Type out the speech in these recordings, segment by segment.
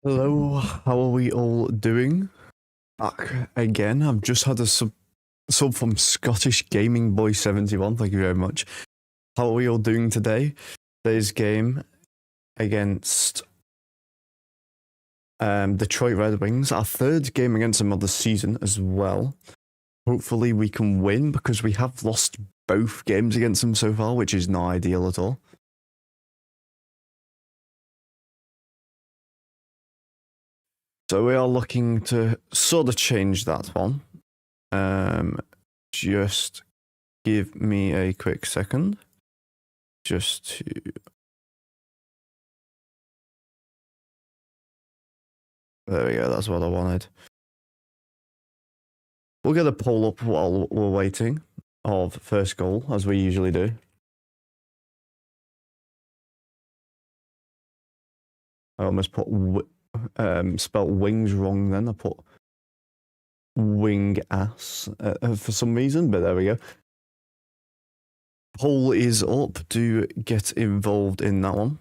Hello, how are we all doing? Back again. I've just had a sub from Scottish Gaming Boy 71. Thank you very much. How are we all doing today? Today's game against Detroit Red Wings. Our third game against them of the season as well. Hopefully we can win because we have lost both games against them so far, which is not ideal at all. So we are looking to sort of change that one. Just give me a quick second. Just to... There we go, that's what I wanted. We'll get a poll up while we're waiting of first goal, as we usually do. I almost put spelt wings wrong then. I put wing ass for some reason, but there we go. Poll is up. Do get involved in that one.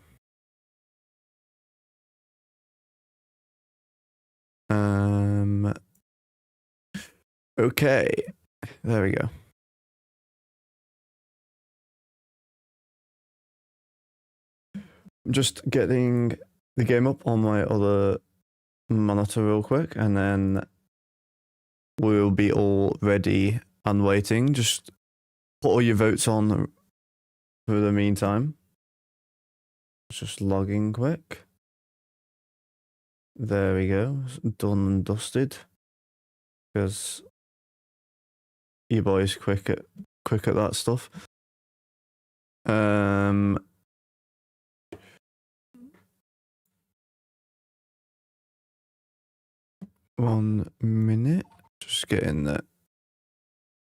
Okay, there we go. I'm just getting the game up on my other monitor real quick, and then we'll be all ready and waiting. Just put all your votes on for the meantime. Just logging quick. There we go. Done and dusted. Because your boy's quick at that stuff. 1 minute. Just getting the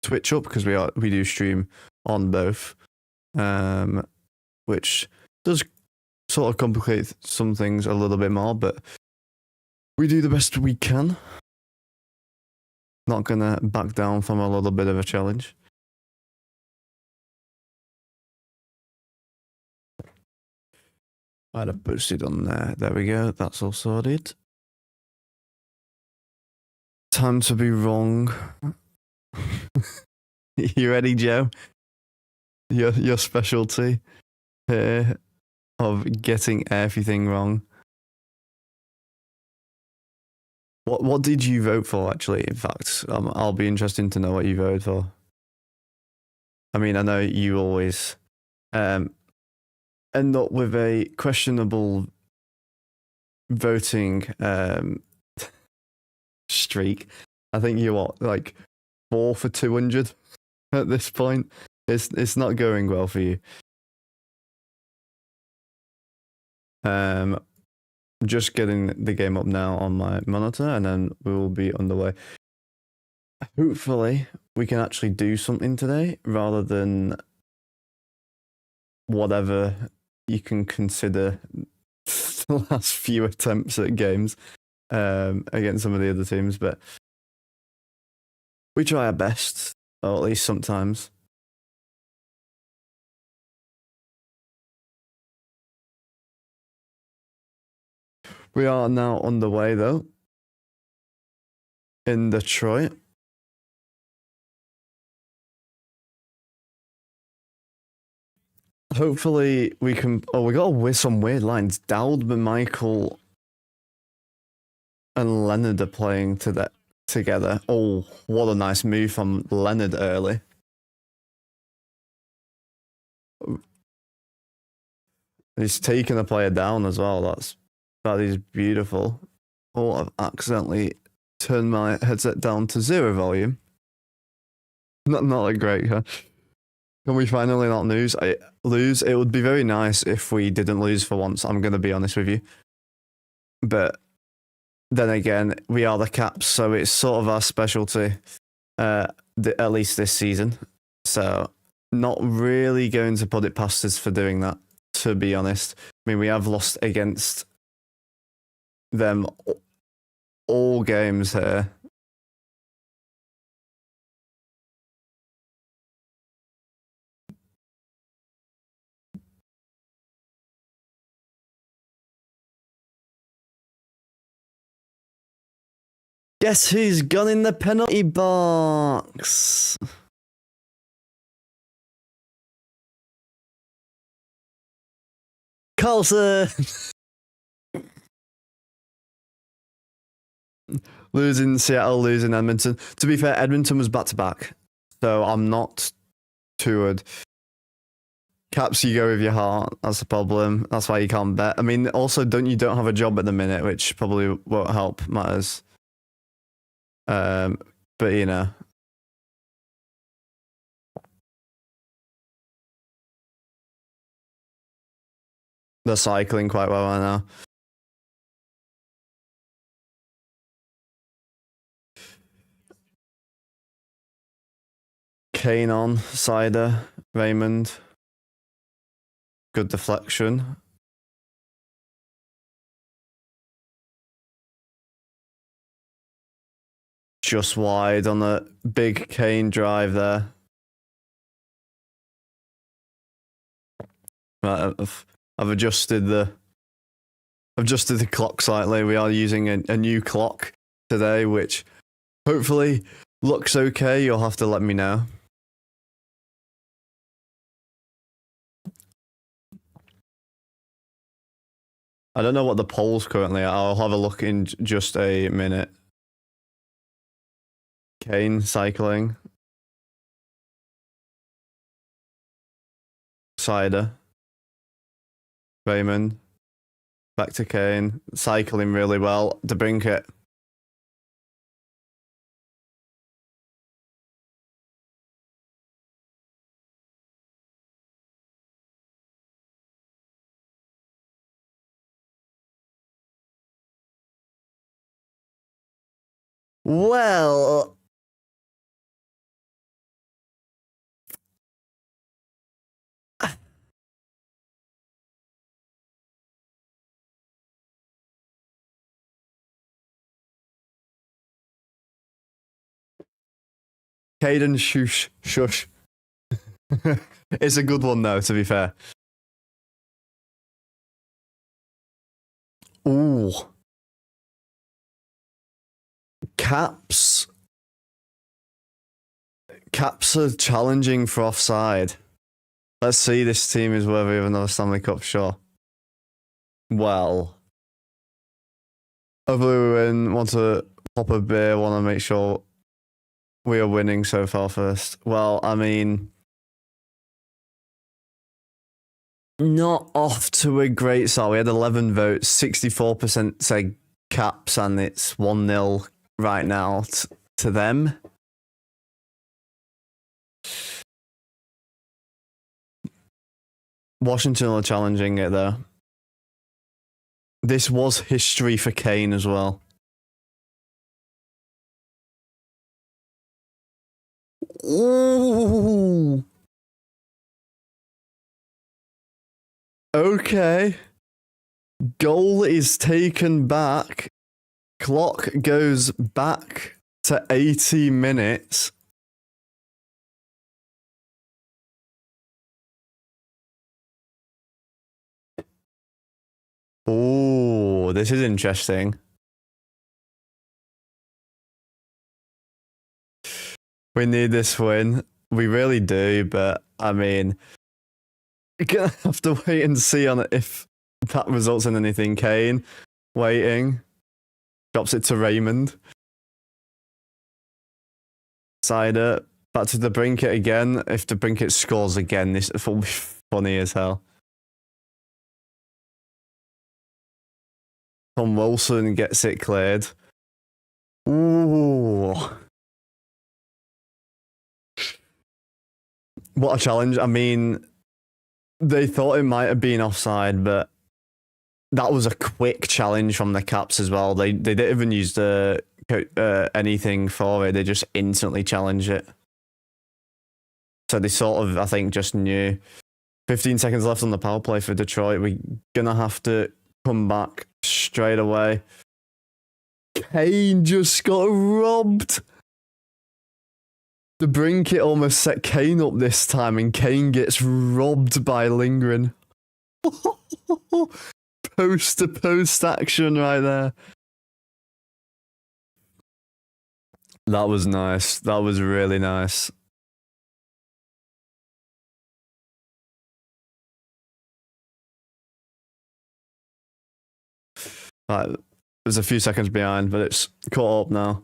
Twitch up because we do stream on both, which does sort of complicate some things a little bit more, but we do the best we can. Not gonna back down from a little bit of a challenge. I'd have posted on there. There we go. That's all sorted. Time to be wrong. You ready, Joe? Your specialty here of getting everything wrong. What did you vote for, actually? In fact, I'll be interested to know what you voted for. I mean, I know you always end up with a questionable voting streak. I think you're what, like 4 for 200 at this point. It's not going well for you. Just getting the game up now on my monitor, and then we will be underway. Hopefully, we can actually do something today rather than whatever you can consider the last few attempts at games against some of the other teams, but we try our best, or at least sometimes. We are now underway, though, in Detroit. Hopefully we can... Oh, we got some weird lines. Dowd, Michael, and Leonard are playing together. Oh, what a nice move from Leonard early. He's taking a player down as well. That is beautiful. Oh, I've accidentally turned my headset down to 0 volume. Not like great, huh? Can we finally not lose? It would be very nice if we didn't lose for once, I'm going to be honest with you. But then again, we are the Caps, so it's sort of our specialty, at least this season. So not really going to put it past us for doing that, to be honest. I mean, we have lost against them all games here. Guess who's gone in the penalty box? Carlson! Losing Seattle, losing Edmonton. To be fair, Edmonton was back-to-back, so I'm not too worried. Caps, you go with your heart. That's the problem. That's why you can't bet. I mean, also, don't have a job at the minute, which probably won't help matters. But you know. They're cycling quite well right now. Kane on, Cider, Raymond. Good deflection. Just wide on the big Kane drive there. Right, I've adjusted the clock slightly. We are using a new clock today, which hopefully looks okay. You'll have to let me know. I don't know what the polls currently are. I'll have a look in just a minute. Kane cycling. Cider. Raymond. Back to Kane. Cycling really well. DeBrincat. Well, Caden shush. It's a good one though, to be fair. Ooh. Caps are challenging for offside. Let's see, this team is worthy of another Stanley Cup, sure. Well, hopefully we win, want to pop a beer, want to make sure we are winning so far first. Well, I mean, not off to a great start. We had 11 votes, 64% say Caps, and it's 1-0 right now to them. Washington are challenging it though. This was history for Kane as well. Ooh. Okay. Goal is taken back. Clock goes back to 80 minutes. Oh, this is interesting. We need this win. We really do, but I mean, we're gonna have to wait and see on it if that results in anything. Kane, waiting. Drops it to Raymond. Cider, back to DeBrincat again. If DeBrincat scores again, this will be funny as hell. Tom Wilson gets it cleared. Ooh. What a challenge. I mean, they thought it might have been offside, but that was a quick challenge from the Caps as well. They didn't even use anything for it. They just instantly challenged it. So they sort of, I think, just knew. 15 seconds left on the power play for Detroit. We're going to have to come back straight away. Kane just got robbed. DeBrincat almost set Kane up this time, and Kane gets robbed by Lindgren. Post-to-post action right there. That was nice. That was really nice. Like, it was a few seconds behind, but it's caught up now.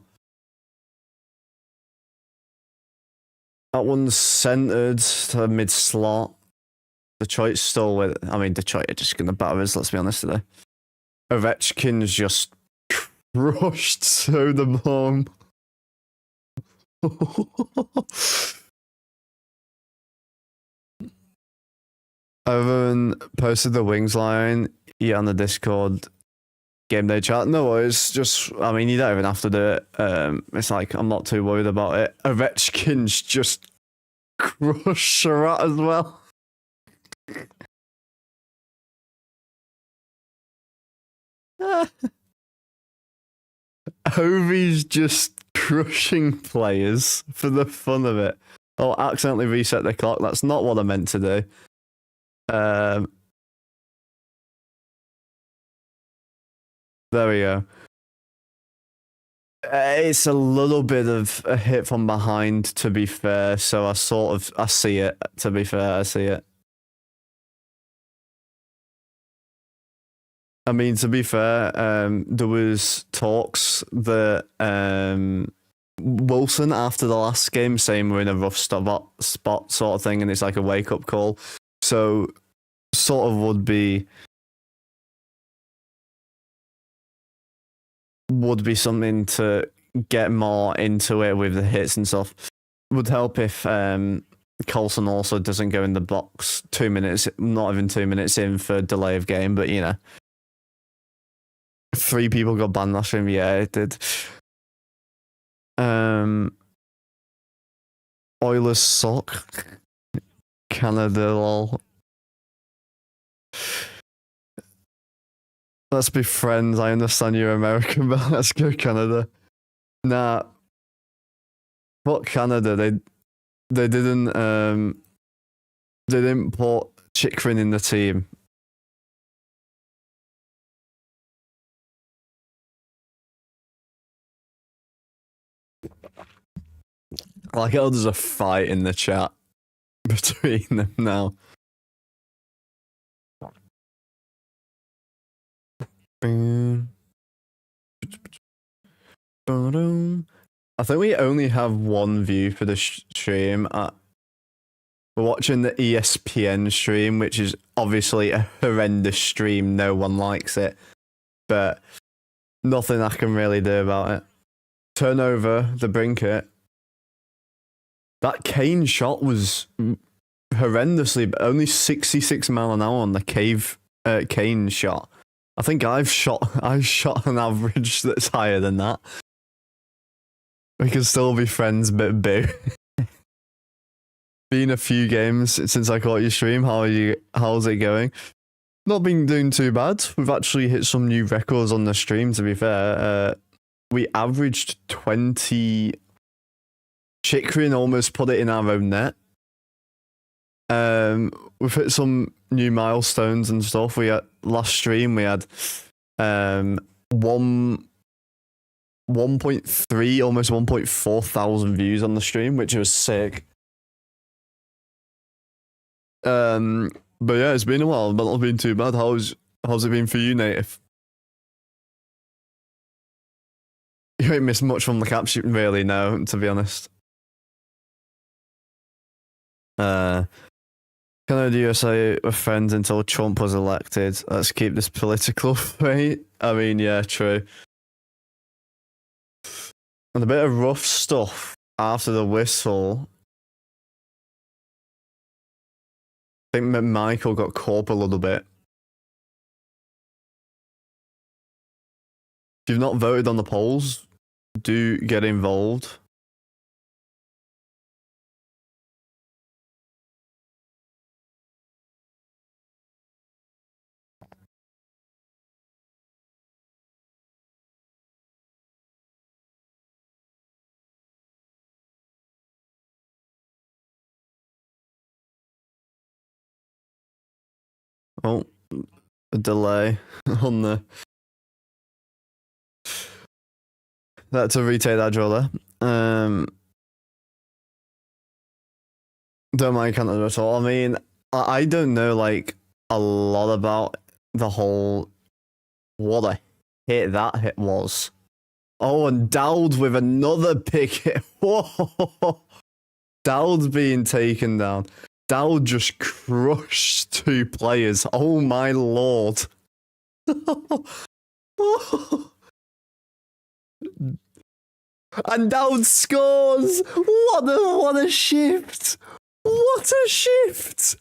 That one's centered to mid slot. Detroit's still with. I mean, Detroit are just going to batter us, let's be honest today. Ovechkin's just crushed so the bomb. Evan posted the Wings line on the Discord game day chat. No worries, just, I mean, you don't even have to do it. It's like, I'm not too worried about it. Ovechkin's just crushed Sherratt as well. Ovi's just crushing players for the fun of it. Oh, accidentally reset the clock. That's not what I meant to do. There we go. It's a little bit of a hit from behind, to be fair. So I see it. To be fair, I see it. I mean, to be fair, there was talks that Wilson after the last game saying we're in a rough spot sort of thing, and it's like a wake up call. So sort of would be something to get more into it with the hits and stuff. Would help if Coulson also doesn't go in the box 2 minutes, not even 2 minutes in for delay of game, but you know. 3 people got banned last stream. Yeah, it did. Oilers suck. Canada, lol. Let's be friends. I understand you're American, but let's go Canada. Nah. Fuck Canada. They didn't put Chikrin in the team. Like, oh, there's a fight in the chat between them now. I think we only have one view for the stream. We're watching the ESPN stream, which is obviously a horrendous stream. No one likes it, but nothing I can really do about it. Turnover, the Brinket. That Kane shot was horrendously, but only 66 mile an hour on the Kane shot. I think I've shot an average that's higher than that. We can still be friends, but boo. Been a few games since I caught your stream. How's it going? Not been doing too bad. We've actually hit some new records on the stream, to be fair. We averaged 20. Chikrin almost put it in our own net. We've hit some new milestones and stuff. We had last stream we had 1.3, almost 1.4 thousand views on the stream, which was sick. But yeah, it's been a while, but not been too bad. How's it been for you, Native? You ain't missed much from the caption, really, no, to be honest. Canada USA were friends until Trump was elected. Let's keep this political free. I mean, yeah, true. And a bit of rough stuff after the whistle. I think Michael got caught up a little bit. If you've not voted on the polls, do get involved. Oh, a delay on the... That's a retake that draw there. Don't mind Canada at all. I mean, I don't know like a lot about the whole what a hit that hit was. Oh, and Dowd with another big hit. Whoa. Dowd's being taken down. Dowd just crushed two players. Oh my lord. And Dowd scores. What a shift. What a shift.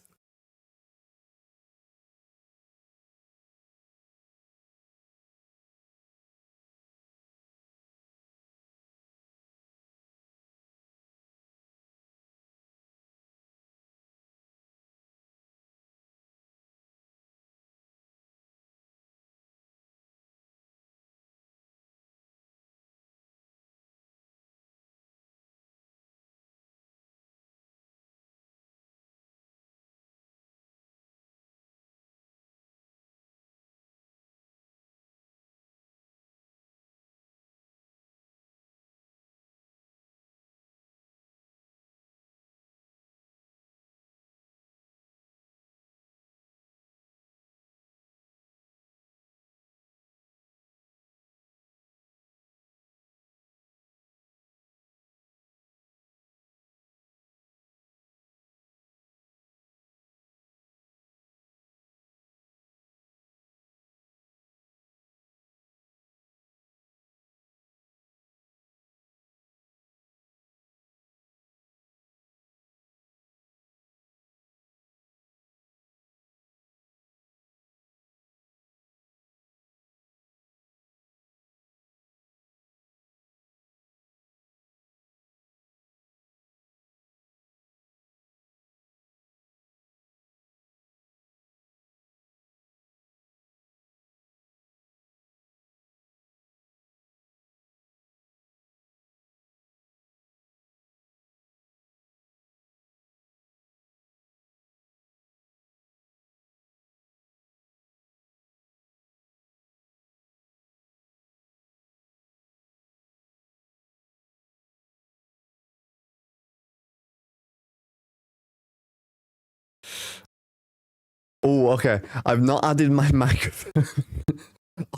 Oh, okay. I've not added my microphone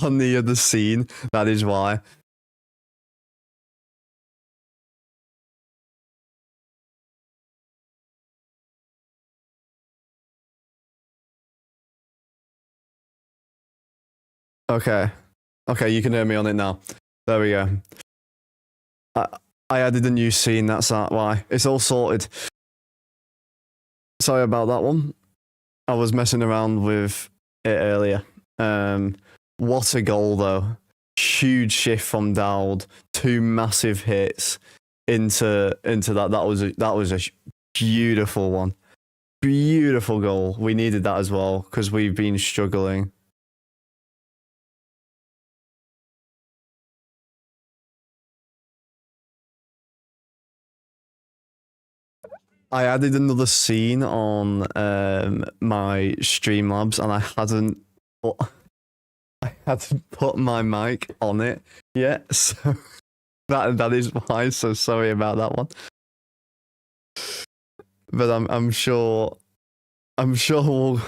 on the other scene. That is why. Okay. Okay, you can hear me on it now. There we go. I added a new scene, that's why. It's all sorted. Sorry about that one. I was messing around with it earlier. What a goal though. Huge shift from Dowd. Two massive hits into that. That was a beautiful one. Beautiful goal. We needed that as well because we've been struggling. I added another scene on my Streamlabs and I hadn't put my mic on it yet, so that is why. So sorry about that one. But I'm sure we'll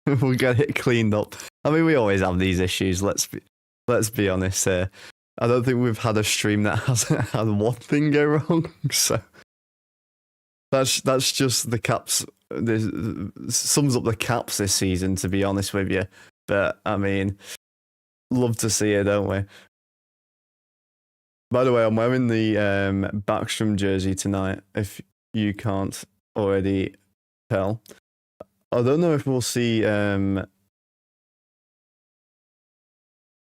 we'll get it cleaned up. I mean, we always have these issues. Let's be honest here. I don't think we've had a stream that hasn't had one thing go wrong. So that's just the caps. This sums up the caps this season, to be honest with you. But I mean, love to see it, don't we? By the way, I'm wearing the Backstrom jersey tonight. If you can't already tell, I don't know if we'll see.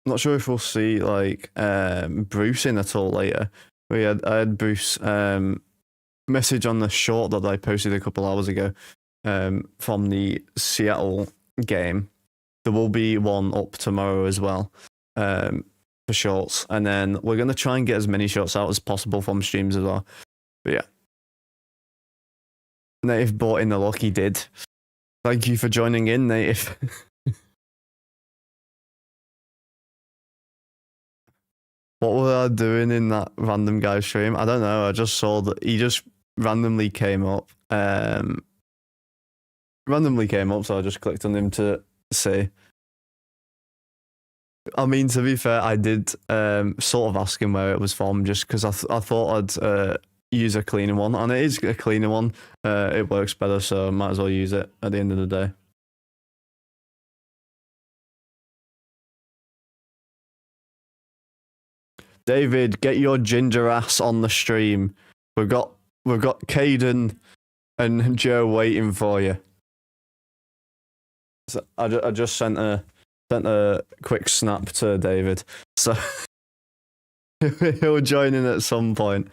Not sure if we'll see like Bruce in at all later. I had Bruce message on the short that I posted a couple hours ago from the Seattle game. There will be one up tomorrow as well for shorts, and then we're gonna try and get as many shots out as possible from streams as well. But yeah, Native bought in the luck, he did. Thank you for joining in, Native. What were I doing in that random guy stream? I don't know. I just saw that he just randomly came up. So I just clicked on him to see. I mean, to be fair, I did sort of ask him where it was from, just because I thought I'd use a cleaner one, and it is a cleaner one. It works better, so I might as well use it at the end of the day. David, get your ginger ass on the stream. We've got Caden and Joe waiting for you. So I just sent a quick snap to David, so he'll join in at some point.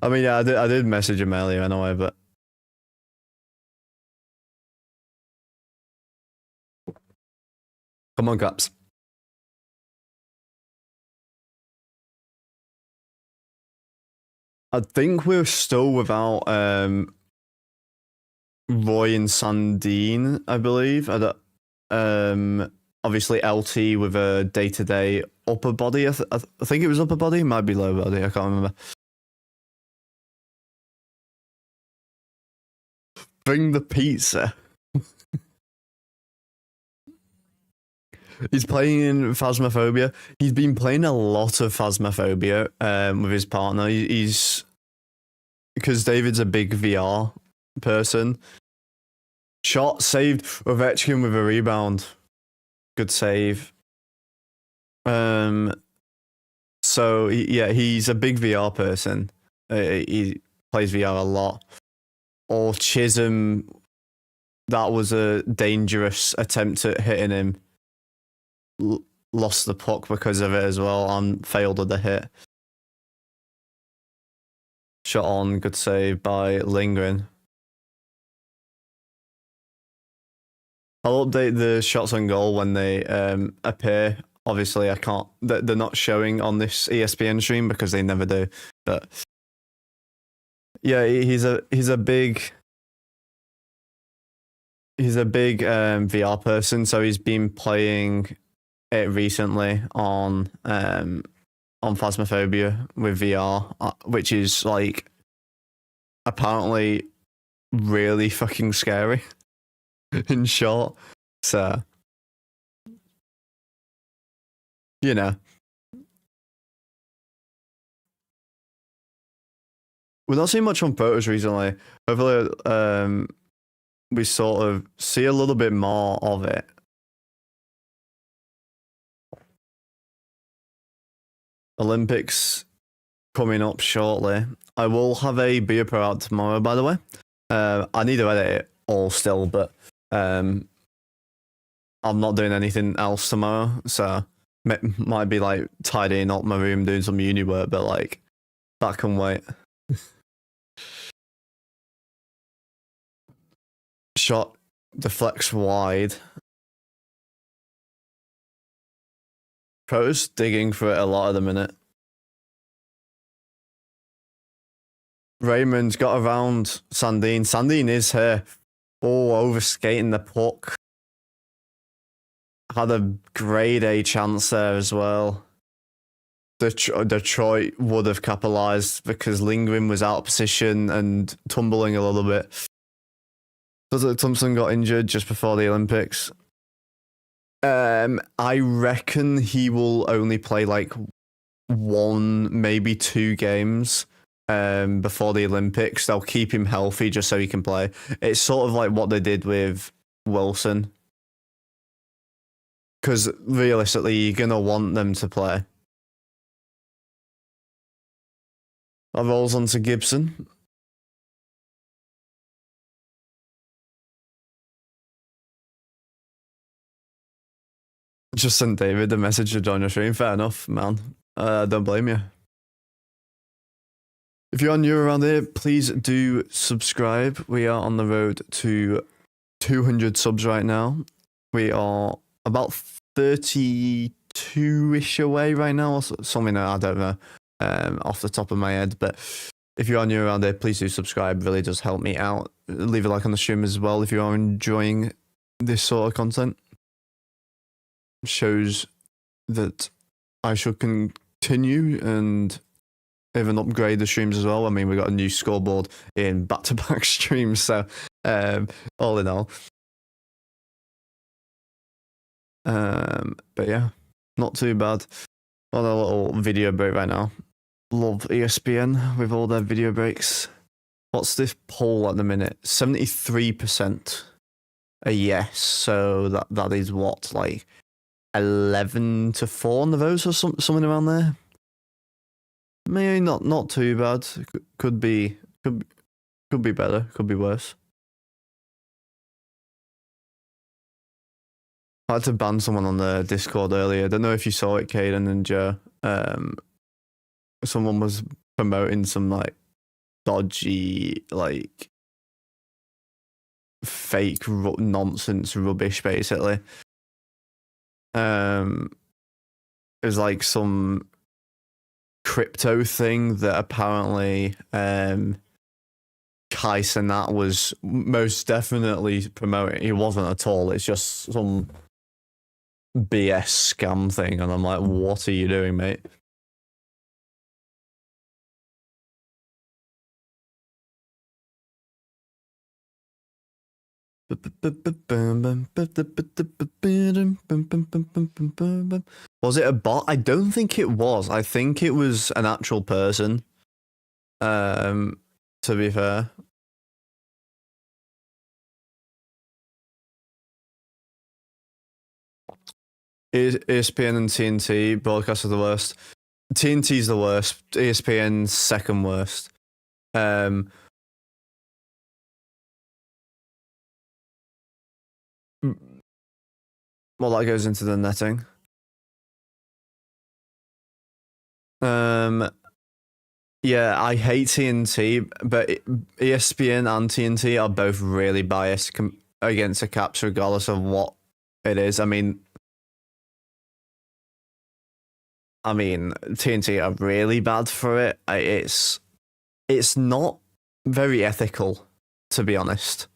I mean, yeah, I did message him earlier anyway, but come on, Caps. I think we're still without Roy and Sandine, I believe. Obviously LT with a day-to-day upper body. I think it was upper body, might be lower body. I can't remember. Bring the pizza. He's playing in Phasmophobia. He's been playing a lot of Phasmophobia with his partner. He's because David's a big VR person. Shot saved. Ovechkin with a rebound. Good save. So he's a big VR person. He plays VR a lot. Or Chisholm, that was a dangerous attempt at hitting him. Lost the puck because of it as well and failed at the hit. Shot on, good save by Lindgren. I'll update the shots on goal when they appear. Obviously, I can't. They're not showing on this ESPN stream because they never do. But yeah, he's a big VR person. So he's been playing it recently on Phasmophobia with VR, which is like apparently really fucking scary. In short, so you know, we're not seeing much on photos recently. Hopefully, we sort of see a little bit more of it. Olympics coming up shortly. I will have a beer pro out tomorrow, by the way. I need to edit it all still, but I'm not doing anything else tomorrow, so might be like tidying up my room, doing some uni work, but like that can wait. Shot deflects wide. Pro's digging for it a lot at the minute. Raymond's got around Sandine. Sandine is here. Oh, over skating the puck. Had a grade A chance there as well. Detroit would have capitalized because Lindgren was out of position and tumbling a little bit. Thompson got injured just before the Olympics. I reckon he will only play like 1, maybe 2 games before the Olympics. They'll keep him healthy just so he can play. It's sort of like what they did with Wilson. Because realistically, you're going to want them to play. That rolls onto Gibson. Just sent David a message to join your stream. Fair enough, man. Don't blame you. If you're new around here, please do subscribe. We are on the road to 200 subs right now. We are about 32-ish away right now, or something I don't know off the top of my head. But if you are new around here, please do subscribe. It really does help me out. Leave a like on the stream as well if you are enjoying this sort of content. Shows that I should continue and even upgrade the streams as well. I mean, we got a new scoreboard in back-to-back streams, so all in all. But yeah, not too bad. On a little video break right now. Love ESPN with all their video breaks. What's this poll at the minute? 73% a yes. So that is what, like 11-4 on the votes or something around there. Maybe not too bad. Could be better. Could be worse. I had to ban someone on the Discord earlier. I don't know if you saw it, Caden and Joe. Someone was promoting some like dodgy, like fake nonsense rubbish, basically. It was like some crypto thing that apparently Kai Cenat was most definitely promoting. He wasn't at all. It's just some BS scam thing, and I'm like, what are you doing, mate? Was it a bot? I don't think it was. I think it was an actual person. To be fair. ESPN and TNT broadcast are the worst. TNT's the worst. ESPN's second worst. Well, that goes into the netting. Yeah, I hate TNT, but ESPN and TNT are both really biased against the Caps, regardless of what it is. I mean, TNT are really bad for it. It's not very ethical, to be honest.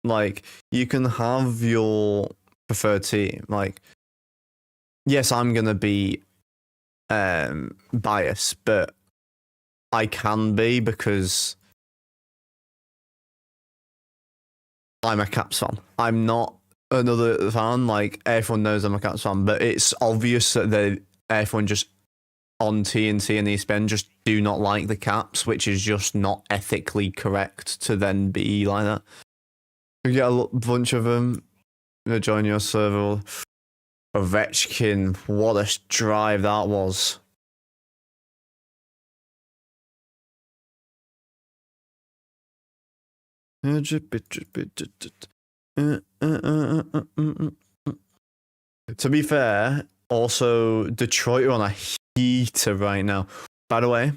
Like, you can have your preferred team. Like, yes, I'm gonna be biased, but I can be because I'm a Caps fan. I'm not another fan. Like, everyone knows I'm a Caps fan, but it's obvious that everyone just on TNT and ESPN just do not like the Caps, which is just not ethically correct to then be like that. You get a bunch of them join your server. Ovechkin, what a drive that was. To be fair, also Detroit are on a heater right now. By the way,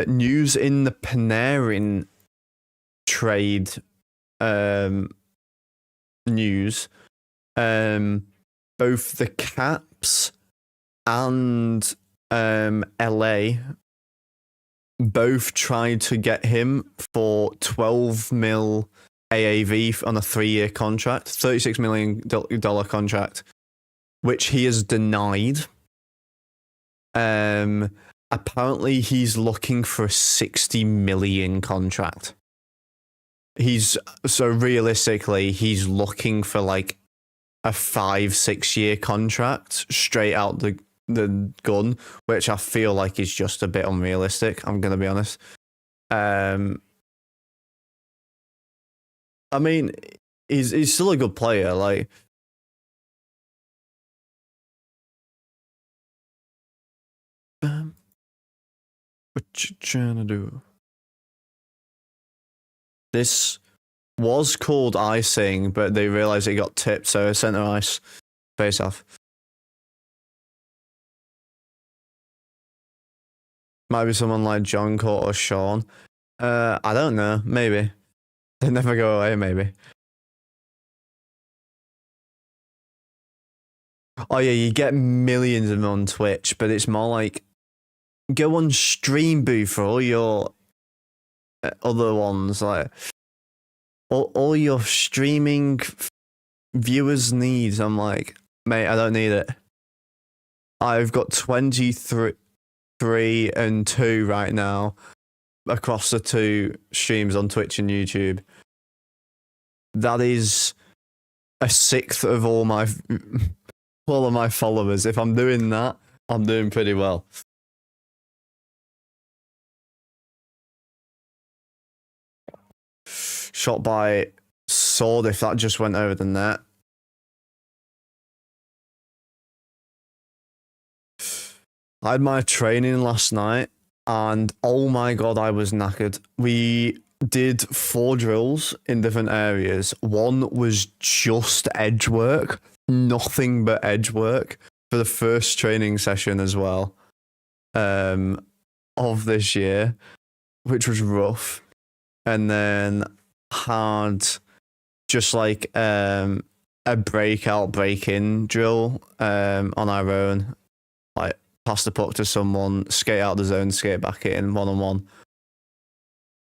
news in the Panarin trade news. Both the Caps and LA both tried to get him for 12 mil AAV on a 3-year contract, $36 million contract, which he has denied. Apparently he's looking for a 60 million contract. So realistically, he's looking for like a 5-6 year contract straight out the gun, which I feel like is just a bit unrealistic. I'm gonna be honest. I mean, he's still a good player. Like, what you trying to do? This was called icing, but they realized it got tipped, so center ice face off. Might be someone like John Court or Sean. I don't know. Maybe. They never go away, maybe. Oh yeah, you get millions of them on Twitch, but it's more like go on Stream Booth for all your other ones, like all your streaming viewers' needs. I'm like, mate, I don't need it. I've got 23 and 2 right now across the 2 streams on Twitch and YouTube. That is a 1/6 of all of my followers. If I'm doing that, I'm doing pretty well. Shot by sword if that just went over the net. I had my training last night and oh my god, I was knackered. We did 4 drills in different areas. One was just edge work, nothing but edge work for the first training session as well of this year, which was rough. And then had just like a break-in drill on our own, like pass the puck to someone, skate out the zone, skate back in, one-on-one.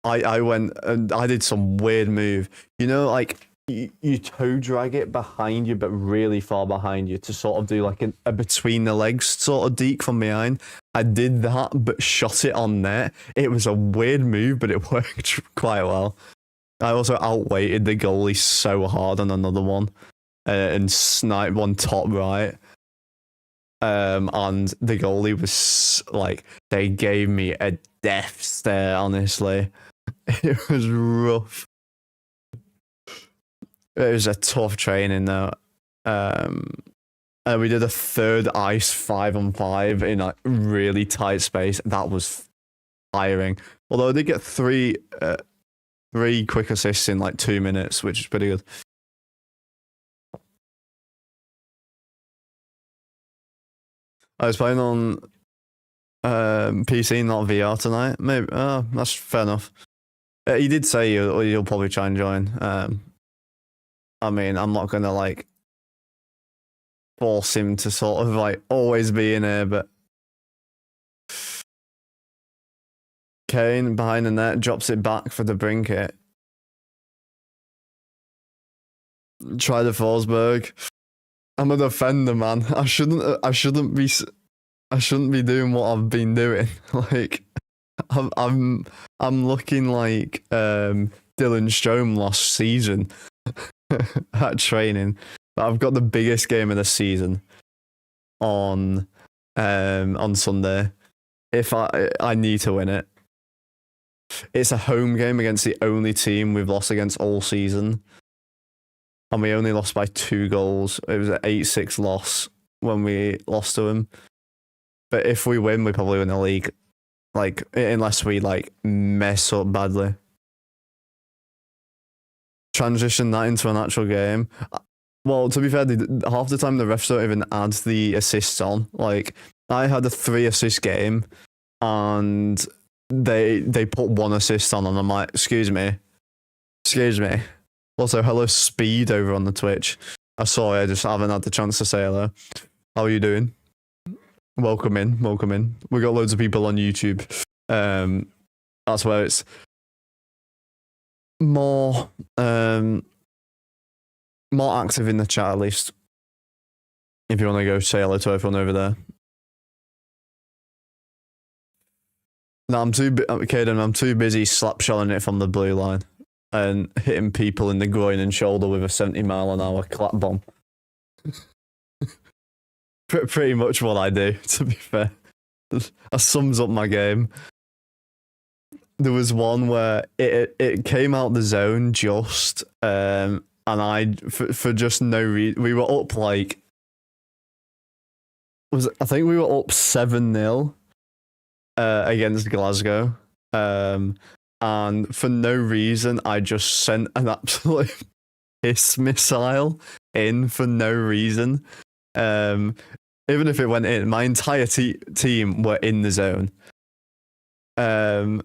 I went and I did some weird move. You know, like you toe drag it behind you, but really far behind you to sort of do like a between the legs sort of deke from behind. I did that, but shot it on net. It was a weird move, but it worked quite well. I also outweighted the goalie so hard on another one and sniped one top right. And the goalie was like, they gave me a death stare, honestly. It was rough. It was a tough training though. We did a third ice 5-on-5 in like really tight space. That was firing. Although I did get 3 quick assists in like 2 minutes, which is pretty good. I was playing on PC, not VR tonight. Maybe that's fair enough. He did say you'll probably try and join. I mean, I'm not gonna like force him to sort of like always be in here, but Kane behind the net drops it back for the brinket. Try the Forsberg. I'm a defender, man. I shouldn't be doing what I've been doing. Like, I'm looking like Dylan Strome last season at training. But I've got the biggest game of the season on Sunday. If I need to win it. It's a home game against the only team we've lost against all season. And we only lost by 2 goals. It was an 8-6 loss when we lost to him. But if we win, we probably win the league. Like, unless we like mess up badly. Transition that into an actual game. Well, to be fair, half the time the refs don't even add the assists on. Like, I had a 3 assist game, and they put 1 assist on, and I'm like, excuse me. Also, hello Speed over on the Twitch. I saw it, I just haven't had the chance to say hello. How are you doing? Welcome in. We got loads of people on YouTube. That's where it's more active in the chat, at least. If you want to go say hello to everyone over there. No, I'm too busy slapshotting it from the blue line and hitting people in the groin and shoulder with a 70-mile-an-hour clap bomb. Pretty much what I do, to be fair. That sums up my game. There was one where it came out the zone just, and I, for just no reason, we were up like, I think we were up 7-0 against Glasgow. And for no reason, I just sent an absolute piss missile in for no reason. Even if it went in, my entire team were in the zone. But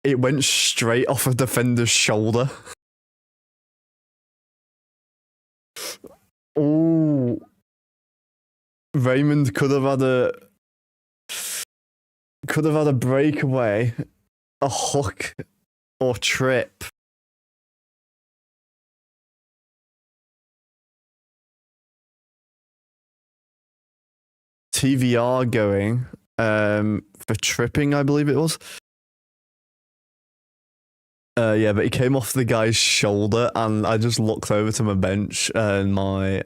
it went straight off a defender's shoulder. Oh, Raymond could have had could have had a breakaway, a hook, or trip. TVR going for tripping, I believe it was. Yeah, but he came off the guy's shoulder, and I just looked over to my bench, and my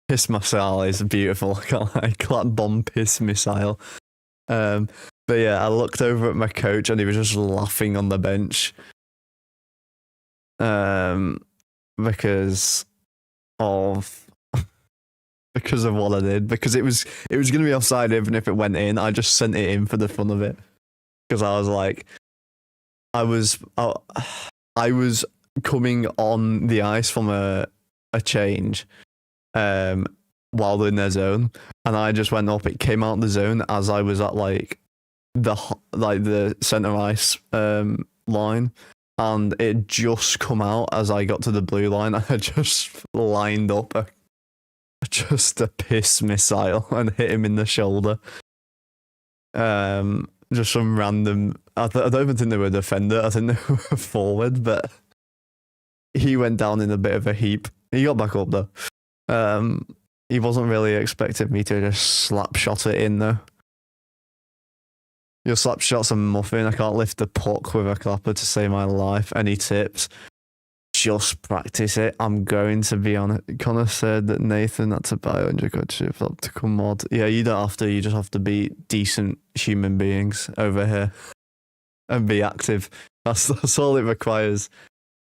piss missile is beautiful. I can't lie. Clap bomb piss missile. But yeah, I looked over at my coach, and he was just laughing on the bench. Because of what I did. Because it was gonna be offside even if it went in. I just sent it in for the fun of it. Because I was like, I was coming on the ice from a change, while they're in their zone, and I just went up. It came out the zone as I was at the center ice line, and it just come out as I got to the blue line. I just lined up just a piss missile and hit him in the shoulder. Just some random. I don't even think they were a defender. I think they were a forward, but he went down in a bit of a heap. He got back up though. He wasn't really expecting me to just slap shot it in though. Your slap shot's a muffin. I can't lift the puck with a clapper to save my life. Any tips? Just practice it. I'm going to be on it. Connor said that Nathan had to buy 100 quid to come mod. Yeah, you don't have to. You just have to be decent human beings over here and be active. That's all it requires.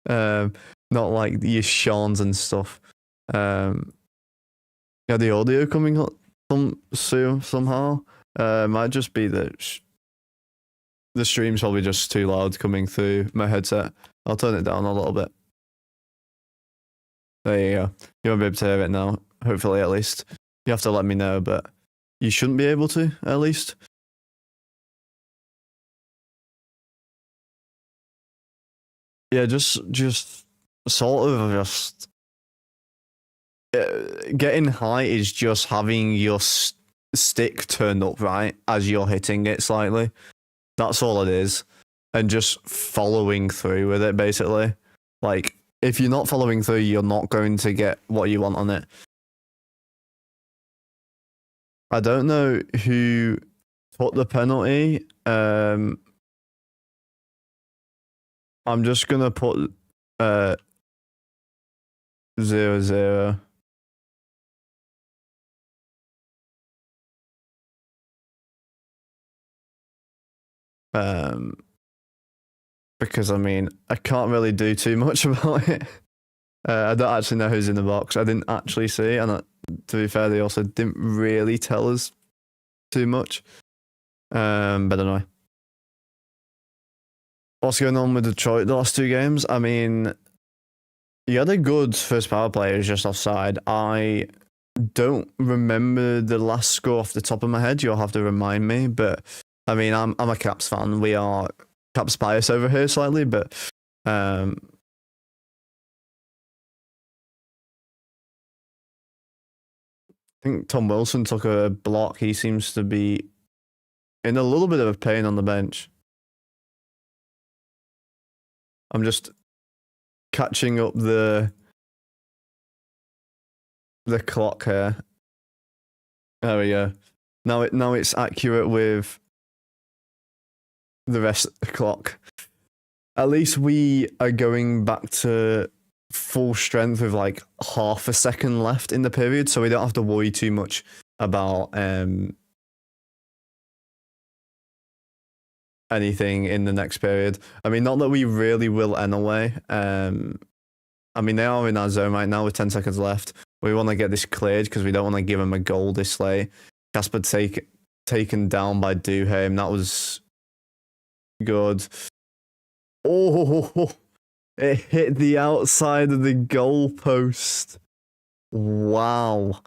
Not like your Sean's and stuff. Yeah, the audio coming up soon somehow. Might just be that the stream's probably just too loud coming through my headset. I'll turn it down a little bit. There you go. You won't be able to hear it now, hopefully at least. You have to let me know, but you shouldn't be able to, at least. Yeah, just sort of just... getting high is just having your stick turned up right as you're hitting it slightly. That's all it is. And just following through with it, basically. Like, if you're not following through, you're not going to get what you want on it. I don't know who took the penalty. I'm just going to put 0-0. Because I mean, I can't really do too much about it. I don't actually know who's in the box. I didn't actually see, and to be fair, they also didn't really tell us too much. But anyway, what's going on with Detroit the last two games? I mean, you had a good first power play. It was just offside. I don't remember the last score off the top of my head. You'll have to remind me. But I mean, I'm a Caps fan. We are Caps bias over here slightly, but I think Tom Wilson took a block. He seems to be in a little bit of a pain on the bench. I'm just catching up the clock here. There we go. Now it's accurate with the rest of the clock. At least we are going back to full strength with like half a second left in the period, so we don't have to worry too much about anything in the next period. I mean, not that we really will anyway. I mean, they are in our zone right now with 10 seconds left. We want to get this cleared because we don't want to give them a goal this late. Casper taken down by Duhaime. That was good. Oh, it hit the outside of the goalpost. Wow.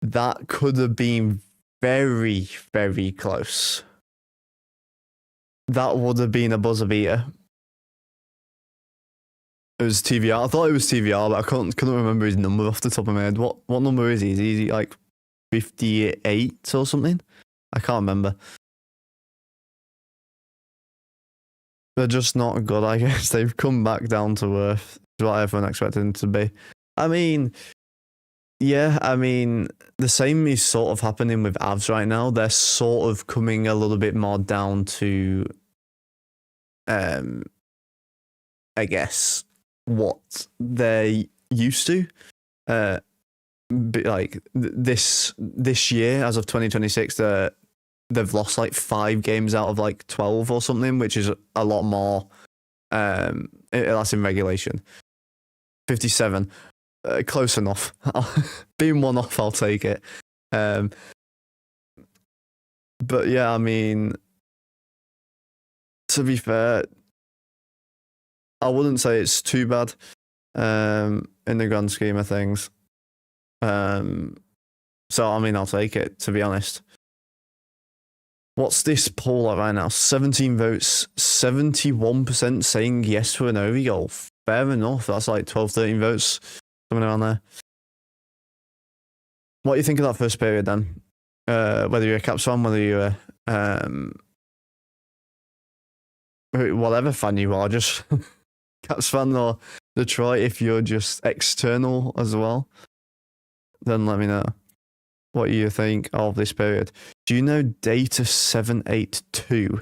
That could have been very, very close. That would have been a buzzer beater. It was TVR. I thought it was TVR, but I couldn't remember his number off the top of my head. What number is he? Is he like 58 or something? I can't remember. They're just not good, I guess. They've come back down to earth. Is what everyone expected them to be. I mean, yeah, I mean, the same is sort of happening with Avs right now. They're sort of coming a little bit more down to, I guess, what they used to. Like this year, as of 2026, they've lost like 5 games out of like 12 or something, which is a lot more. That's in regulation. 57, close enough. Being one off, I'll take it. But yeah, I mean, to be fair, I wouldn't say it's too bad in the grand scheme of things. So I mean, I'll take it, to be honest. What's this poll at right now? 17 votes, 71% saying yes to an Ovi goal. Fair enough. That's like 12, 13 votes, something around there. What do you think of that first period then? Whether you're a Caps fan, whether you're whatever fan you are, just Caps fan or Detroit, if you're just external as well, then let me know what you think of this period. Do you know Data782?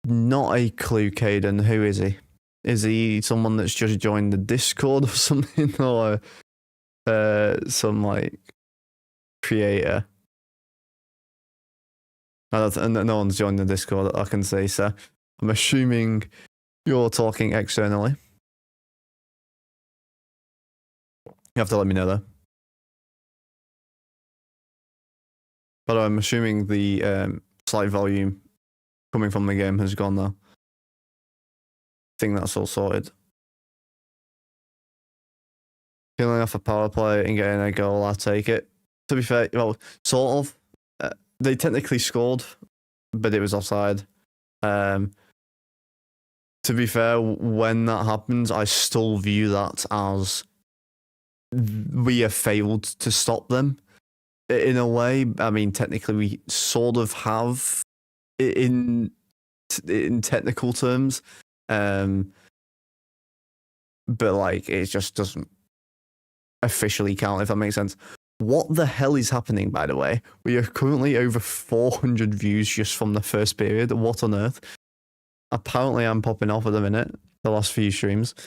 Not a clue, Caden. Who is he? Is he someone that's just joined the Discord or something, or some like creator? No one's joined the Discord that I can see, so I'm assuming you're talking externally. You have to let me know though. But I'm assuming the slight volume coming from the game has gone now. I think that's all sorted. Killing off a power play and getting a goal, I'll take it. To be fair, well, sort of. They technically scored, but it was offside. To be fair, when that happens, I still view that as we have failed to stop them. In a way, I mean, technically, we sort of have in technical terms, but like it just doesn't officially count, if that makes sense. What the hell is happening, by the way? We are currently over 400 views just from the first period. What on earth? Apparently, I'm popping off at the minute, the last few streams. It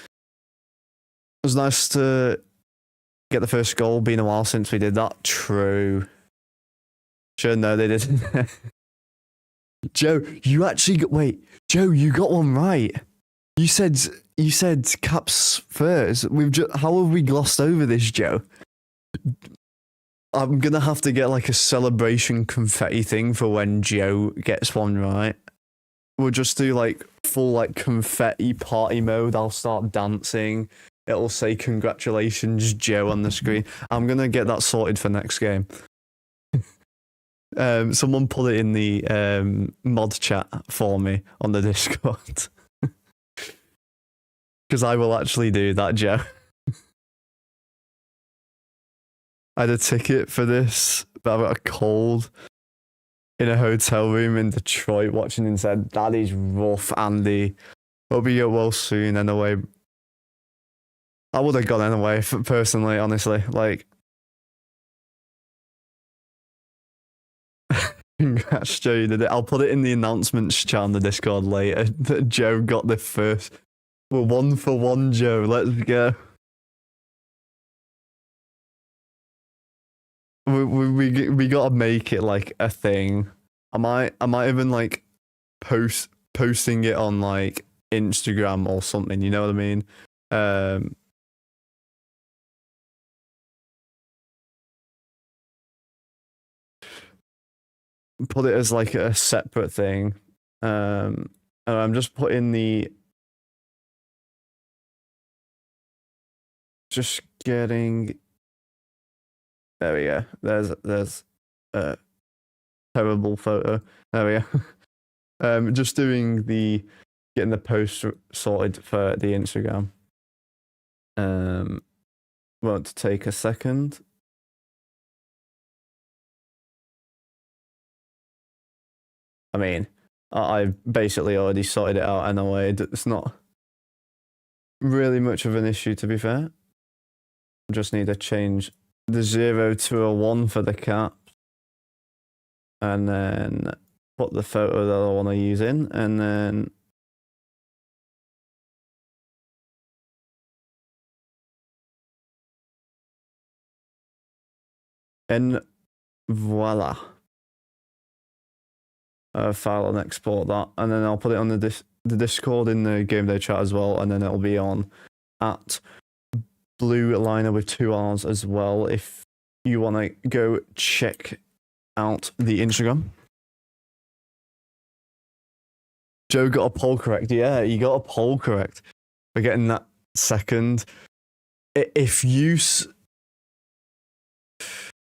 was nice to get the first goal. Been a while since we did that. True. Sure, no, they didn't. Joe, you actually wait. Joe, you got one right. You said Caps first. How have we glossed over this, Joe? I'm gonna have to get like a celebration confetti thing for when Joe gets one right. We'll just do like full like confetti party mode. I'll start dancing. It'll say congratulations, Joe, on the screen. I'm gonna get that sorted for next game. Someone put it in the mod chat for me on the Discord. Because I will actually do that, Joe. I had a ticket for this, but I got a cold in a hotel room in Detroit watching and said, that is rough, Andy. Hope you get well soon anyway. I would have gone anyway, personally, honestly. Like, congrats, Joe, you did it. I'll put it in the announcements chat on the Discord later that Joe got the first. We're 1 for 1, Joe. Let's go. We gotta make it like a thing. I might even like posting it on like Instagram or something. You know what I mean? Put it as like a separate thing. And I'm just putting the. Just getting. There we go. There's a terrible photo. There we go. Just doing getting the post sorted for the Instagram. Won't take a second. I mean, I basically already sorted it out anyway. It's not really much of an issue, to be fair. Just need to change the 0 to a 1 for the cap. And then put the photo that I want to use in. And then and voila. File and export that. And then I'll put it on the Discord in the game day chat as well. And then it'll be on at Blue Liner with 2 R's as well. If you want to go check out the Instagram. Joe got a poll correct. Yeah, you got a poll correct for getting that second. If you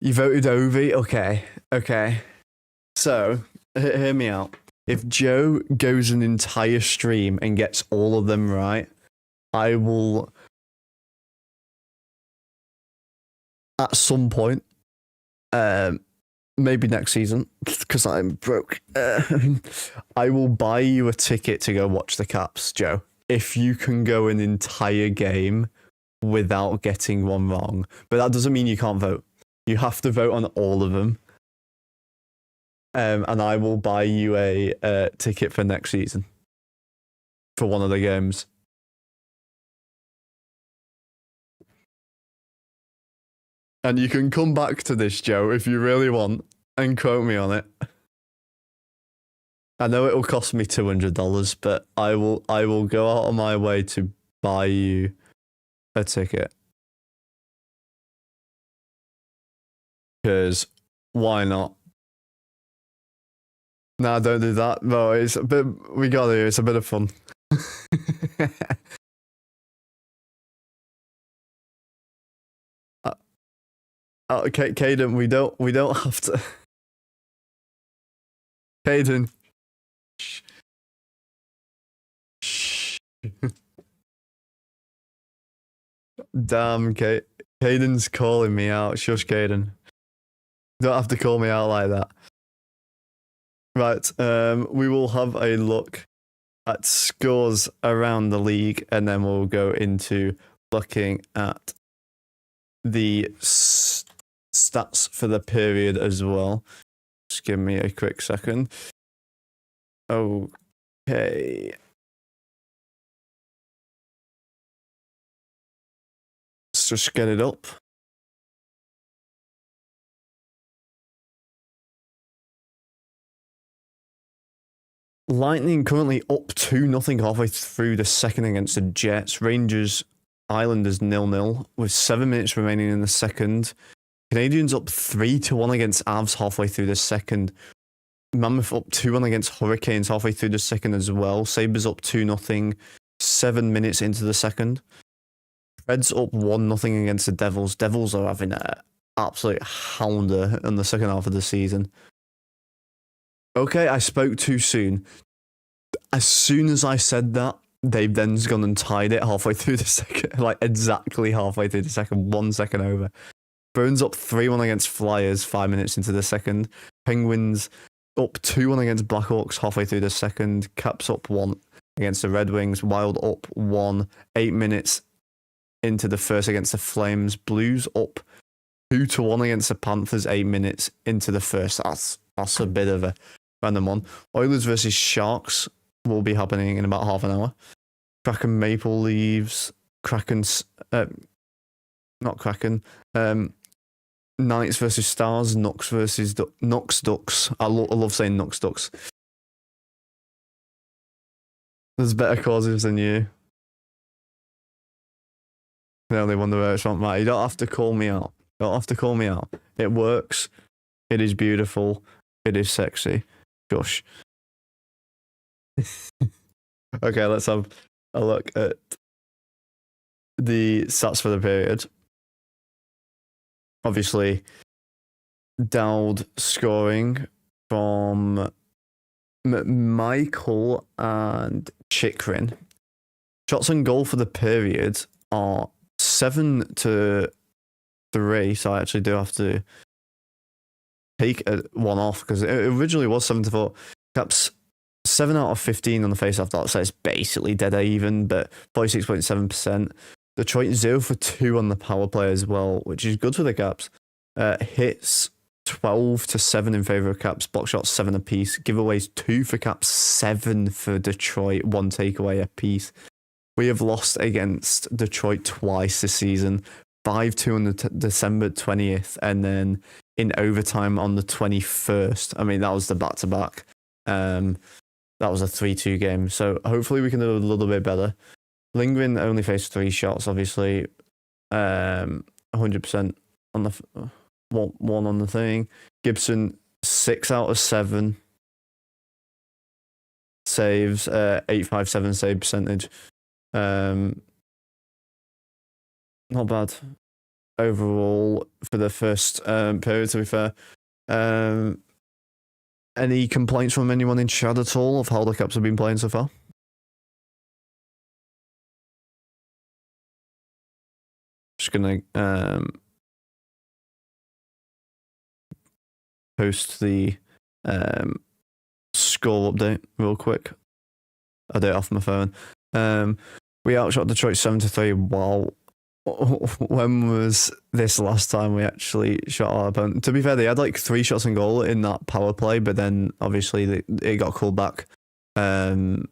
voted Ovi, okay. So hear me out. If Joe goes an entire stream and gets all of them right, I will at some point, maybe next season, because I'm broke, I will buy you a ticket to go watch the Caps, Joe. If you can go an entire game without getting one wrong. But that doesn't mean you can't vote. You have to vote on all of them. And I will buy you a ticket for next season. For one of the games. And you can come back to this, Joe, if you really want, and quote me on it. I know it'll cost me $200, but I will go out of my way to buy you a ticket. Because why not? Nah, don't do that. No, it's a bit. We got it. It's a bit of fun. Okay, Caden, we don't have to. Caden. Shh. Damn, Caden's calling me out. Shush, Caden. Don't have to call me out like that. Right, we will have a look at scores around the league, and then we'll go into looking at the stats for the period as well. Just give me a quick second. Okay. Let's just get it up. Lightning currently up 2-0 halfway through the second against the Jets. Rangers Islanders 0-0 with 7 minutes remaining in the second. Canadians up 3-1 against Avs halfway through the second. Mammoth up 2-1 against Hurricanes halfway through the second as well. Sabres up 2-0, 7 minutes into the second. Preds up 1-0 against the Devils. Devils are having an absolute hounder in the second half of the season. Okay, I spoke too soon. As soon as I said that, they've then gone and tied it halfway through the second, like exactly halfway through the second, 1 second over. Bruins up 3-1 against Flyers 5 minutes into the second. Penguins up 2-1 against Blackhawks halfway through the second. Caps up 1 against the Red Wings. Wild up 1, 8 minutes into the first against the Flames. Blues up 2-1 against the Panthers 8 minutes into the first. That's a bit of a random one. Oilers versus Sharks will be happening in about half an hour. Kraken Maple Leafs. Not Kraken. Knights versus Stars. Nucks versus Nucks Ducks. I love saying Nucks Ducks. There's better causes than you. The only one where it's not Matt. You don't have to call me out. You don't have to call me out. It works. It is beautiful. It is sexy. Gosh. Okay, let's have a look at the stats for the period. Obviously, Dowd scoring from Michael and Chikrin. Shots on goal for the period are 7-3, so I actually do have to take one off because it originally was 7-4. Caps 7 out of 15 on the face-off dot, so it's basically dead even, but 46.7%. Detroit 0 for 2 on the power play as well, which is good for the Caps. Hits 12 to 7 in favour of Caps, block shots 7 apiece, giveaways 2 for Caps, 7 for Detroit, 1 takeaway apiece. We have lost against Detroit twice this season, 5-2 on the December 20th, and then in overtime on the 21st. I mean, that was the back-to-back. That was a 3-2 game, so hopefully we can do a little bit better. Lindgren only faced 3 shots, obviously. 100% on the one on the thing. Gibson 6 out of 7 saves, 857 save percentage. Not bad overall for the first period, to be fair. Any complaints from anyone in chat at all of how the Caps have been playing so far? Just gonna post the score update real quick. I did it off my phone. We outshot Detroit 7-3. Wow. When was this last time we actually shot our opponent? To be fair, they had like 3 shots on goal in that power play, but then obviously it got called back. So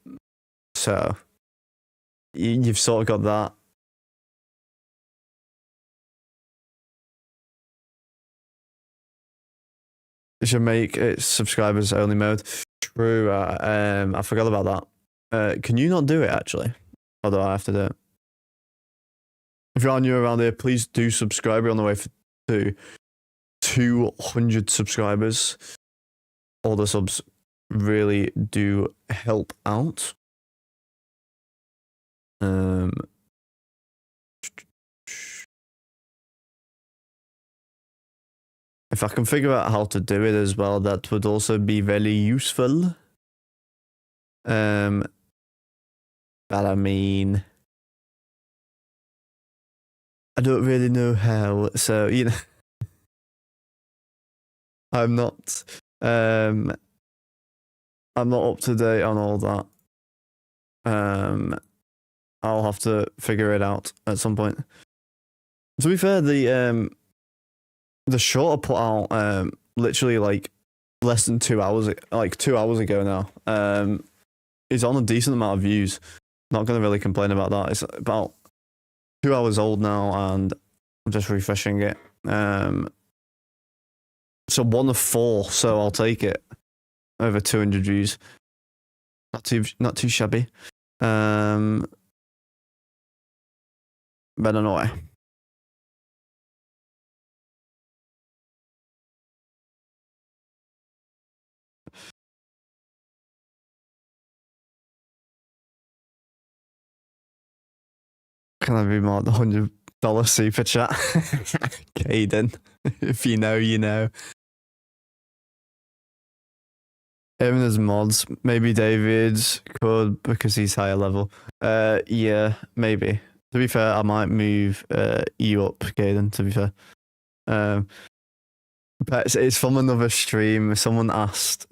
you've sort of got that. It should make it subscribers only mode. True. I forgot about that. Can you not do it actually? Or do I have to do it? If you are new around here, please do subscribe. We're on the way to 200 subscribers. All the subs really do help out. If I can figure out how to do it as well, that would also be very useful. But I mean, I don't really know how, so you know, I'm not up to date on all that. I'll have to figure it out at some point. To be fair, the short I put out literally like less than 2 hours, like 2 hours ago now, is on a decent amount of views. Not gonna really complain about that. It's about 2 hours old now, and I'm just refreshing it. So 1 of 4, so I'll take it. Over 200 views. Not too shabby. But anyway. Can I be more than $100 super chat? Caden, if you know, you know. Even as mods, maybe David could because he's higher level. Yeah, maybe. To be fair, I might move you up, Caden, to be fair. But it's from another stream. Someone asked,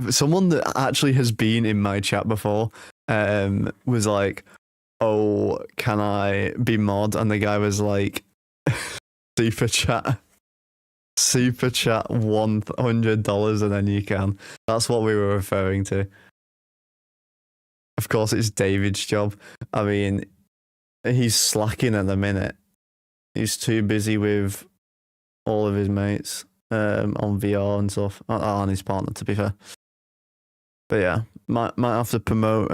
someone that actually has been in my chat before was like, oh, can I be mod? And the guy was like, super chat $100 and then you can. That's what we were referring to. Of course, it's David's job. I mean, he's slacking at the minute. He's too busy with all of his mates on VR and stuff, and his partner, to be fair. But yeah, might have to promote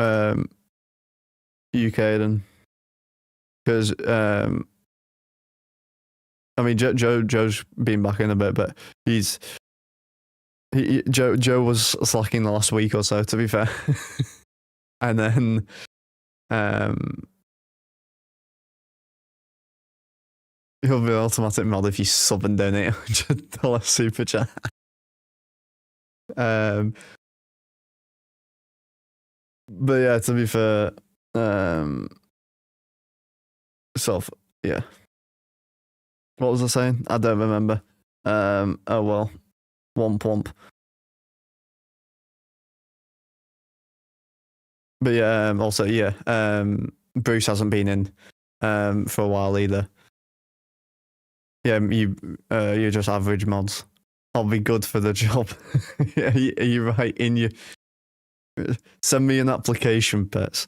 UK then, because I mean Joe's been back in a bit, but Joe was slacking the last week or so, to be fair. And then he'll be an automatic mod if you sub and donate $100 super chat. But yeah, to be fair, sort of, yeah. What was I saying? I don't remember. Oh well, womp womp. But yeah, also yeah, Bruce hasn't been in for a while either. Yeah, you're just average mods. I'll be good for the job. Yeah, are you right in your? Send me an application, pets.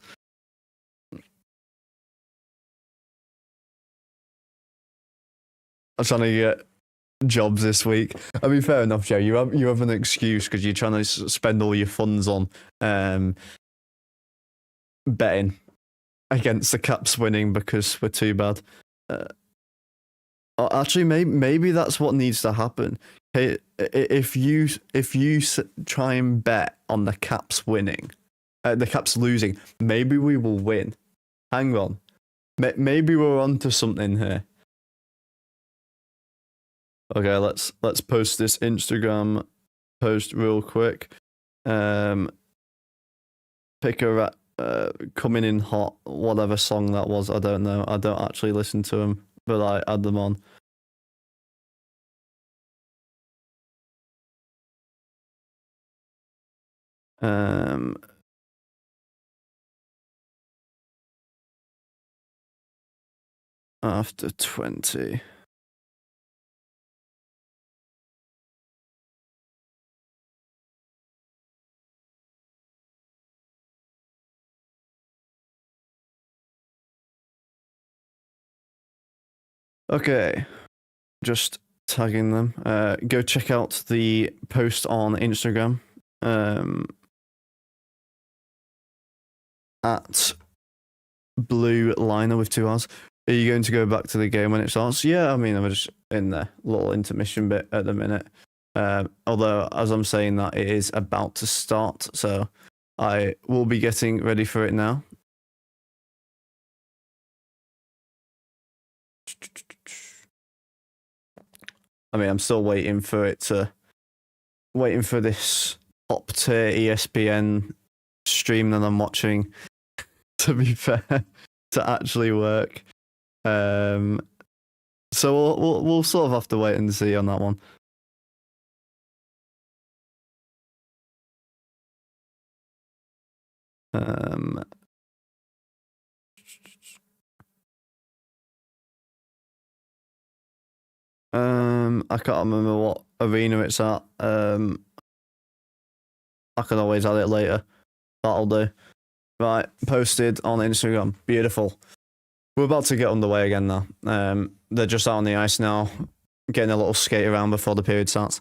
I'm trying to get jobs this week. I mean, fair enough, Joe. You have an excuse because you're trying to spend all your funds on betting against the Caps winning because we're too bad. Actually, maybe that's what needs to happen. Hey, if you try and bet on the Caps winning, the Caps losing, maybe we will win. Hang on, maybe we're onto something here. Okay, let's post this Instagram post real quick. Pick a coming in hot, whatever song that was. I don't know. I don't actually listen to them, but I add them on. After 20. Okay, just tagging them. Go check out the post on Instagram at Blue Liner with 2 R's. Are you going to go back to the game when it starts? Yeah, I mean, I'm just in the little intermission bit at the minute. Although, as I'm saying that, it is about to start, so I will be getting ready for it now. I mean, I'm still waiting for this top tier ESPN stream that I'm watching, to be fair, to actually work. So we'll sort of have to wait and see on that one. I can't remember what arena it's at. I can always add it later. That'll do. Right, posted on Instagram. Beautiful. We're about to get underway again now. They're just out on the ice now, getting a little skate around before the period starts.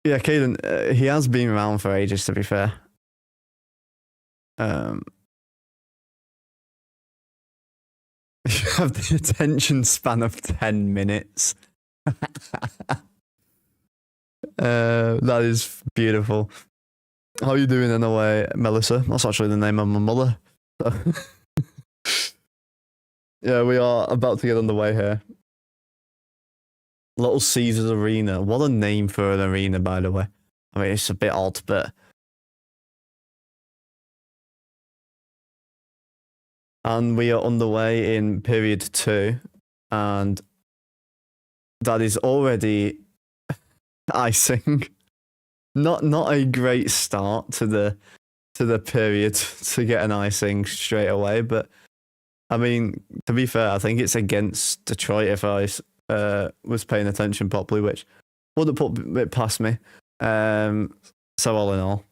Yeah, Caden, he has been around for ages, to be fair. You have the attention span of 10 minutes. That is beautiful. How are you doing in a way, Melissa? That's actually the name of my mother. Yeah, we are about to get underway here. Little Caesars Arena. What a name for an arena, by the way. I mean, it's a bit odd, but... And we are underway in period 2, and that is already icing. Not a great start to the period to get an icing straight away, but I mean, to be fair, I think it's against Detroit if I was paying attention properly, which wouldn't put it past me. So all in all.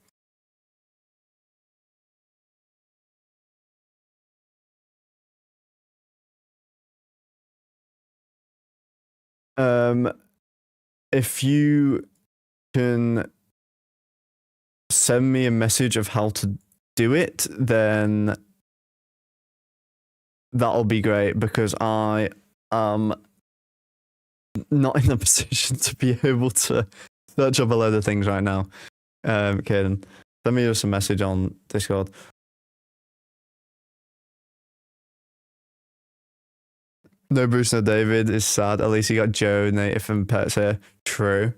If you can send me a message of how to do it, then that'll be great, because I am not in a position to be able to search up a load of things right now. Caden, send me just a message on Discord. No Bruce, no David is sad. At least you got Joe, Native, and Pets here. True.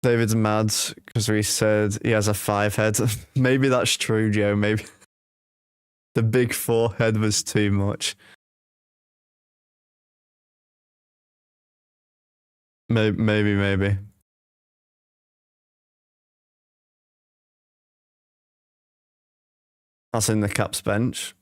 David's mad because he said he has a 5 head. Maybe that's true, Joe. Maybe the big 4 head was too much. Maybe. That's in the Caps bench.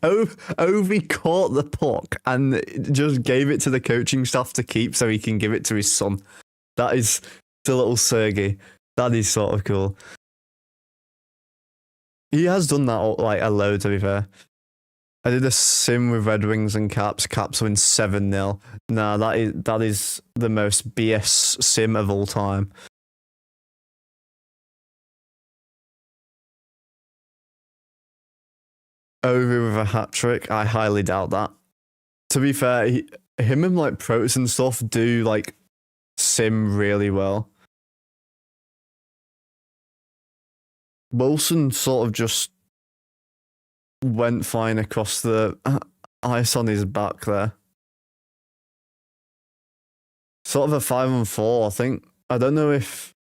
Ovi caught the puck and just gave it to the coaching staff to keep so he can give it to his son. That is the little Sergey. That is sort of cool. He has done that like a load, to be fair. I did a sim with Red Wings and Caps. Caps win 7-0. Nah, that is the most BS sim of all time. Ovi with a hat trick. I highly doubt that. To be fair, him and like Protos and stuff do like sim really well. Wilson sort of just went fine across the ice on his back there. Sort of a 5-on-4, I think. I don't know if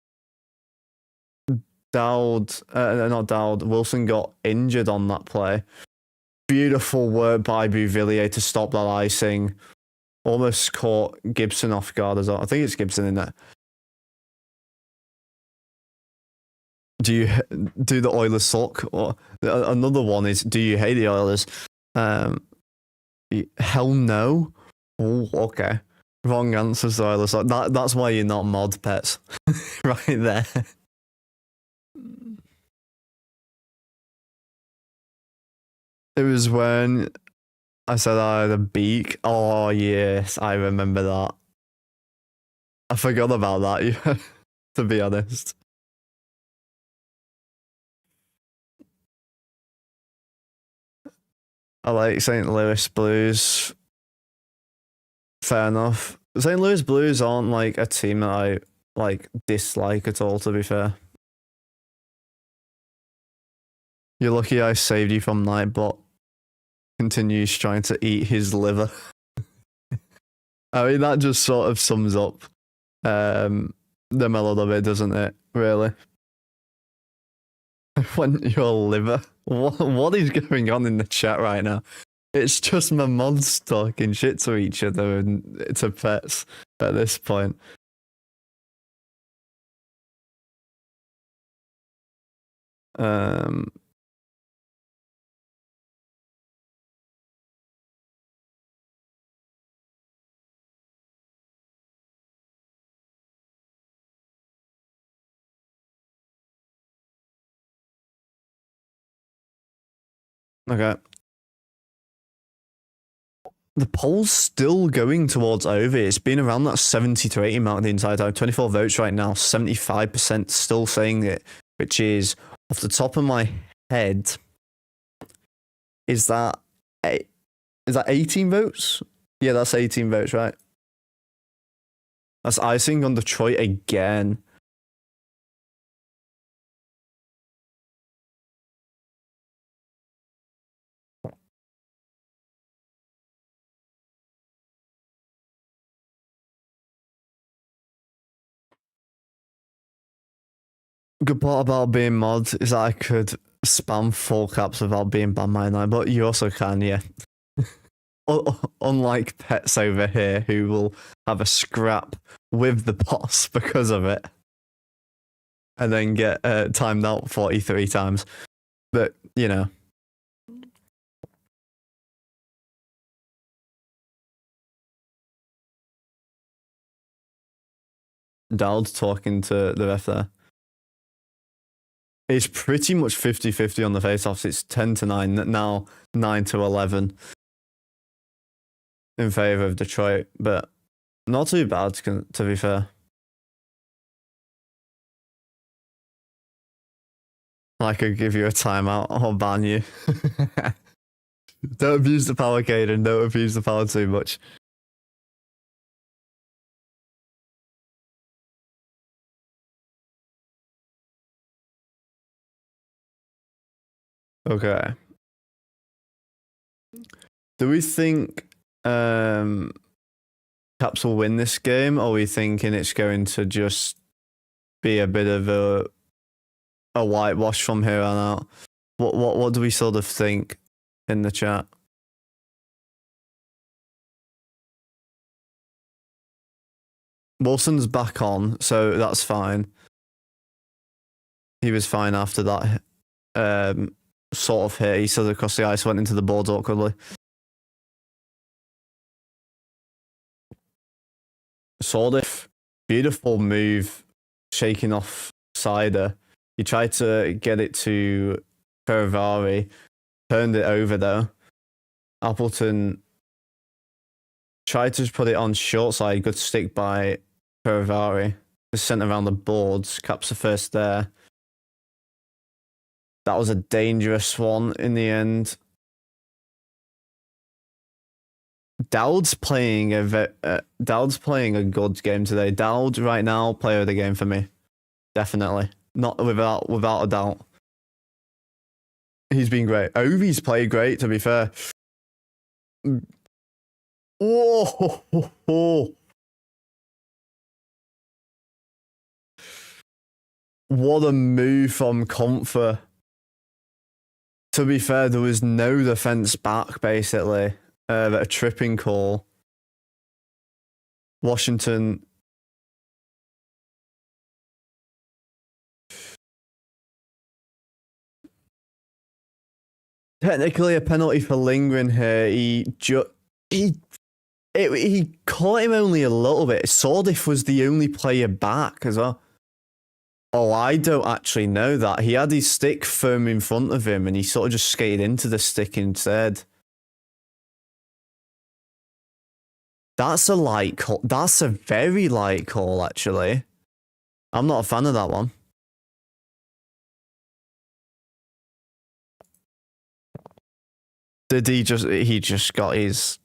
Wilson got injured on that play. Beautiful work by Bouvillier to stop that icing. Almost caught Gibson off guard as well. I think it's Gibson in there. Do you do the Oilers suck? Or another one is, do you hate the Oilers? Hell no. Oh, okay. Wrong answer, the Oilers. That's why you're not mod pets, right there. It was when I said I had a beak. Oh yes, I remember that. I forgot about that. To be honest. I like St. Louis Blues. Fair enough. St. Louis Blues aren't like a team that I like dislike at all, to be fair. You're lucky I saved you from Nightbot. Continues trying to eat his liver. I mean, that just sort of sums up them a little bit, doesn't it? Really. When your liver. What is going on in the chat right now? It's just my mods talking shit to each other and to pets at this point. Okay. The poll's still going towards Ovi. It's been around that 70 to 80 mark the entire time. 24 votes right now, 75% still saying it, which is, off the top of my head, is that 18 votes? Yeah, that's 18 votes, right? That's icing on Detroit again. Good part about being mod is that I could spam full caps without being banned by night, but you also can, yeah. Unlike pets over here who will have a scrap with the boss because of it and then get timed out 43 times. But, you know. Dowd talking to the ref there. It's pretty much 50-50 on the face-offs. It's 10-9, now 9-11 in favour of Detroit, but not too bad, to be fair. I could give you a timeout or ban you. Don't abuse the power, Caden. Don't abuse the power too much. Okay. Do we think Caps will win this game, or are we thinking it's going to just be a bit of a whitewash from here on out? What do we sort of think in the chat? Wilson's back on, so that's fine. He was fine after that sort of hit. He slid across the ice, went into the boards awkwardly. Sordif, beautiful move, shaking off Cider. He tried to get it to Ferrari, turned it over though. Appleton tried to put it on short side, good stick by Ferrari. Just sent around the boards, caps the first there. That was a dangerous one in the end. Dowd's playing a good game today. Dowd right now, player of the game for me, definitely, not without a doubt. He's been great. Ovi's played great, to be fair. Whoa! What a move from Comfer. To be fair, there was no defense back, basically. A tripping call. Washington. Technically a penalty for lingering here. He caught him only a little bit. Sordif was the only player back as well. Oh, I don't actually know that. He had his stick firm in front of him and he sort of just skated into the stick instead. That's a light call. That's a very light call, actually. I'm not a fan of that one. Did he just got his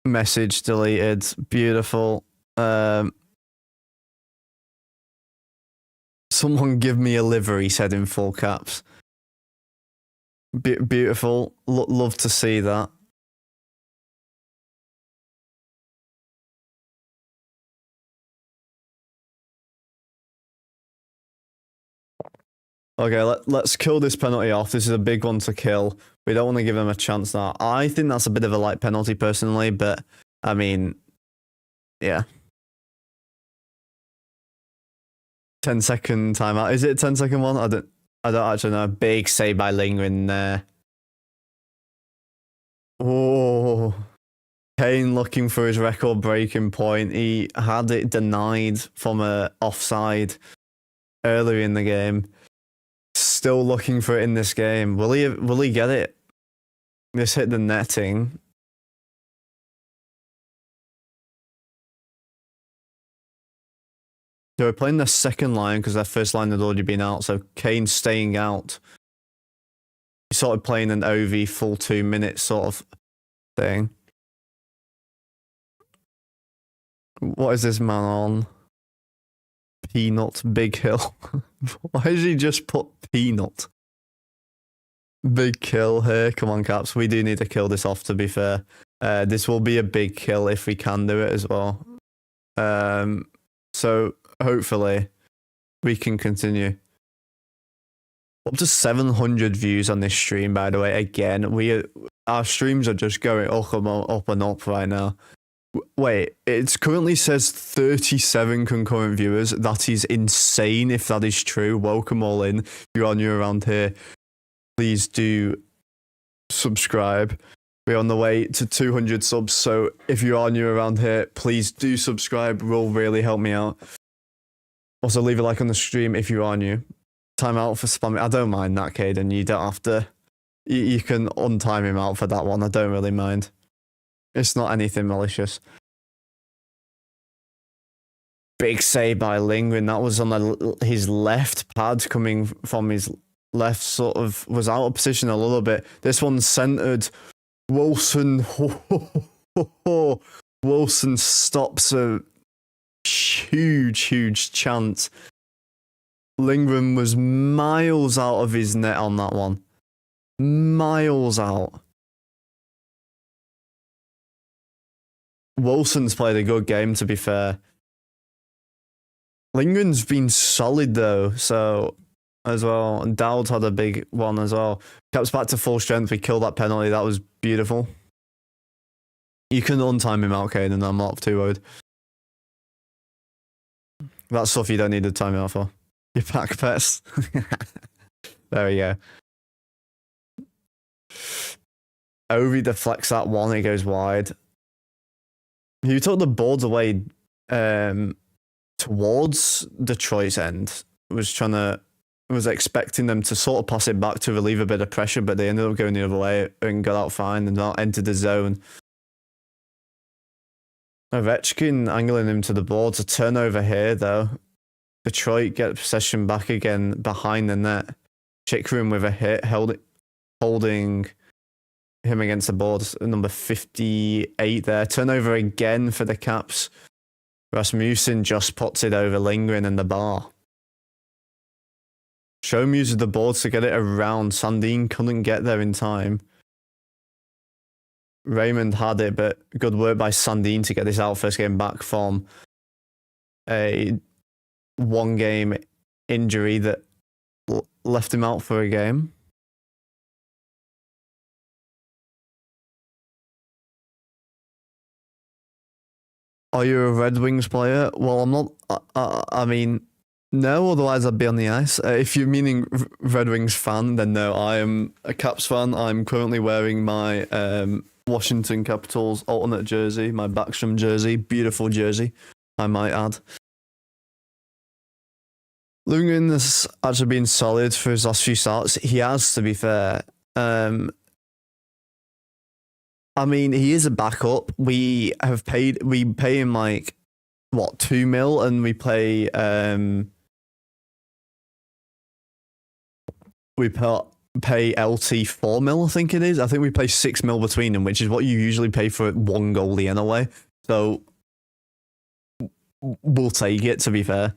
message deleted. Beautiful. Someone give me a liver, he said in full caps. Beautiful. Love to see that. Okay, let's kill this penalty off. This is a big one to kill. We don't want to give him a chance now. I think that's a bit of a light penalty personally, but I mean, yeah. 10-second timeout. Is it a 10-second one? I don't actually know. Big save by Lingren there. Oh, Kane looking for his record breaking point. He had it denied from a offside earlier in the game. Still looking for it in this game. Will he get it? This hit the netting. They were playing their second line because their first line had already been out, so Kane's staying out. He started playing an OV full 2 minutes sort of thing. What is this man on? Peanut Big Hill. Why did he just put Peanut? Big kill here. Come on, Caps. We do need to kill this off, to be fair. This will be a big kill if we can do it as well. So hopefully we can continue. Up to 700 views on this stream, by the way. Again, our streams are just going up and up right now. Wait, it currently says 37 concurrent viewers. That is insane if that is true. Welcome all in. If you're on your around here, please do subscribe. We're on the way to 200 subs, so if you are new around here, please do subscribe. It will really help me out. Also, leave a like on the stream if you are new. Time out for spamming. I don't mind that, Caden. You don't have to. You can untime him out for that one. I don't really mind. It's not anything malicious. Big save by Lingren. That was on his left pad, coming from his left, sort of was out of position a little bit. This one's centered. Wilson. Wilson stops a huge chance. Lingren was miles out of his net on that one. Miles out. Wilson's played a good game, to be fair. Lingren's been solid, though, so as well. And Dowd's had a big one as well. Caps back to full strength. We killed that penalty. That was beautiful. You can untime him out, Caden. I'm not too worried. That's stuff you don't need a timeout for. Your pack pets. There we go. Ovi deflects that one, it goes wide. He took the boards away towards Detroit's end. Was expecting them to sort of pass it back to relieve a bit of pressure, but they ended up going the other way and got out fine and not entered the zone. Ovechkin angling him to the boards. A turnover here, though. Detroit get possession back again behind the net. Chikrin with a hit, holding him against the boards. Number 58 there. Turnover again for the Caps. Rasmussen just puts it over Lindgren and the bar. Shome uses the boards to get it around. Sandin couldn't get there in time. Raymond had it, but good work by Sandin to get this out first game back from a one-game injury that left him out for a game. Are you a Red Wings player? Well, I'm not. I mean, no, otherwise I'd be on the ice. If you're meaning Red Wings fan, then no, I am a Caps fan. I'm currently wearing my Washington Capitals alternate jersey, my Backstrom jersey. Beautiful jersey, I might add. Lundgren has actually been solid for his last few starts. He has, to be fair. I mean, he is a backup. We pay him like, what, 2 mil, and we pay LT 4 mil, I think it is. I think we pay 6 mil between them, which is what you usually pay for one goalie anyway. So we'll take it, to be fair.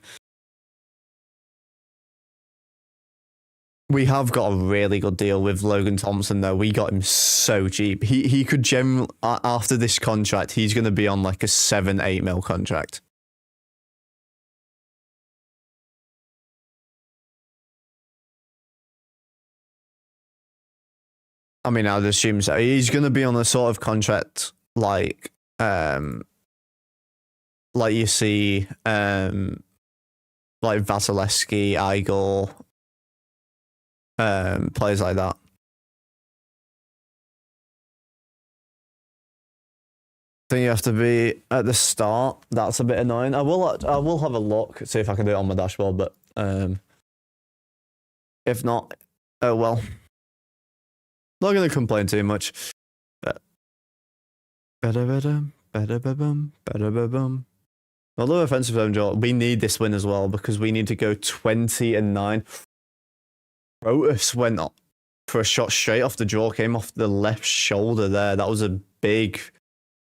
We have got a really good deal with Logan Thompson, though. We got him so cheap. He could generally, after this contract, he's going to be on like a 7-8 mil contract. I mean, I'd assume so. He's going to be on a sort of contract like you see, like Vasilevsky, Igor, players like that. I think you have to be at the start. That's a bit annoying. I will have a look, see if I can do it on my dashboard, but if not, oh well. Not going to complain too much. But although offensive zone draw, we need this win as well because we need to go 20-9. Protus went up for a shot straight off the draw, came off the left shoulder there. That was a big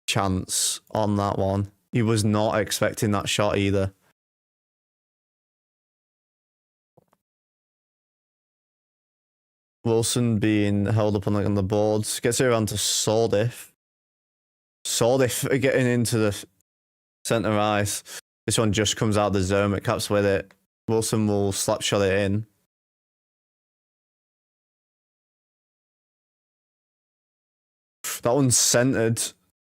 chance on that one. He was not expecting that shot either. Wilson being held up on the boards. Gets it around to Sordif. Sordif getting into the centre ice. This one just comes out of the zone. It caps with it. Wilson will slap shot it in. That one's centered.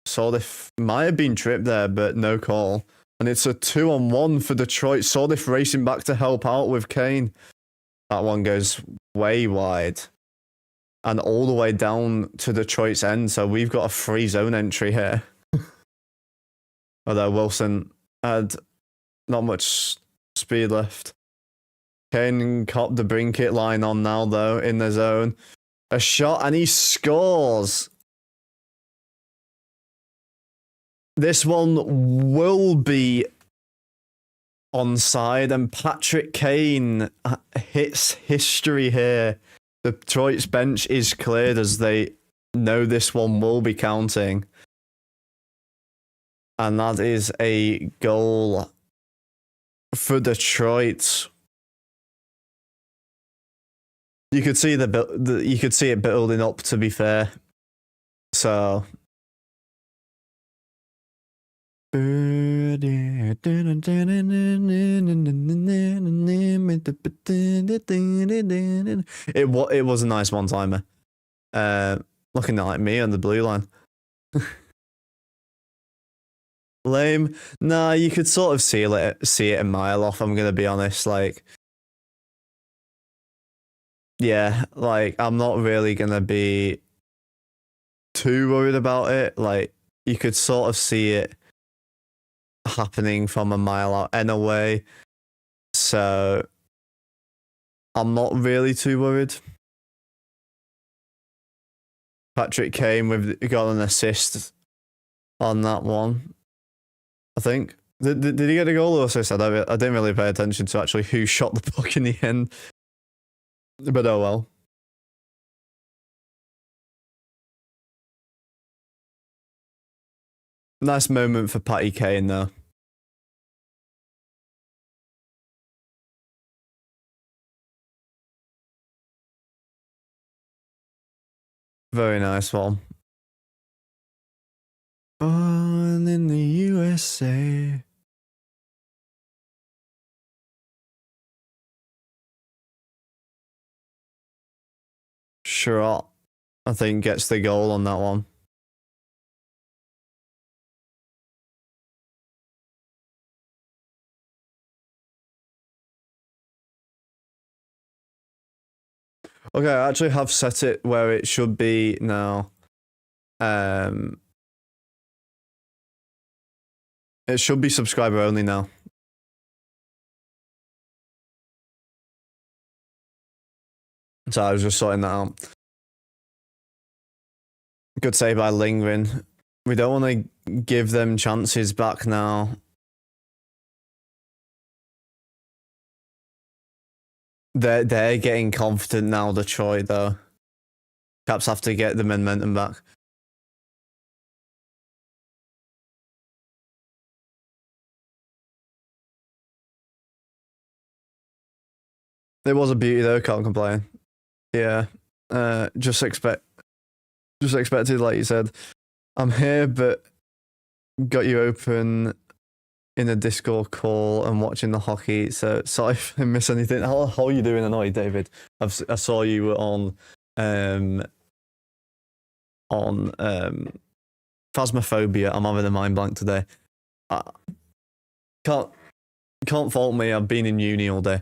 Sordif might have been tripped there, but no call. And it's a 2-on-1 for Detroit. Sordif racing back to help out with Kane. That one goes way wide. And all the way down to Detroit's end. So we've got a free zone entry here. Although Wilson had not much speed left. Kane caught the Brinkett line on now, though, in the zone. A shot, and he scores. This one will be onside, and Patrick Kane hits history here. The Detroit's bench is cleared as they know this one will be counting. And that is a goal for Detroit. You could see you could see it building up, to be fair. So it was a nice one-timer. Looking like me on the blue line. Lame. Nah, you could sort of see it a mile off. I'm gonna be honest. Like, yeah, like I'm not really gonna be too worried about it. Like, you could sort of see it happening from a mile out anyway. So I'm not really too worried. Patrick Kane got an assist on that one, I think. Did he get a goal or assist? I didn't really pay attention to actually who shot the puck in the end. But oh well. Nice moment for Patty Kane though. Very nice one. Born in the USA. Shootout, I think, gets the goal on that one. Okay, I actually have set it where it should be now. It should be subscriber only now. So I was just sorting that out. Good save by Lingren. We don't want to give them chances back now. They're getting confident now, Detroit, though. Caps have to get the momentum back. It was a beauty though, can't complain. Yeah. Just expected, like you said. I'm here, but got you open in a Discord call and watching the hockey. So sorry if I miss anything. How are you doing tonight, David? I saw you were on Phasmophobia. I'm having a mind blank today. Can't fault me. I've been in uni all day.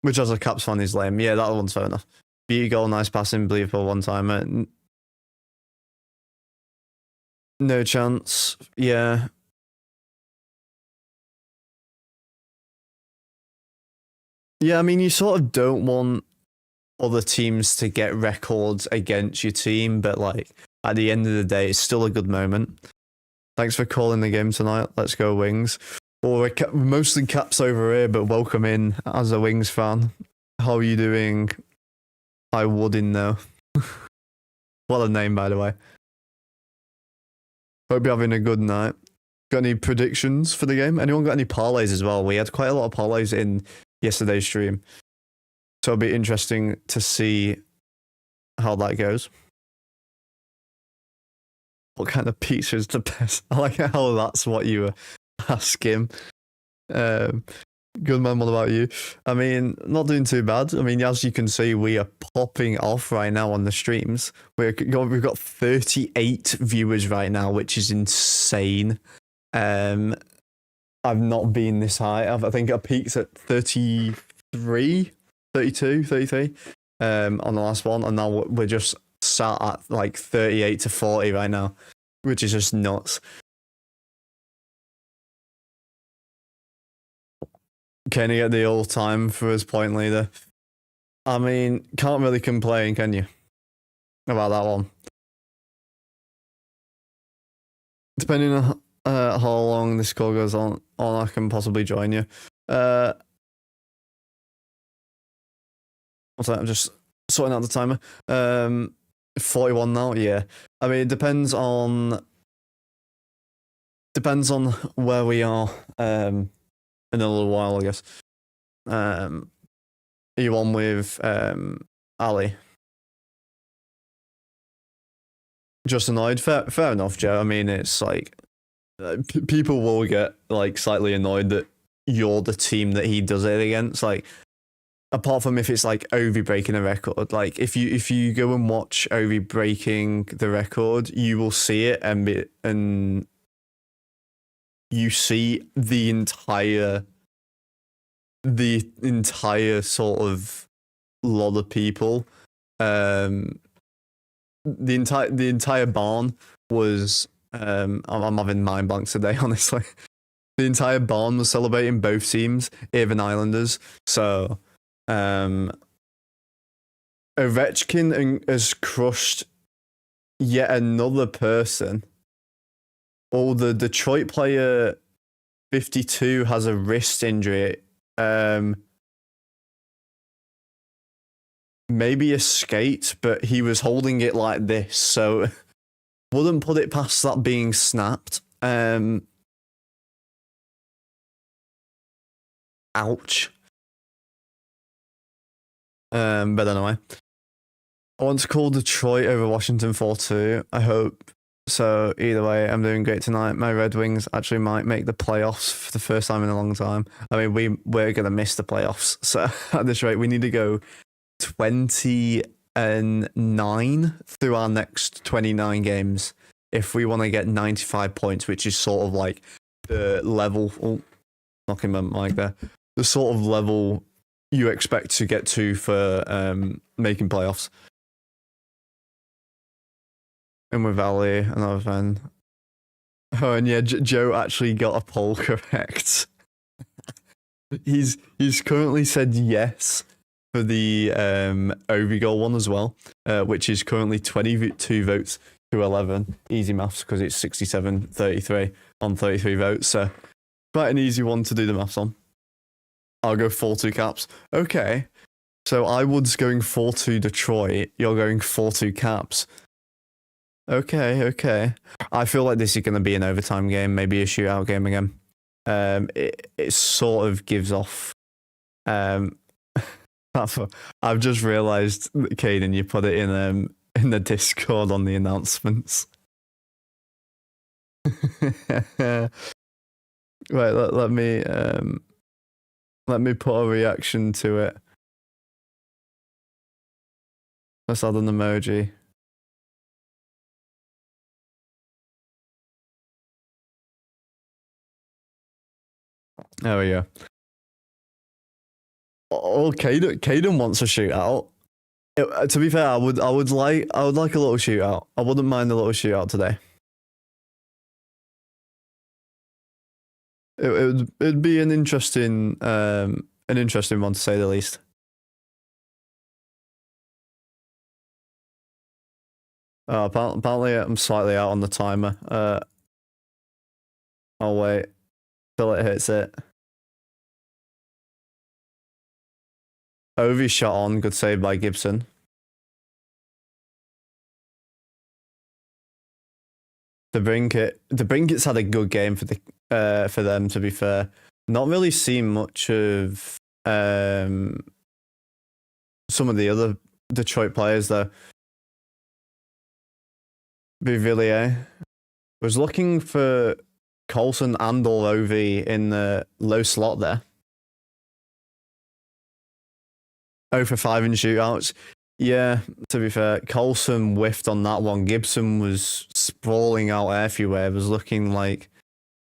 Which as a Caps fan is lame. Yeah, that one's fair enough. Beauty goal, nice passing, believable one timer. No chance. Yeah. Yeah, I mean, you sort of don't want other teams to get records against your team, but like at the end of the day, it's still a good moment. Thanks for calling the game tonight. Let's go Wings. Well, we're mostly Caps over here, but welcome in as a Wings fan. How are you doing? I wouldn't know. What a name, by the way. Hope you're having a good night. Got any predictions for the game? Anyone got any parlays as well? We had quite a lot of parlays in yesterday's stream. So it'll be interesting to see how that goes. What kind of pizza is the best? I like how that's what you were asking. Good man, what about you? I mean, not doing too bad. I mean, as you can see, we are popping off right now on the streams. We've got 38 viewers right now, which is insane. I've not been this high. I think I peaked at 33, 32, 33 on the last one, and now we're just sat at like 38 to 40 right now, which is just nuts. Can you get the all-time for his point leader? I mean, can't really complain, can you? About that one. Depending on how long this call goes on, I can possibly join you. What's that? I'm just sorting out the timer. 41 now, yeah. I mean, it depends on where we are in a little while, I guess. Are you on with Ali? Just annoyed? Fair enough, Joe. I mean, it's like people will get like slightly annoyed that you're the team that he does it against. Like, apart from if it's like Ovi breaking a record, like if you go and watch Ovi breaking the record, you will see it and you see the entire sort of lot of people. The entire barn was I'm having mind blanks today, honestly. The entire barn was celebrating both teams, even Islanders. So Ovechkin has crushed yet another person. Oh, the Detroit player 52 has a wrist injury. Maybe a skate, but he was holding it like this, so wouldn't put it past that being snapped. Ouch. But anyway, I want to call Detroit over Washington 4-2. I hope so. Either way, I'm doing great tonight. My Red Wings actually might make the playoffs for the first time in a long time. I mean, we're gonna miss the playoffs, so at this rate, we need to go 20-9 through our next 29 games if we want to get 95 points, which is sort of like the level. Oh, knocking my mic there. The sort of level you expect to get to for making playoffs. And with Ali, another fan. Oh, and yeah, Joe actually got a poll correct. He's currently said yes for the Ovi goal one as well, which is currently 22 votes to 11. Easy maths because it's 67-33 on 33 votes. So quite an easy one to do the maths on. I'll go 4-2 Caps. Okay. So I was going 4-2 Detroit. You're going 4-2 Caps. Okay. I feel like this is going to be an overtime game, maybe a shootout game again. It sort of gives off. I've just realised, Caden, you put it in the Discord on the announcements. Right, let me put a reaction to it. Let's add an emoji. There we go. Oh, Caden wants a shootout. To be fair, I would like a little shootout. I wouldn't mind a little shootout today. It'd be an interesting one to say the least. Apparently I'm slightly out on the timer. I'll wait till it hits it. Ovi shot on, good save by Gibson. The Brinkets had a good game for them, to be fair. Not really seen much of some of the other Detroit players though. Bouvillier was looking for Coulson and or Ovi in the low slot there. 0 for 5 in shootouts. Yeah, to be fair, Coulson whiffed on that one. Gibson was sprawling out everywhere. It was looking like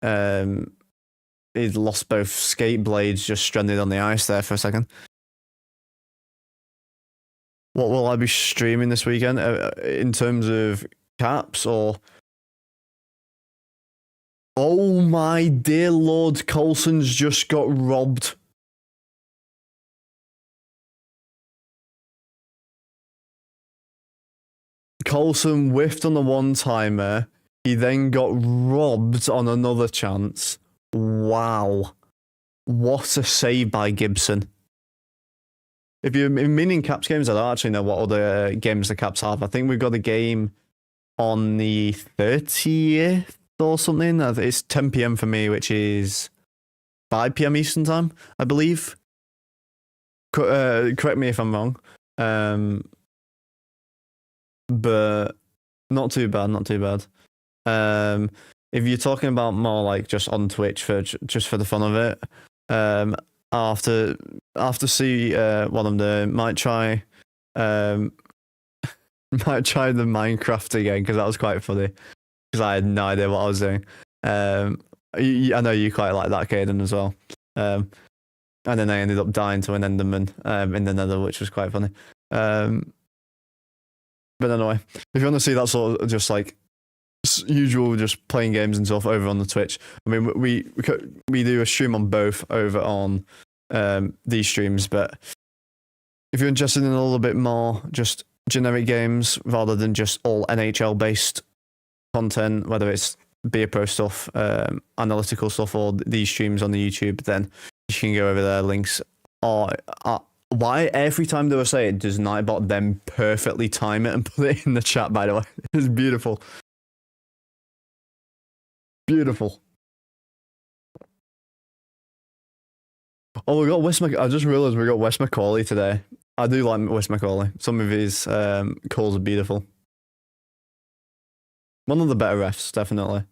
he'd lost both skate blades, just stranded on the ice there for a second. What will I be streaming this weekend in terms of Caps or? Oh my dear Lord, Coulson's just got robbed. Coulson whiffed on the one-timer. He then got robbed on another chance. Wow. What a save by Gibson. If you're meaning Caps games, I don't actually know what other games the Caps have. I think we've got a game on the 30th or something. It's 10 p.m. for me, which is 5 p.m. Eastern time, I believe. Correct me if I'm wrong. But not too bad. If you're talking about more like just on Twitch for the fun of it, I'll have to see what I'm doing. Might try um, might try the Minecraft again because that was quite funny. Because I had no idea what I was doing. I know you quite like that, Caden, as well. And then I ended up dying to an Enderman in the Nether, which was quite funny. But anyway, if you want to see that sort of just like usual, just playing games and stuff over on the Twitch, I mean, we do a stream on both over on these streams. But if you're interested in a little bit more just generic games rather than just all NHL based content, whether it's Beer Pro stuff, analytical stuff, or these streams on the YouTube, then you can go over there. Links are why every time they were saying, does Nightbot then perfectly time it and put it in the chat, by the way. It's beautiful. Beautiful. Oh, we got I just realised we got Wes Macaulay today. I do like Wes Macaulay. Some of his calls are beautiful. One of the better refs, definitely.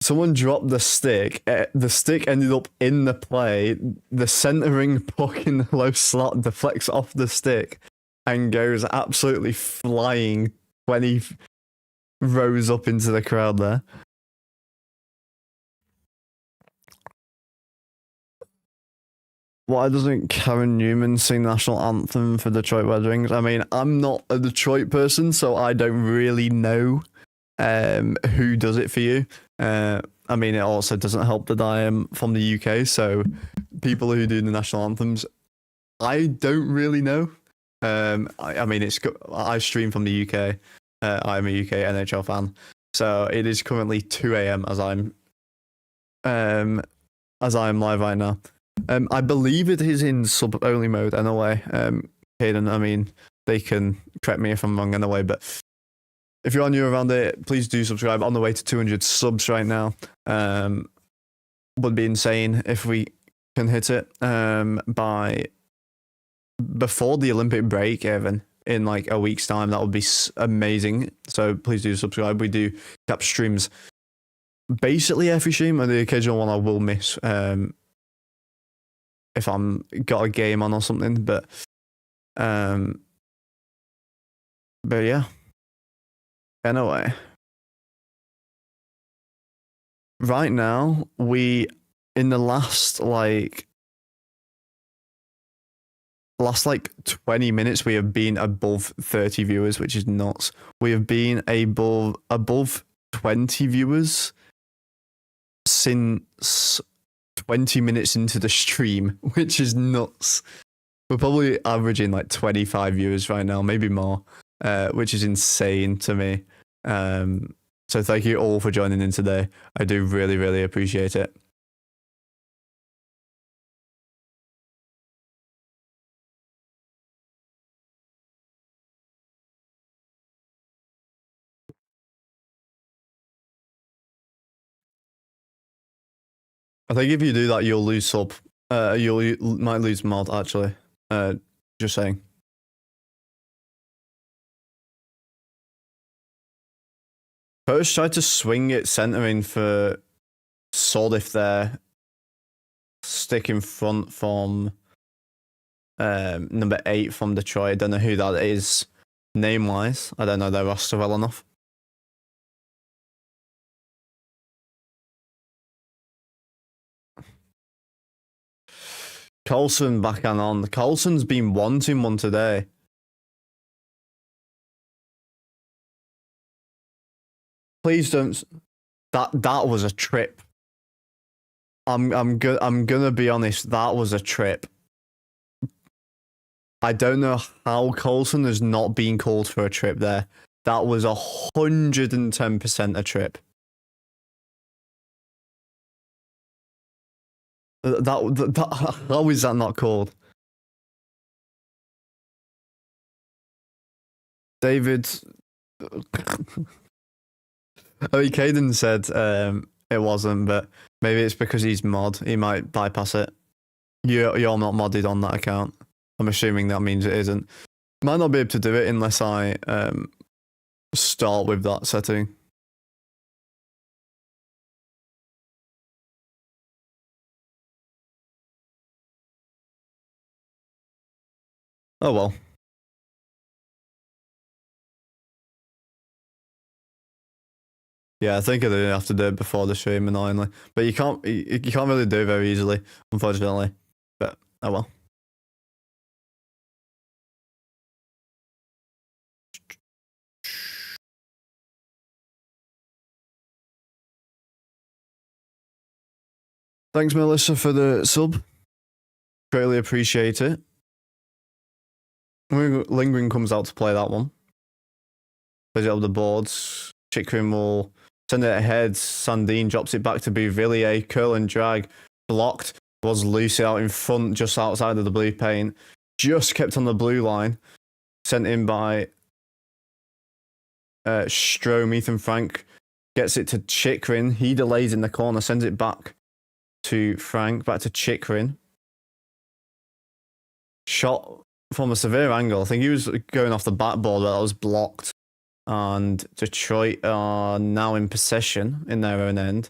Someone dropped the stick. The stick ended up in the play. The centering puck in the low slot deflects off the stick and goes absolutely flying 20 rows up into the crowd there. Why doesn't Karen Newman sing the national anthem for Detroit Red Wings? I mean, I'm not a Detroit person, so I don't really know who does it for you. I mean, it also doesn't help that I am from the UK, so people who do the national anthems, I don't really know. I mean, I stream from the UK. I'm a UK NHL fan, so it is currently 2 a.m. as I'm live right now. I believe it is in sub-only mode anyway. Hayden, I mean, they can correct me if I'm wrong anyway, but if you're new around it, please do subscribe. On the way to 200 subs right now. Would be insane if we can hit it by before the Olympic break, Evan, in like a week's time. That would be amazing. So please do subscribe. We do cap streams basically every stream, and the occasional one I will miss if I'm got a game on or something. But yeah. Anyway, right now in the last 20 minutes we have been above 30 viewers, which is nuts. We have been above 20 viewers since 20 minutes into the stream, which is nuts. We're probably averaging like 25 viewers right now, maybe more. Which is insane to me. So thank you all for joining in today. I do really, really appreciate it. I think if you do that, you'll lose sub. You might lose mod, actually. Just saying. Coach tried to swing it centering for Sordif there. Stick in front from number 8 from Detroit. I don't know who that is name-wise. I don't know their roster well enough. Coulson back on. Coulson's been wanting one today. Please don't. That was a trip. I'm gonna be honest. That was a trip. I don't know how Coulson has not been called for a trip there. That was 110% a trip. How is that not called? David. Oh, Caden said it wasn't, but maybe it's because he's mod. He might bypass it. You're not modded on that account. I'm assuming that means it isn't. Might not be able to do it unless I start with that setting. Oh well. Yeah, I think I do have to do it before the stream, annoyingly. But you can't really do it very easily, unfortunately. But oh well. Thanks, Melissa, for the sub. Greatly appreciate it. Lingering comes out to play that one. Plays it up the boards. Chikrin will send it ahead. Sandine drops it back to Bouvillier. Curl and drag. Blocked. Was Lucy out in front, just outside of the blue paint. Just kept on the blue line. Sent in by Strom. Ethan Frank gets it to Chikrin. He delays in the corner. Sends it back to Frank. Back to Chikrin. Shot from a severe angle. I think he was going off the backboard, but that was blocked. And Detroit are now in possession in their own end.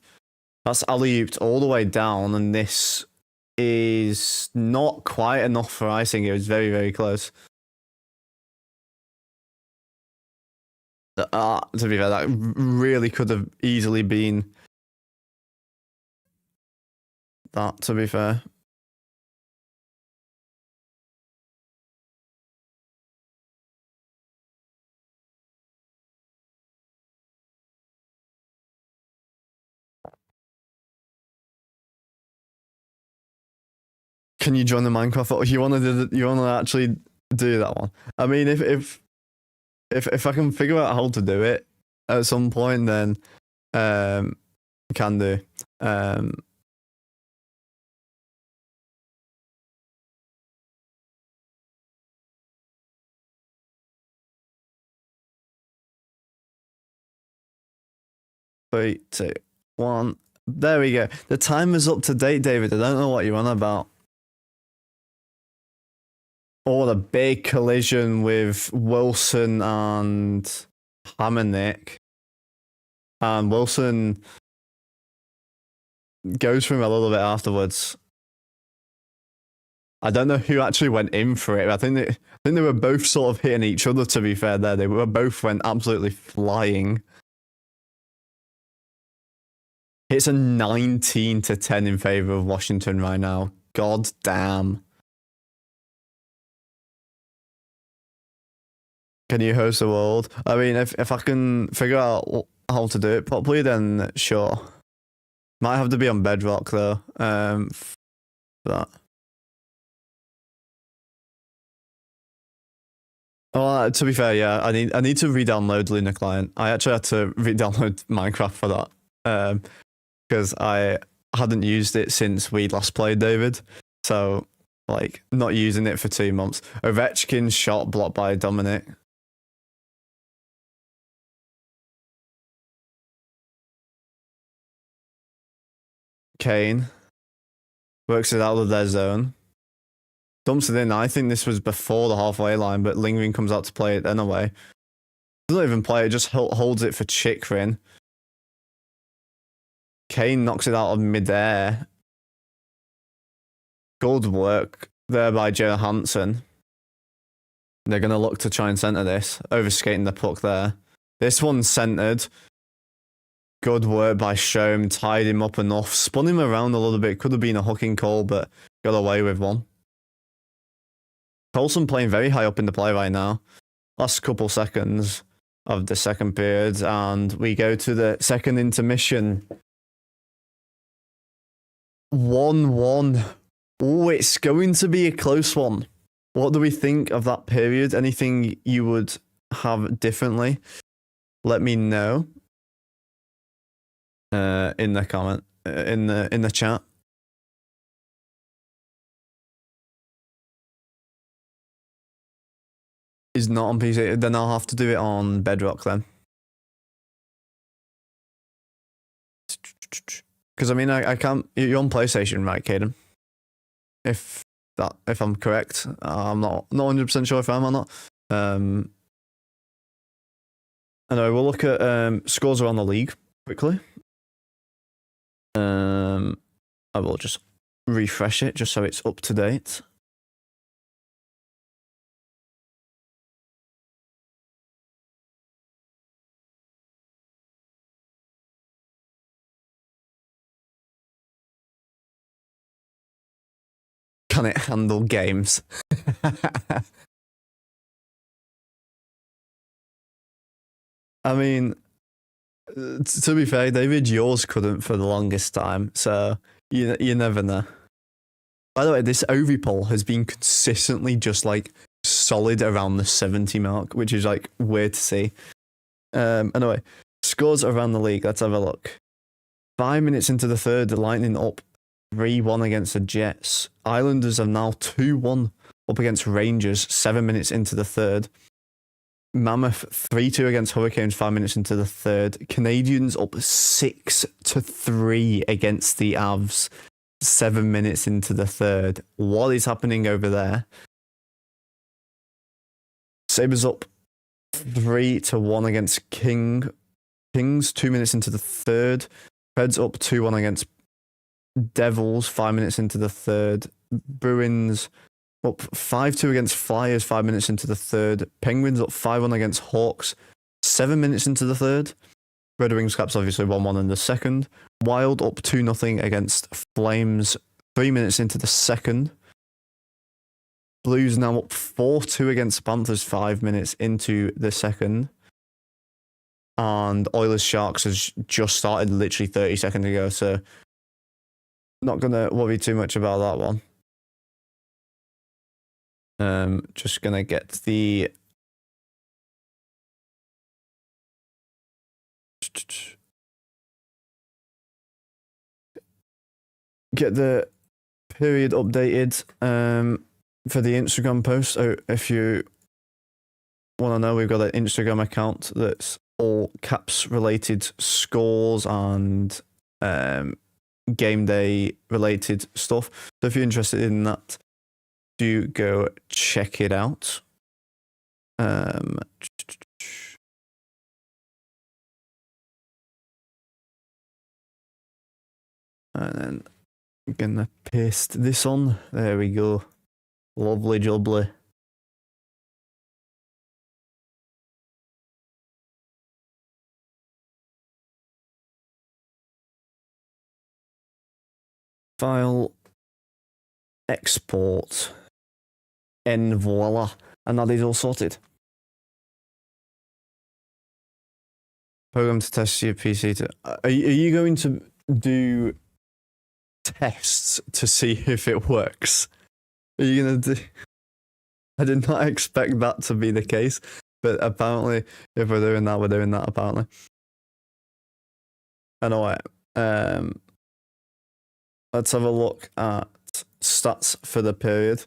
That's alley-ooped all the way down, and this is not quite enough for icing. It was very, very close. To be fair, that really could have easily been that, to be fair. Can you join the Minecraft? Or you want to actually do that one? I mean, if I can figure out how to do it at some point, then can do. Three, two, one. There we go. The timer's up to date, David. I don't know what you're on about. Oh, the big collision with Wilson and Hammernick. And Wilson goes for him a little bit afterwards. I don't know who actually went in for it. I think they were both sort of hitting each other, to be fair there. They were both went absolutely flying. It's a 19-10 in favor of Washington right now. God damn. Can you host the world? I mean, if I can figure out how to do it properly, then sure. Might have to be on Bedrock though. For that. Well, to be fair, yeah, I need to re-download Luna Client. I actually had to re-download Minecraft for that. Because I hadn't used it since we last played, David. So, like, not using it for 2 months. Ovechkin's shot blocked by Dominic. Kane works it out of their zone. Dumps it in. I think this was before the halfway line, but Lingering comes out to play it anyway. Doesn't even play it, just holds it for Chikrin. Kane knocks it out of midair. Good work there by Johansson. They're going to look to try and centre this. Overskating the puck there. This one's centred. Good work by Shom. Tied him up enough. Spun him around a little bit. Could have been a hooking call, but got away with one. Colson playing very high up in the play right now. Last couple seconds of the second period. And we go to the second intermission. 1-1. Oh, it's going to be a close one. What do we think of that period? Anything you would have differently? Let me know in the comment in the chat. Is not on PC. Then I'll have to do it on Bedrock then. Because I mean, I can't. You're on PlayStation, right, Caden? If I'm correct, I'm not 100% sure if I am or not. Anyway, we'll look at scores around the league quickly. I will just refresh it just so it's up to date. can it handle games? I mean, to be fair, David, yours couldn't for the longest time, so you never know. By the way, this Ovi poll has been consistently just like solid around the 70 mark, which is like weird to see. Anyway, scores around the league. Let's have a look. 5 minutes into the third, the Lightning up 3-1 against the Jets. Islanders are now 2-1 up against Rangers 7 minutes into the third. Mammoth 3-2 against Hurricanes 5 minutes into the third. Canadians up 6-3 against the Avs 7 minutes into the third. What is happening over there? Sabres up 3-1 against Kings 2 minutes into the third. Preds up 2-1 against Devils 5 minutes into the third. Bruins up 5-2 against Flyers 5 minutes into the third. Penguins up 5-1 against Hawks 7 minutes into the third. Red Wings Caps obviously 1-1 in the second. Wild up 2-0 against Flames 3 minutes into the second. Blues now up 4-2 against Panthers 5 minutes into the second. And Oilers Sharks has just started literally 30 seconds ago, so not going to worry too much about that one. Just going to get the period updated for the Instagram post. So if you want to know, we've got an Instagram account that's all caps related scores and game day related stuff. So if you're interested in that, do go check it out. And then I'm gonna paste this on. There we go. Lovely jubbly. File, export, and voila. And that is all sorted. Program to test your PC. Are you going to do tests to see if it works? Are you going to do... I did not expect that to be the case, but apparently if we're doing that, we're doing that apparently. Anyway, let's have a look at stats for the period.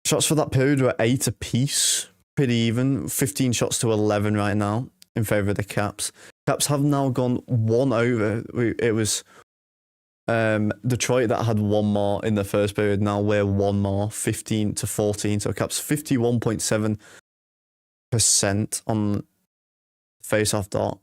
Shots for that period were 8 apiece, pretty even. 15 shots to 11 right now in favour of the Caps. Caps have now gone one over. It was Detroit that had one more in the first period. Now we're one more, 15-14. So Caps 51.7% on face-off dot.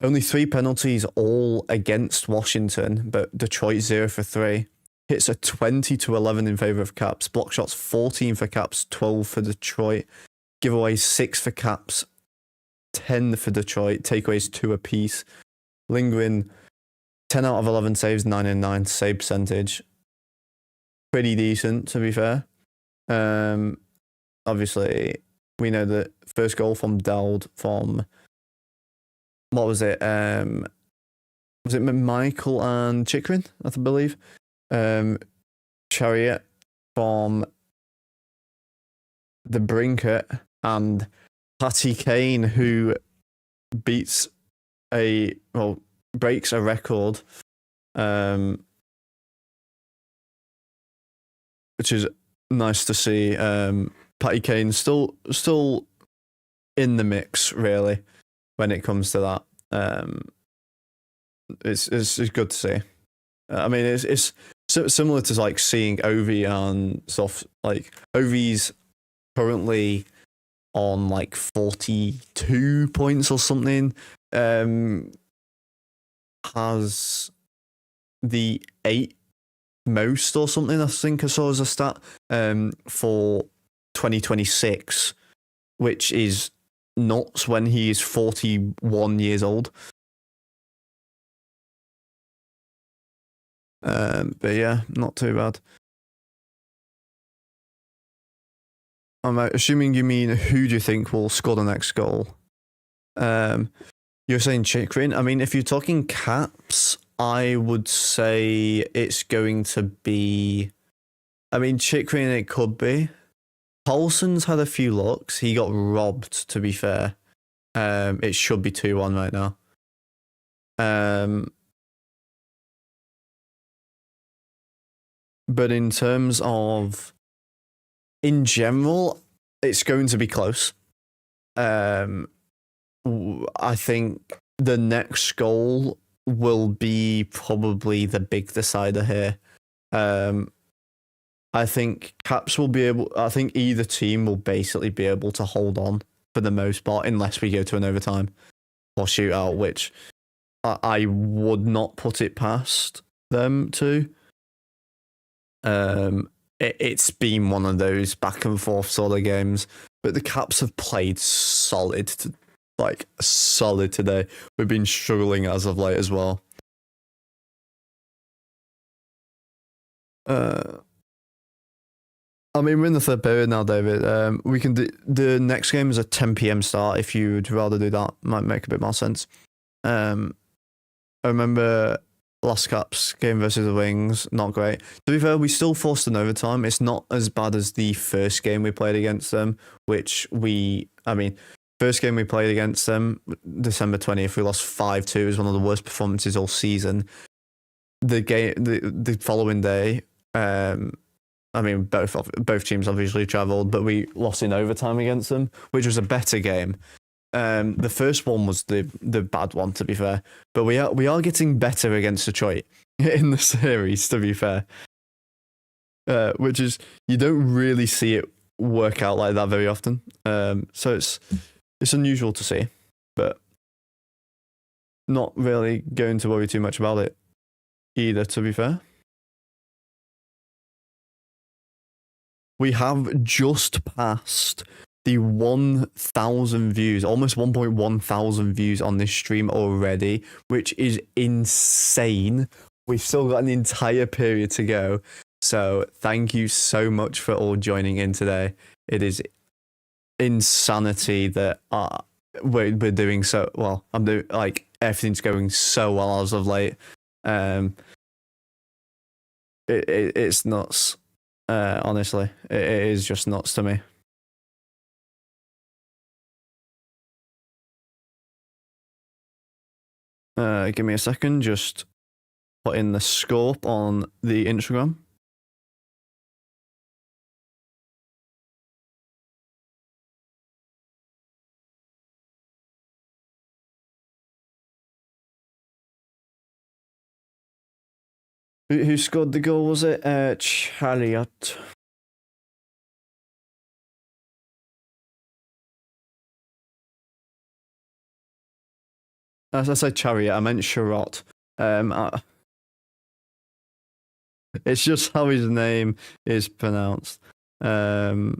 Only 3 penalties, all against Washington, but Detroit 0 for 3. Hits are 20-11 in favour of Caps. Block shots 14 for Caps, 12 for Detroit. Giveaways 6 for Caps, 10 for Detroit. Takeaways 2 apiece. Lingering 10 out of 11 saves, 9-9 save percentage. Pretty decent, to be fair. Obviously, we know the first goal from Dowd from... What was it? Was it Michael and Chikrin, I believe? Chariot from the Brinket and Patty Kane, who breaks a record, which is nice to see. Patty Kane still in the mix, really, when it comes to that. It's good to see. I mean, it's similar to like seeing Ovi and stuff. Like Ovi's currently on like 42 points or something. Has the 8th most or something, I think I saw as a stat, for 2026, which is nuts when he is 41 years old. But yeah, not too bad. I'm assuming you mean who do you think will score the next goal? You're saying Chikrin. I mean, if you're talking caps, I would say it's going to be. I mean, Chikrin it could be. Paulson's had a few looks. He got robbed, to be fair. It should be 2-1 right now. But in terms of, in general, it's going to be close. I think the next goal will be probably the big decider here. I think Caps will be able. I think either team will basically be able to hold on for the most part, unless we go to an overtime or shootout, which I would not put it past them to. It's been one of those back and forth sort of games, but the Caps have played solid, solid today. We've been struggling as of late as well. I mean, we're in the third period now, David. We can do the next game is a 10 p.m. start. If you'd rather do that, might make a bit more sense. I remember last Caps game versus the Wings, not great. To be fair, we still forced an overtime. It's not as bad as the first game we played against them, first game we played against them, December 20th, we lost 5-2. It was one of the worst performances all season. The following day, both teams obviously travelled, but we lost in overtime against them, which was a better game. The first one was the bad one, to be fair, but we are getting better against Detroit in the series, to be fair. Which is, you don't really see it work out like that very often. So it's unusual to see, but not really going to worry too much about it either, to be fair. We have just passed the 1,000 views, almost 1.1 thousand views on this stream already, which is insane. We've still got an entire period to go. So thank you so much for all joining in today. It is insanity that we're doing so well. I'm doing everything's going so well as of late. It's nuts. Honestly, it is just nuts to me. Give me a second, just put in the scope on the Instagram. Who scored the goal, was it? Chariot. As I said Chariot, I meant Sharot. It's just how his name is pronounced. But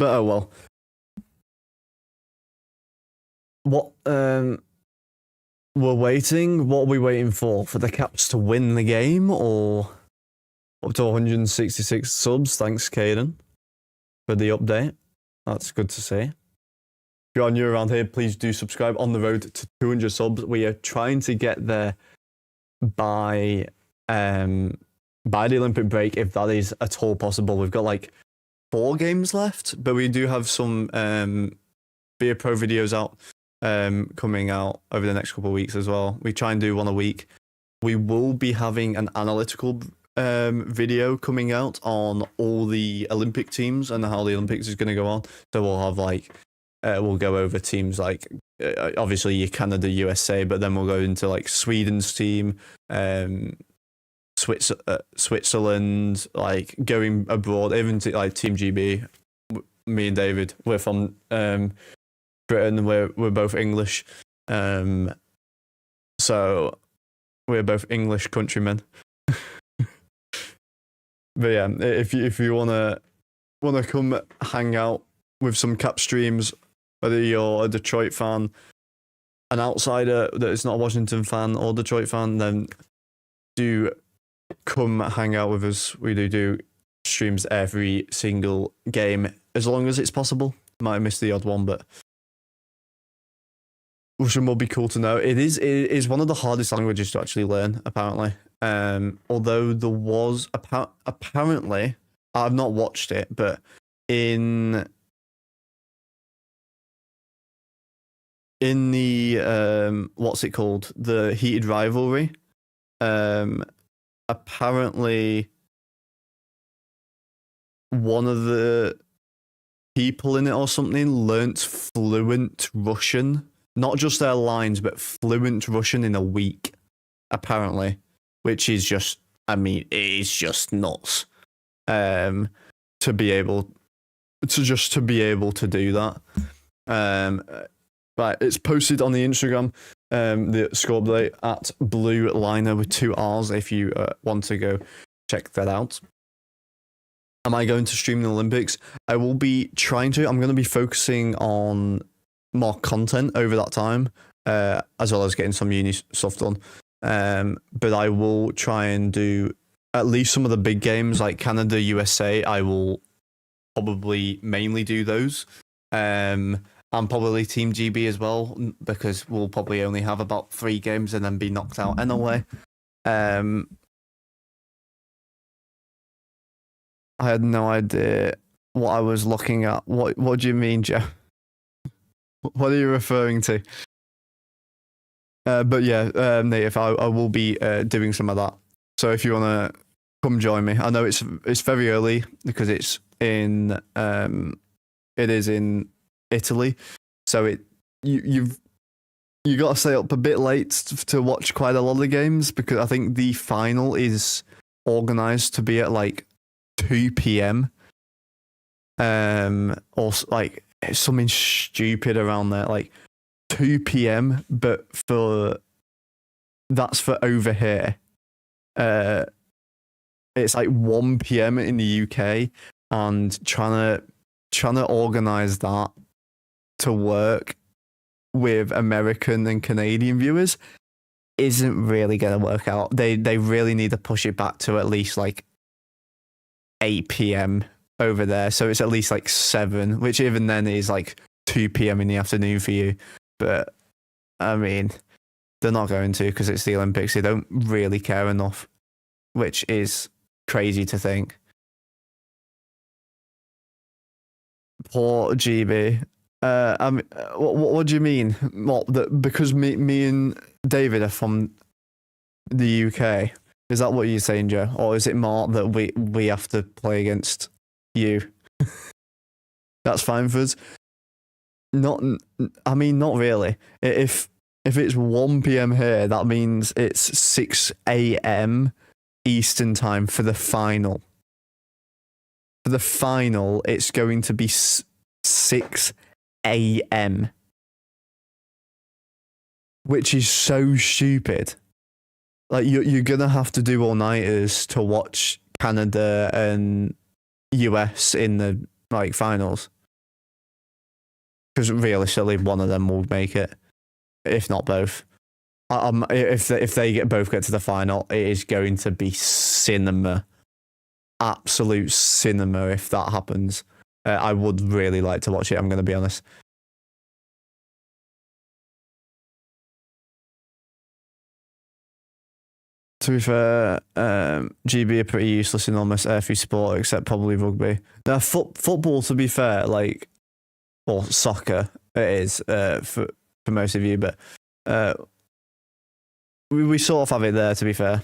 oh well. What we're waiting. What are we waiting for? For the Caps to win the game, or up to 166 subs? Thanks, Caden, for the update. That's good to see. If you're new around here, please do subscribe. On the road to 200 subs. We are trying to get there by the Olympic break, if that is at all possible. We've got 4 games left, but we do have some Beer Pro videos out. Coming out over the next couple of weeks as well. We try and do one a week. We will be having an analytical video coming out on all the Olympic teams and how the Olympics is going to go on. So we'll have we'll go over teams obviously your Canada, USA, but then we'll go into Sweden's team, Switzerland, going abroad, even to Team GB. Me and David, we're from Britain. We're both English, so we're both English countrymen. But yeah, if you wanna come hang out with some Cap streams whether you're a Detroit fan, an outsider that is not a Washington fan or Detroit fan, then do come hang out with us. We do streams every single game as long as it's possible. Might have missed the odd one, but Russian will be cool to know. It is one of the hardest languages to actually learn, apparently. Although there was apparently, I've not watched it, but in the what's it called, the heated rivalry, apparently one of the people in it or something learnt fluent Russian, not just their lines, but fluent Russian in a week, apparently, which is just, I mean, it is just nuts. To be able to do that. Right, it's posted on the Instagram, the score update at Blue Liner with 2 R's if you want to go check that out. Am I going to stream the Olympics? I will be trying to. I'm going to be focusing on more content over that time, as well as getting some uni stuff done. But I will try and do at least some of the big games like Canada, USA. I will probably mainly do those. And probably Team GB as well, because we'll probably only have about 3 games and then be knocked out anyway. I had no idea what I was looking at. What do you mean, Joe? What are you referring to? But yeah, Native, I will be doing some of that. So if you want to come join me, I know it's very early because it is in Italy, so you've got to stay up a bit late to watch quite a lot of the games, because I think the final is organized to be at like 2 p.m. Or like something stupid around there, like 2 p.m. But that's for over here. It's like 1 p.m. in the UK, and trying to organize that to work with American and Canadian viewers isn't really going to work out. They really need to push it back to at least like 8 p.m. over there. So it's at least like 7, which even then is like 2 p.m. in the afternoon for you. But I mean, they're not going to, because it's the Olympics. They don't really care enough, which is crazy to think. Poor GB. I mean, what do you mean? What, because me and David are from the UK? Is that what you're saying, Joe? Or is it more that we have to play against you? That's fine for us. Not really. If it's 1 p.m. here, that means it's 6 a.m. Eastern time for the final. For the final, it's going to be 6 a.m. Which is so stupid. Like, you're going to have to do all-nighters to watch Canada and US in the like finals. Because realistically, one of them will make it, if not both. If they both get to the final, it is going to be cinema. Absolute cinema if that happens. I would really like to watch it, I'm going to be honest. To be fair, GB are pretty useless in almost every sport except probably rugby. Now, football, to be fair, like, or soccer, it is for most of you, but we sort of have it there, to be fair.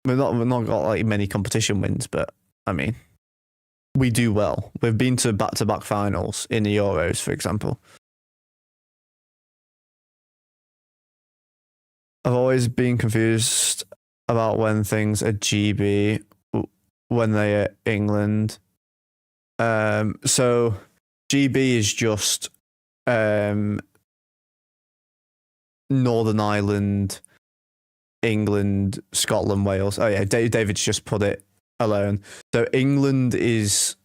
We've not got like many competition wins, but I mean, we do well. We've been to back-to-back finals in the Euros, for example. I've always been confused about when things are GB, when they are England. So GB is just Northern Ireland, England, Scotland, Wales. Oh yeah, David's just put it alone. So England is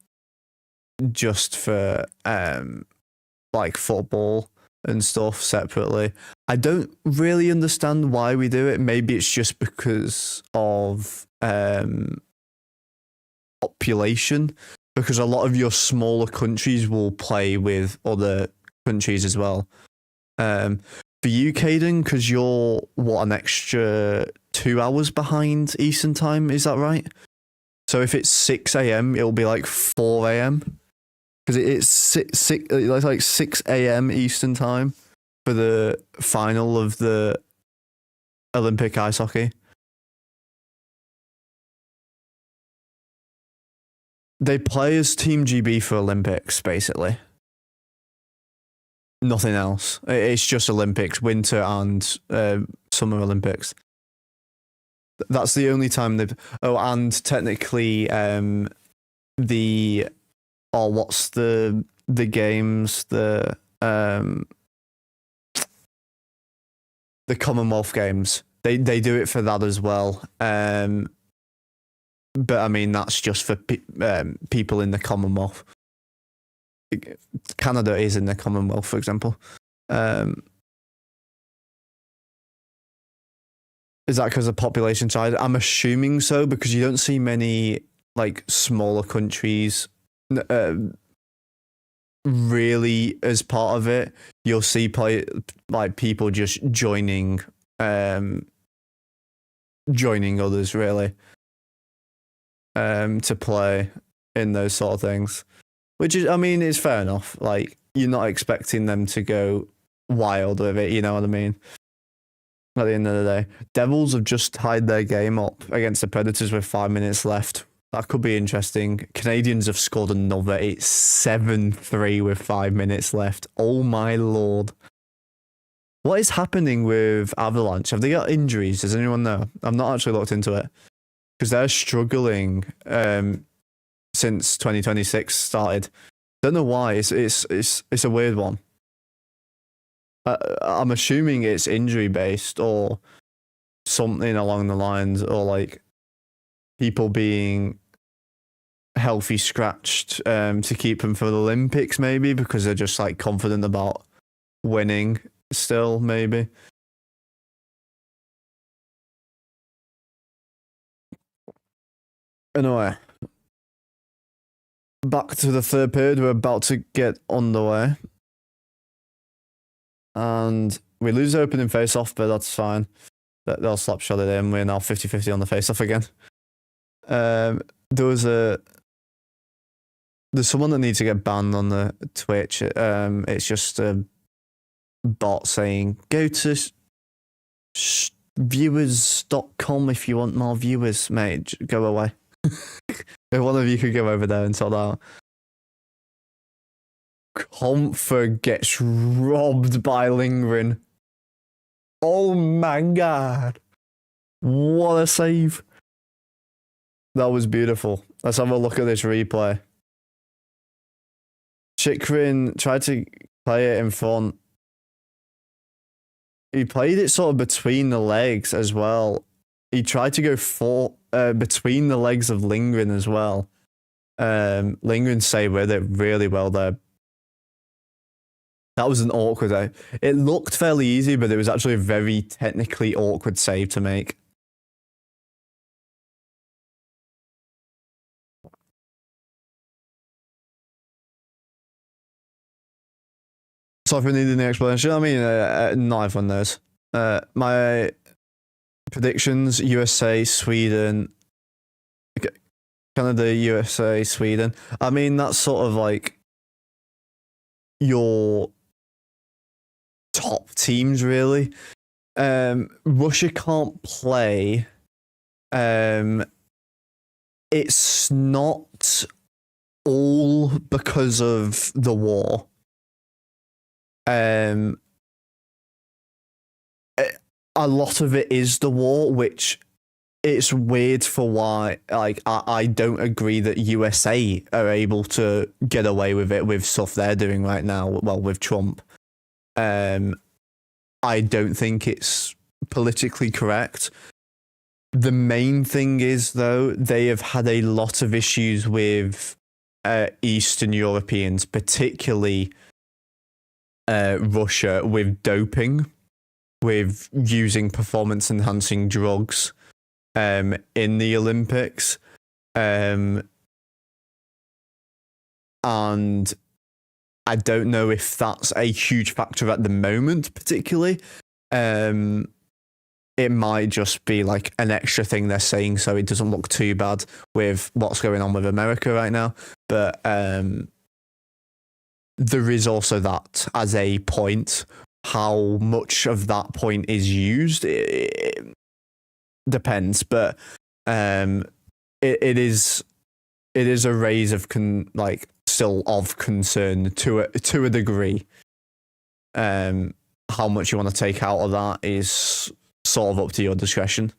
just for like football and stuff separately. I don't really understand why we do it. Maybe it's just because of population, because a lot of your smaller countries will play with other countries as well. For you, Caden, because you're an extra 2 hours behind Eastern time, is that right? So if it's 6 a.m., it'll be like 4 a.m. Because it's like 6 a.m. Eastern time for the final of the Olympic ice hockey. They play as Team GB for Olympics, basically. Nothing else. It's just Olympics, winter and summer Olympics. That's the only time they've... Oh, and technically what's the games, the Commonwealth Games. They do it for that as well. But I mean, that's just for people in the Commonwealth. Canada is in the Commonwealth, for example. Is that because of population size? I'm assuming so, because you don't see many like smaller countries really as part of it. You'll see people just joining others really to play in those sort of things, which is, I mean, it's fair enough. Like, you're not expecting them to go wild with it, you know what I mean? At the end of the day, Devils have just tied their game up against the Predators with 5 minutes left. That could be interesting. Canadians have scored another. It's 7-3 with 5 minutes left. Oh my lord. What is happening with Avalanche? Have they got injuries? Does anyone know? I've not actually looked into it, because they're struggling since 2026 started. Don't know why. It's a weird one. I'm assuming it's injury based or something along the lines, or like people being healthy scratched to keep them for the Olympics, maybe, because they're just like confident about winning still, maybe. Anyway, back to the third period. We're about to get underway. And we lose the opening face-off, but that's fine. They'll slap shot it in. We're now 50-50 on the face-off again. There's someone that needs to get banned on the Twitch. It's just a bot saying, go to viewers.com if you want more viewers, mate. Go away. If one of you could go over there and sort that out. Comfort gets robbed by Lindgren. Oh my god. What a save. That was beautiful. Let's have a look at this replay. Chychrun tried to play it in front. He played it sort of between the legs as well. He tried to go between the legs of Lindgren as well. Lindgren saved with it really well there. That was an awkward. It looked fairly easy, but it was actually a very technically awkward save to make. So if we need any explanation, I mean, not everyone knows. My predictions: USA, Sweden, Canada, USA, Sweden. I mean, that's sort of like your top teams, really. Russia can't play. It's not all because of the war. A lot of it is the war, which it's weird for why. Like, I don't agree that USA are able to get away with it with stuff they're doing right now. Well, with Trump. I don't think it's politically correct. The main thing is, though, they have had a lot of issues with Eastern Europeans, particularly Russia, with doping, with using performance-enhancing drugs in the Olympics. And I don't know if that's a huge factor at the moment, particularly. It might just be like an extra thing they're saying so it doesn't look too bad with what's going on with America right now. But there is also that as a point. How much of that point is used, it depends. But it is a raise of still of concern to a degree. How much you want to take out of that is sort of up to your discretion.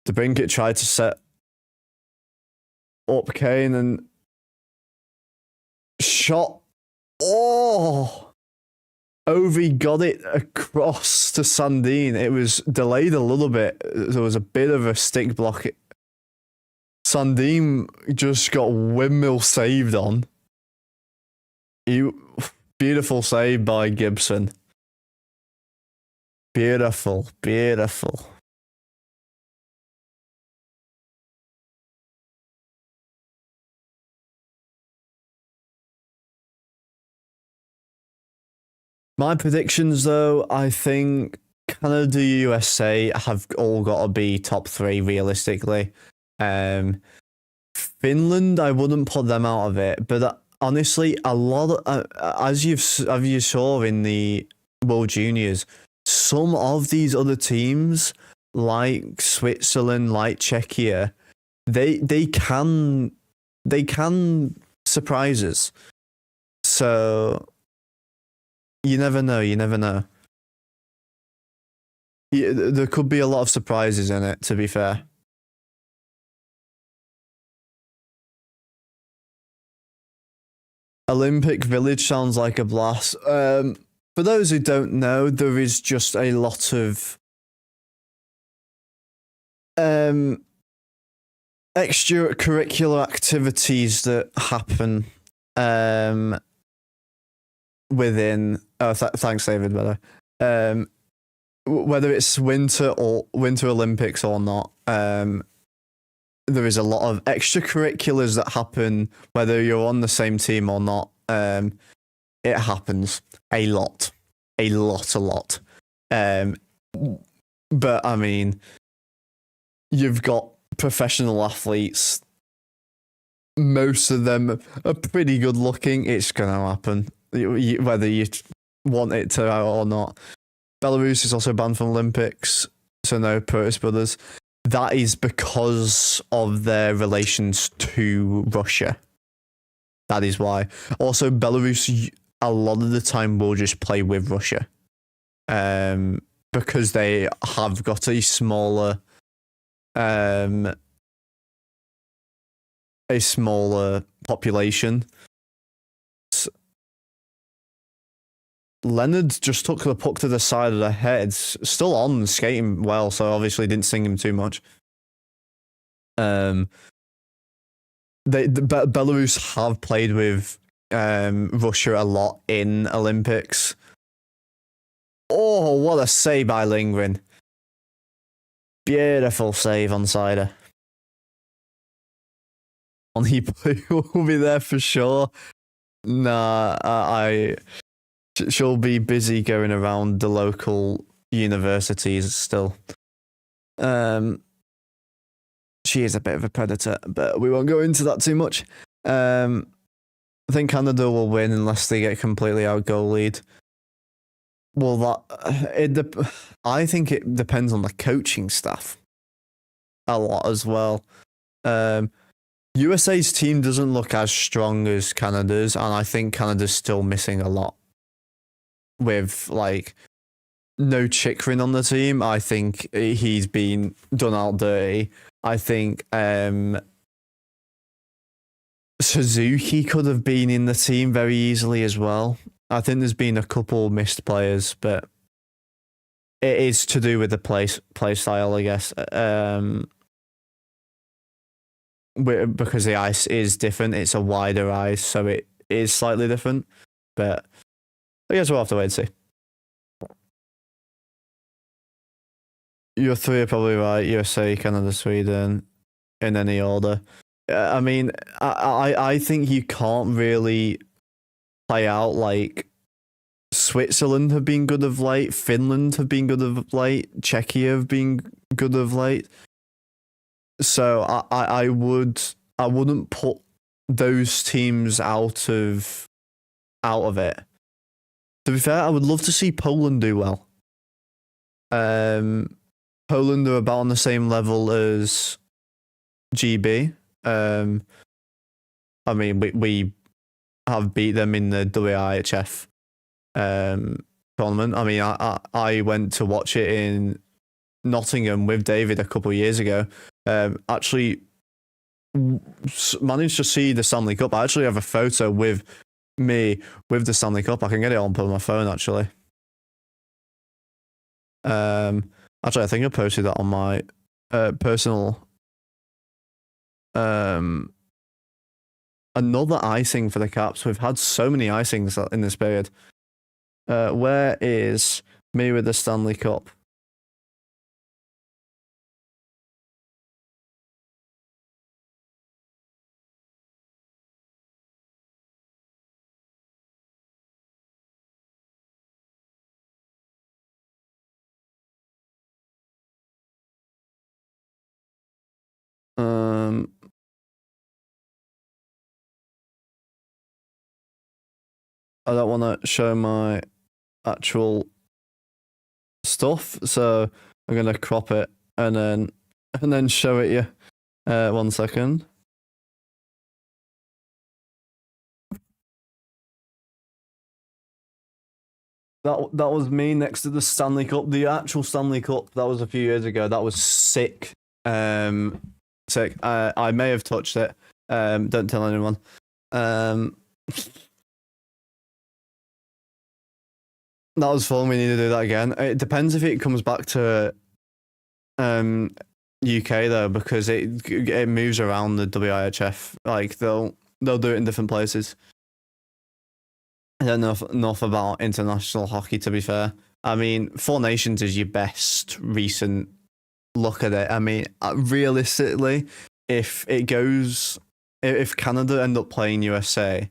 DeBrincat tried to set up Kane and shot. Oh! Ovi got it across to Sandin. It was delayed a little bit. There was a bit of a stick block. Sandin just got windmill saved on. Beautiful save by Gibson. Beautiful, beautiful. My predictions, though, I think Canada, USA have all got to be top 3 realistically. Finland, I wouldn't put them out of it, but honestly, a lot of, as you saw in the World Juniors, some of these other teams, like Switzerland, like Czechia, they can surprise us. So you never know. There could be a lot of surprises in it, to be fair. Olympic Village sounds like a blast. For those who don't know, there is just a lot of extracurricular activities that happen within. Thanks, David. By the way, whether it's Winter Olympics or not, there is a lot of extracurriculars that happen whether you're on the same team or not. It happens a lot. But I mean, you've got professional athletes. Most of them are pretty good looking. It's going to happen, whether you want it to or not. Belarus is also banned from Olympics, so no Protus brothers. That is because of their relations to Russia. That is why. Also, Belarus a lot of the time will just play with Russia, because they have got a smaller population. Leonard just took the puck to the side of the head, still on, skating well, so obviously didn't sting him too much. Belarus have played with Russia a lot in Olympics. Oh, what a save by Lindgren. Beautiful save on Cider. He will be there for sure. Nah, she'll be busy going around the local universities still. She is a bit of a predator, but we won't go into that too much. I think Canada will win unless they get completely out-goalied. Well, I think it depends on the coaching staff a lot as well. USA's team doesn't look as strong as Canada's, and I think Canada's still missing a lot. With no Chikrin on the team, I think he's been done out dirty. I think Suzuki could have been in the team very easily as well. I think there's been a couple missed players, but it is to do with the play style, I guess. because the ice is different. It's a wider ice, so it is slightly different. But I guess we'll have to wait and see. Your three are probably right. USA, Canada, Sweden, in any order. I mean, I think you can't really play out like Switzerland have been good of late, Finland have been good of late, Czechia have been good of late. So I wouldn't put those teams out of it. To be fair, I would love to see Poland do well. Poland are about on the same level as GB. I mean, we have beat them in the WIHF tournament. I mean, I went to watch it in Nottingham with David a couple of years ago. Actually managed to see the Stanley Cup. I actually have a photo with me with the Stanley Cup. I can get it on my phone actually. Actually, I think I posted that on my personal. Another icing for the Caps. We've had so many icings in this period. Where is me with the Stanley Cup? I don't want to show my actual stuff, so I'm gonna crop it and then show it you. 1 second. That was me next to the Stanley Cup, the actual Stanley Cup. That was a few years ago. That was sick. Sick. I may have touched it. Don't tell anyone. That was fun. We need to do that again. It depends if it comes back to UK though, because it moves around the WIHF. Like they'll do it in different places. I don't know enough about international hockey, to be fair. I mean, Four Nations is your best recent look at it. I mean, realistically, if Canada end up playing USA,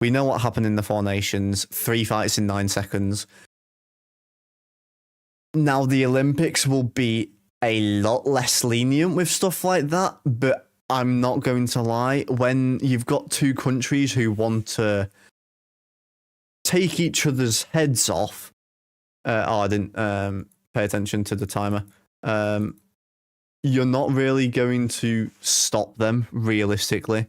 we know what happened in the Four Nations. 3 fights in 9 seconds. Now, the Olympics will be a lot less lenient with stuff like that, but I'm not going to lie. When you've got two countries who want to take each other's heads off. I didn't pay attention to the timer. You're not really going to stop them realistically.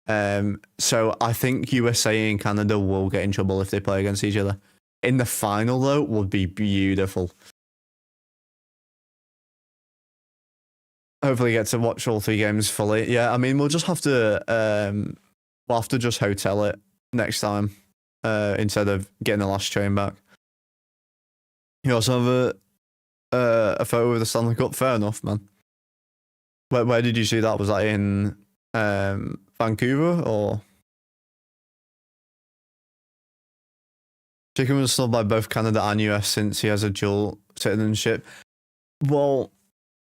So I think USA and Canada will get in trouble if they play against each other. In the final, though, would be beautiful. Hopefully, get to watch all 3 games fully. Yeah, I mean, we'll just have to just hotel it next time. Instead of getting the last train back. You also have a photo of the Stanley Cup. Fair enough, man. Where did you see that? Was that in Vancouver or? Chicken was snubbed by both Canada and US since he has a dual citizenship. Well,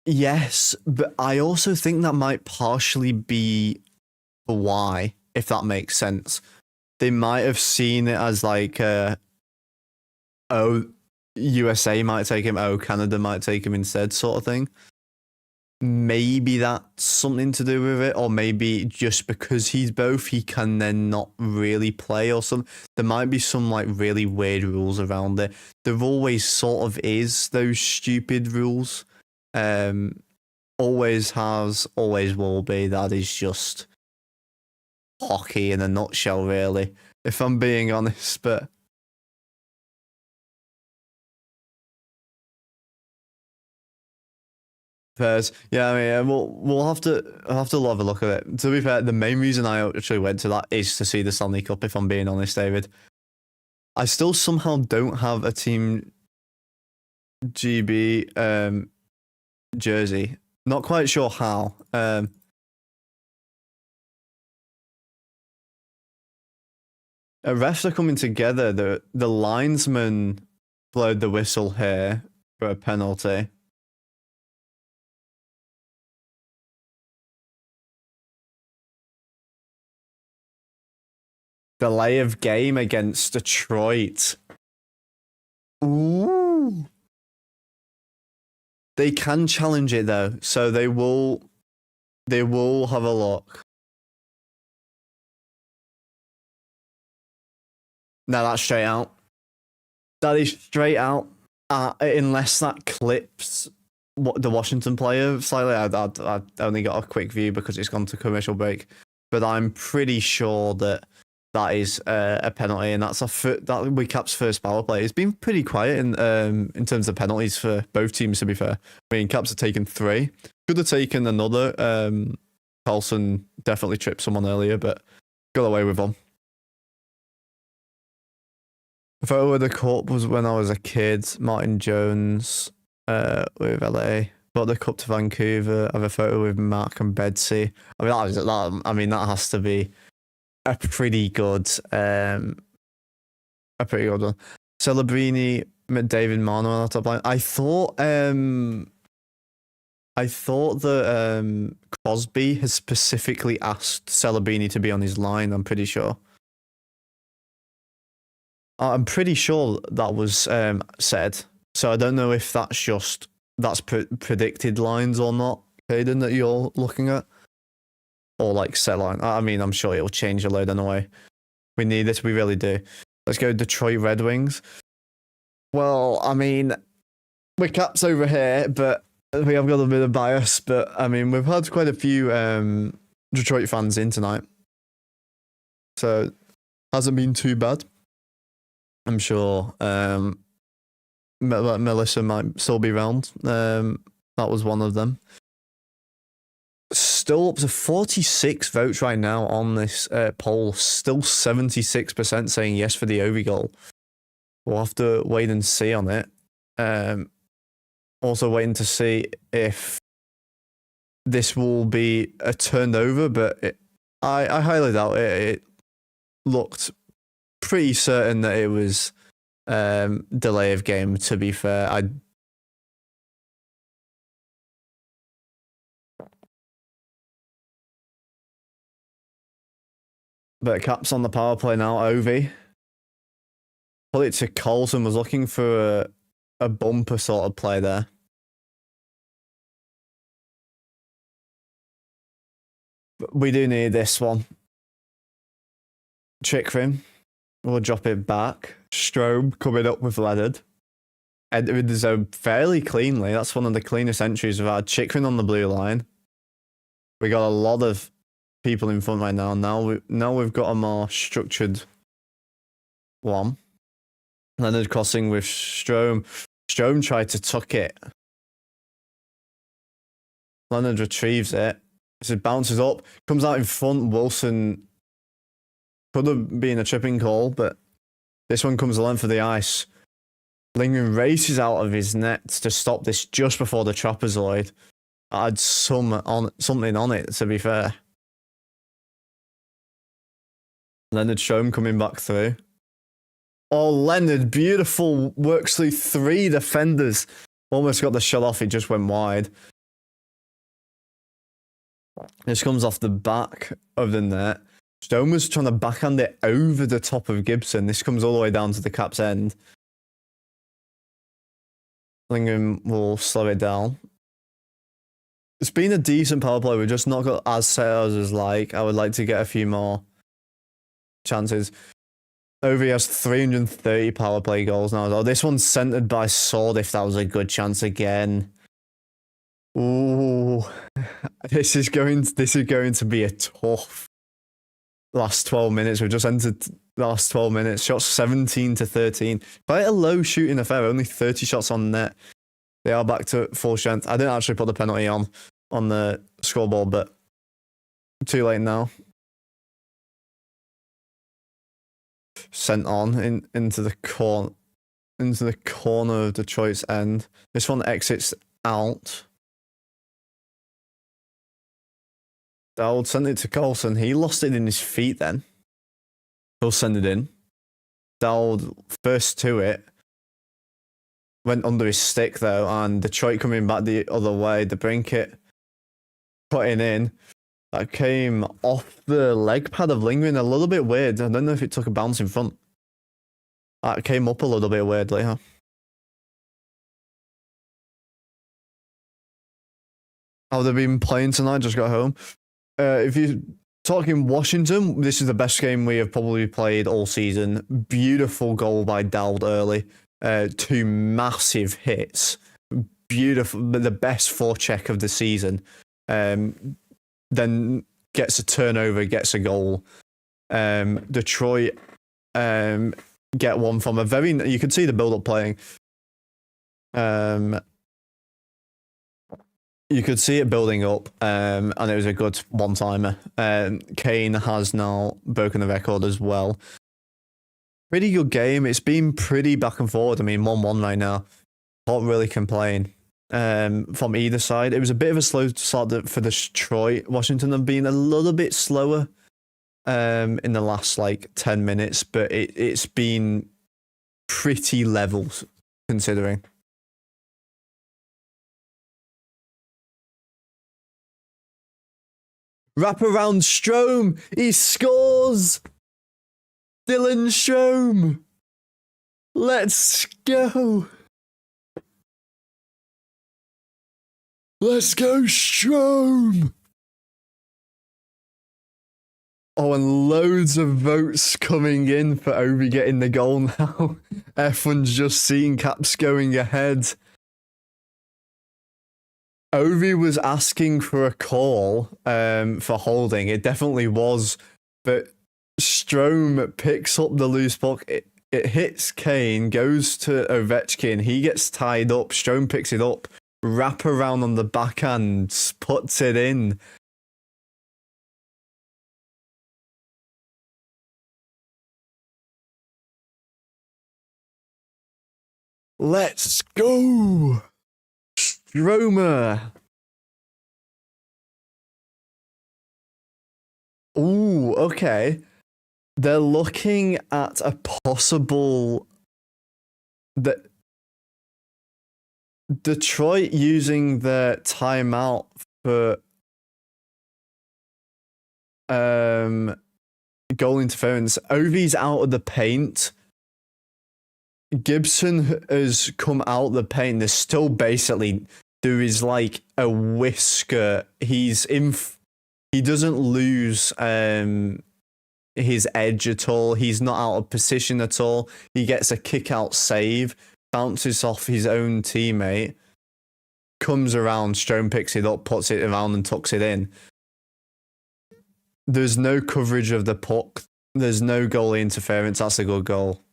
yes, but I also think that might partially be why, if that makes sense. They might have seen it as like, USA might take him, Canada might take him instead, sort of thing. Maybe that's something to do with it, or maybe just because he's both, he can then not really play or something. There might be some like really weird rules around it. There always sort of is those stupid rules. Always has, always will be. That is just hockey in a nutshell, really, if I'm being honest. But Fairs. Yeah, I mean, we'll have to have a look at it. To be fair, the main reason I actually went to that is to see the Stanley Cup. If I'm being honest, David, I still somehow don't have a Team GB jersey. Not quite sure how. refs are coming together. The linesman blowed the whistle here for a penalty. Delay of game against Detroit. Ooh. They can challenge it though, so they will have a look. No, that's straight out. That is straight out. Unless that clips the Washington player slightly. I only got a quick view because it's gone to commercial break, but I'm pretty sure that is a penalty, and that's that we Cap's first power play. It's been pretty quiet in terms of penalties for both teams. To be fair, I mean Caps have taken 3. Could have taken another. Carlson definitely tripped someone earlier, but got away with one. The photo of the cup was when I was a kid. Martin Jones with LA. Brought the cup to Vancouver. I have a photo with Mark and Betsy. I mean, that has to be a pretty good one. Celebrini, David Marno on the top line. I thought that Crosby has specifically asked Celebrini to be on his line. I'm pretty sure. I'm pretty sure that was said. So I don't know if that's predicted lines or not, Caden, that you're looking at. Or like set line. I mean, I'm sure it'll change a load anyway. We need this, we really do. Let's go Detroit Red Wings. Well, I mean, we're Caps over here, but we have got a bit of bias. But I mean, we've had quite a few Detroit fans in tonight. So, hasn't been too bad. I'm sure Melissa might still be around. That was one of them. Still up to 46 votes right now on this poll. Still 76% saying yes for the Ovi goal. We'll have to wait and see on it. Also waiting to see if this will be a turnover, but I highly doubt it. It looked pretty certain that it was delay of game, to be fair. But Caps on the power play now, Ovi. Put it to Colson, was looking for a bumper sort of play there. But we do need this one. Chikrin. We'll drop it back. Strome coming up with Leonard. Entering the zone fairly cleanly. That's one of the cleanest entries we've had. Chikrin on the blue line. We got a lot of people in front right now. Now we've got a more structured one. Leonard crossing with Strome. Strome tried to tuck it. Leonard retrieves it. It bounces up. Comes out in front. Wilson could have been a tripping call, but this one comes the length of the ice. Lindgren races out of his net to stop this just before the trapezoid. I had something on it, to be fair. Leonard Strome coming back through. Oh, Leonard, beautiful. Works through 3 defenders. Almost got the shot off, it just went wide. This comes off the back of the net. Stone was trying to backhand it over the top of Gibson. This comes all the way down to the Caps end. Lindgren will slow it down. It's been a decent power play. We've just not got as set as like. I would like to get a few more chances. Ovi has 330 power play goals now. Oh, this one's centered by Sword. If that was a good chance again. Ooh, this is going to be a tough last 12 minutes. We've just entered the last 12 minutes. Shots 17 to 13. Quite a low shooting affair. Only 30 shots on net. They are back to full strength. I didn't actually put the penalty on the scoreboard, but too late now. Sent on into the corner of Detroit's end. This one exits out. Dowd sent it to Colson. He lost it in his feet then. He'll send it in. Dowd first to it. Went under his stick though, and Detroit coming back the other way. The Brinket putting in. That came off the leg pad of Lingering, a little bit weird. I don't know if it took a bounce in front. That came up a little bit weirdly, huh? How they've been playing tonight, just got home. If you're talking Washington, this is the best game we have probably played all season. Beautiful goal by Dowd early. 2 massive hits. Beautiful, the best forecheck of the season. Then gets a turnover, gets a goal. Detroit get one from a very... You could see the build-up playing. You could see it building up, and it was a good one-timer. Kane has now broken the record as well. Pretty good game. It's been pretty back and forward. I mean, 1-1 right now. Can't really complain from either side. It was a bit of a slow start for Detroit. Washington have been a little bit slower in the last, 10 minutes, but it's been pretty level, considering. Wraparound Strome. He scores. Dylan Strome. Let's go. Let's go, Strome. Oh, and loads of votes coming in for Ovi getting the goal now. Everyone's just seeing Caps going ahead. Ovi was asking for a call for holding. It definitely was, but Strome picks up the loose puck. It hits Kane, goes to Ovechkin. He gets tied up. Strome picks it up, wrap around on the backhand, puts it in. Let's go! Stromer. Ooh, okay. They're looking at a possible... Detroit using their timeout for goal interference. Ovi's out of the paint. Gibson has come out the paint. There's still basically... There is like a whisker. He's in... He doesn't lose his edge at all. He's not out of position at all. He gets a kick-out save, bounces off his own teammate, comes around, Strome picks it up, puts it around and tucks it in. There's no coverage of the puck. There's no goalie interference. That's a good goal.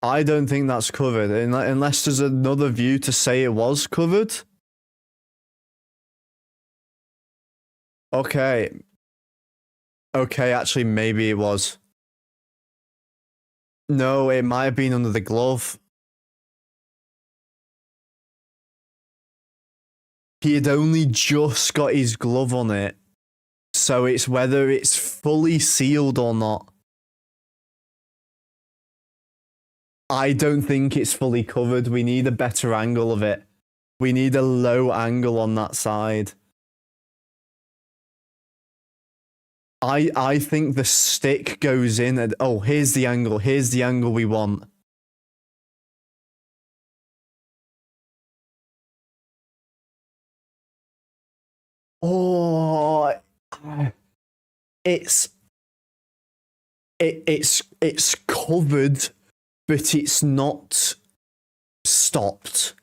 I don't think that's covered, unless there's another view to say it was covered. Okay. Okay, actually, maybe it was. No, it might have been under the glove. He had only just got his glove on it, so it's whether it's fully sealed or not. I don't think it's fully covered. We need a better angle of it. We need a low angle on that side. I think the stick goes in and... Oh, here's the angle. Here's the angle we want. Oh... It's covered, but it's not stopped.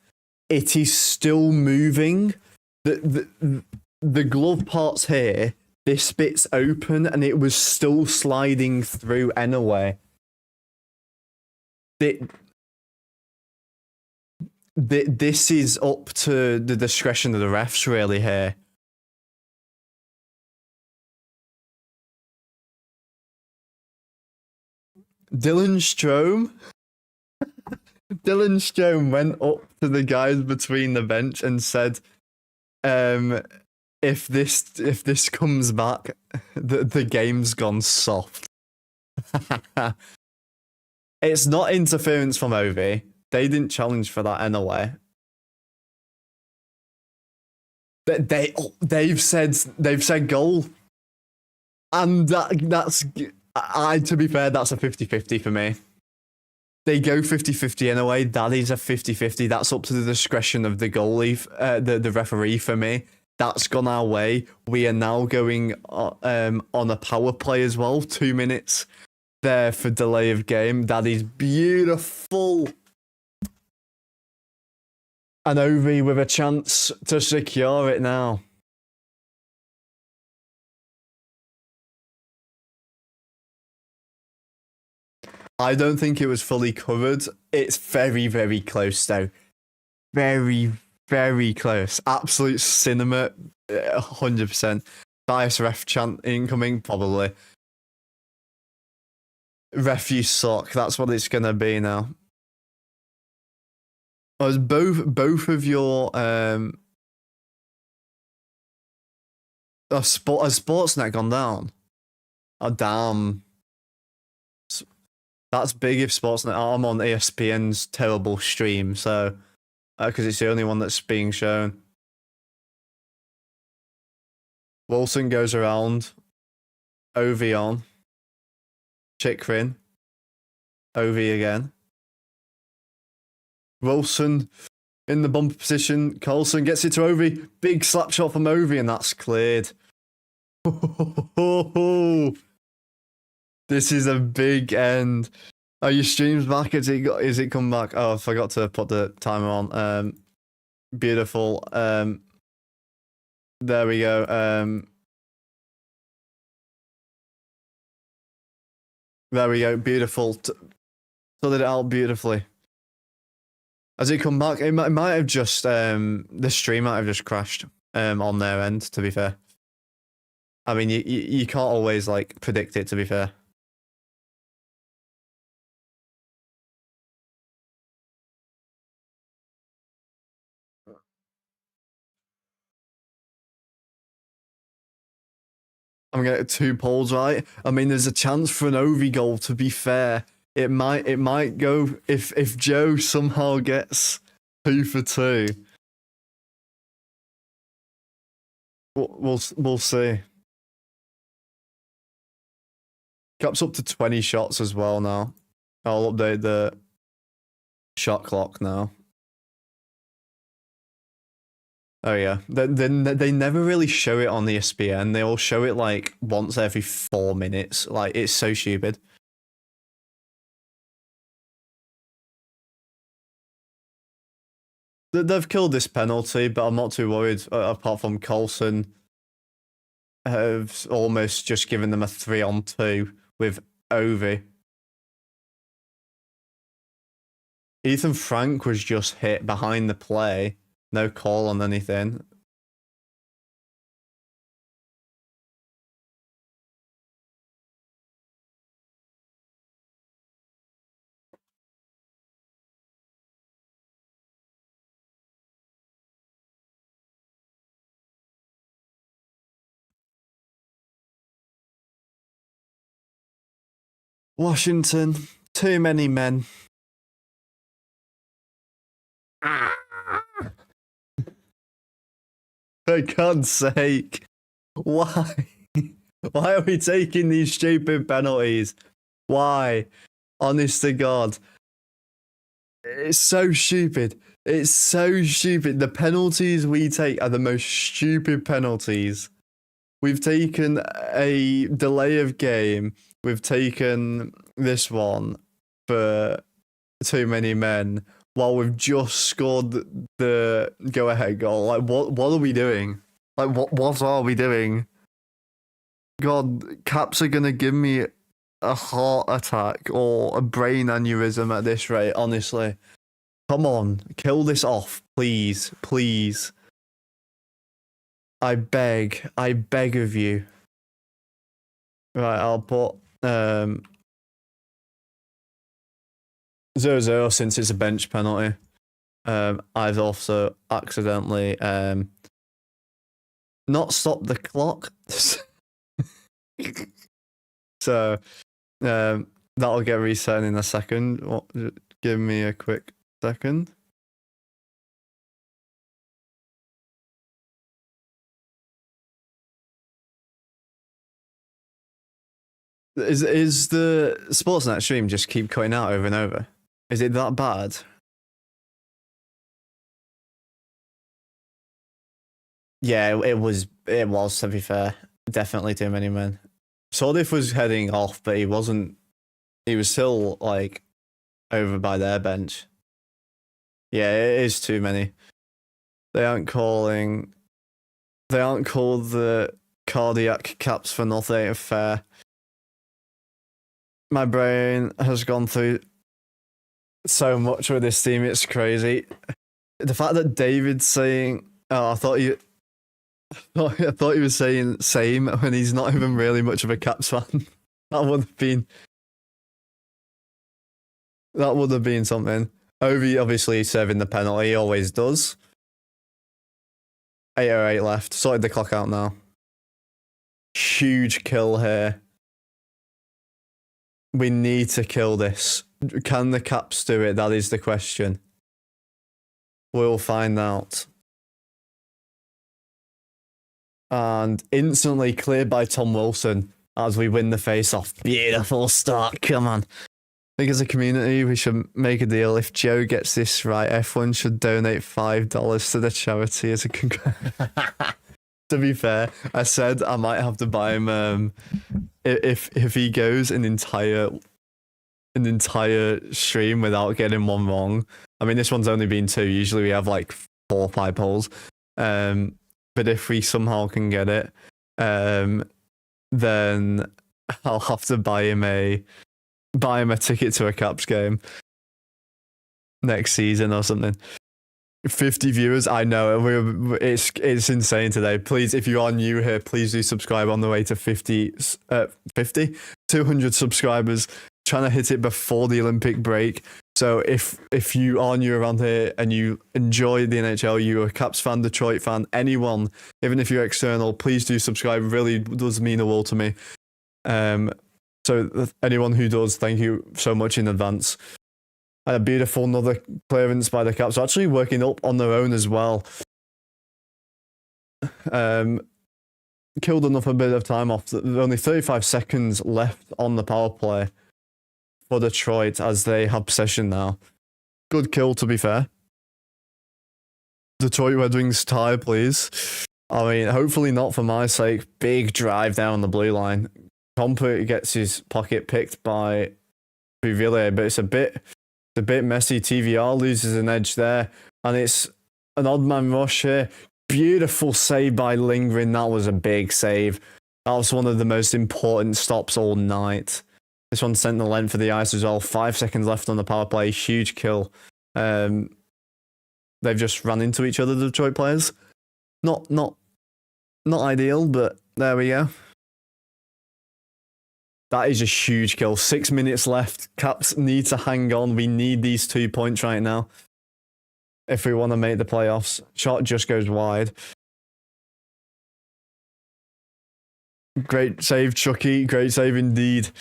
It is still moving. The glove part's here. This bit's open, and it was still sliding through anyway. This is up to the discretion of the refs, really, here. Dylan Strome. Dylan Stone went up to the guys between the bench and said, if this comes back, the game's gone soft. It's not interference from Ovi. They didn't challenge for that anyway. They've said goal. And that's to be fair, that's a 50-50 for me. They go 50-50 in a way. That is a 50-50. That's up to the discretion of the goalie, the referee for me. That's gone our way. We are now going on a power play as well. 2 minutes there for delay of game. That is beautiful. And Ovi with a chance to secure it now. I don't think it was fully covered. It's very, very close though. Very, very close. Absolute cinema, 100%. Bias ref chant incoming, probably. Ref, you suck. That's what it's gonna be now. As both of your Sportsnet gone down? Oh damn. That's big if Sportsnet. I'm on ESPN's terrible stream, so because it's the only one that's being shown. Wilson goes around. Ovi on. Chikrin. Ovi again. Wilson in the bumper position. Coulson gets it to Ovi. Big slap shot from Ovi, and that's cleared. This is a big end. Are your streams back? Is it come back? Oh, I forgot to put the timer on. Beautiful. There we go. There we go. Beautiful. Sorted it out beautifully. Has it come back? It might have just the stream might have just crashed on their end. To be fair, I mean you can't always like predict it. To be fair. I'm gonna get 2 polls right. I mean, there's a chance for an Ovi goal. To be fair, it might go if Joe somehow gets 2 for 2. We'll see. Cap's up to 20 shots as well now. I'll update the shot clock now. Oh yeah, they never really show it on the ESPN. They all show it like once every 4 minutes. Like it's so stupid. They've killed this penalty, but I'm not too worried. Apart from Coulson have almost just given them a 3-on-2 with Ovi. Ethan Frank was just hit behind the play. No call on anything. Washington, too many men. For God's sake. Why? Why are we taking these stupid penalties? Why? Honest to God. It's so stupid. It's so stupid. The penalties we take are the most stupid penalties. We've taken a delay of game. We've taken this one for too many men. While we've just scored the go-ahead goal. Like, what are we doing? Like, what are we doing? God, Caps are gonna give me a heart attack or a brain aneurysm at this rate, honestly. Come on, kill this off, please, please. I beg of you. Right, I'll put, 0-0 since it's a bench penalty. I've also accidentally not stopped the clock. So that'll get reset in a second. Give me a quick second. Is the Sportsnet stream just keep cutting out over and over? Is it that bad? Yeah, it was, to be fair. Definitely too many men. Sordif was heading off, but he wasn't. He was still, like, over by their bench. Yeah, it is too many. They aren't called the cardiac caps for nothing. Fair. My brain has gone through so much with this team, it's crazy. The fact that David's saying, oh, I thought he was saying same when he's not even really much of a Caps fan. That would have been something. Ovi obviously serving the penalty, he always does. 8:08 left. Sorted the clock out now. Huge kill here. We need to kill this. Can the Caps do it? That is the question. We'll find out. And instantly cleared by Tom Wilson as we win the face-off. Beautiful start. Come on. I think as a community, we should make a deal. If Joe gets this right, F1 should donate $5 to the charity as a To be fair, I said I might have to buy him if he goes an entire stream without getting one wrong. I mean, this one's only been 2. Usually we have like 4 or 5 polls. But if we somehow can get it, then I'll have to buy him a ticket to a Caps game next season or something. 50 viewers, I know, it's insane today. Please, if you are new here, please do subscribe on the way to 200 subscribers. Trying to hit it before the Olympic break. So if you are new around here and you enjoy the NHL, you're a Caps fan, Detroit fan, anyone, even if you're external, please do subscribe. It really does mean the world to me. So anyone who does, thank you so much in advance. And a beautiful another clearance by the Caps, actually working up on their own as well. Killed enough a bit of time off. There's only 35 seconds left on the power play for Detroit as they have possession now. Good kill, to be fair. Detroit Red Wings tie, please. I mean, hopefully not for my sake. Big drive down the blue line. Comper gets his pocket picked by Buville, but it's a bit messy. TVR loses an edge there, and it's an odd man rush here. Beautiful save by Lindgren. That was a big save. That was one of the most important stops all night. This one sent the length for the ice as well. 5 seconds left on the power play. Huge kill. They've just run into each other, the Detroit players. Not ideal, but there we go. That is a huge kill. 6 minutes left. Caps need to hang on. We need these 2 points right now if we want to make the playoffs. Shot just goes wide. Great save, Chucky. Great save indeed.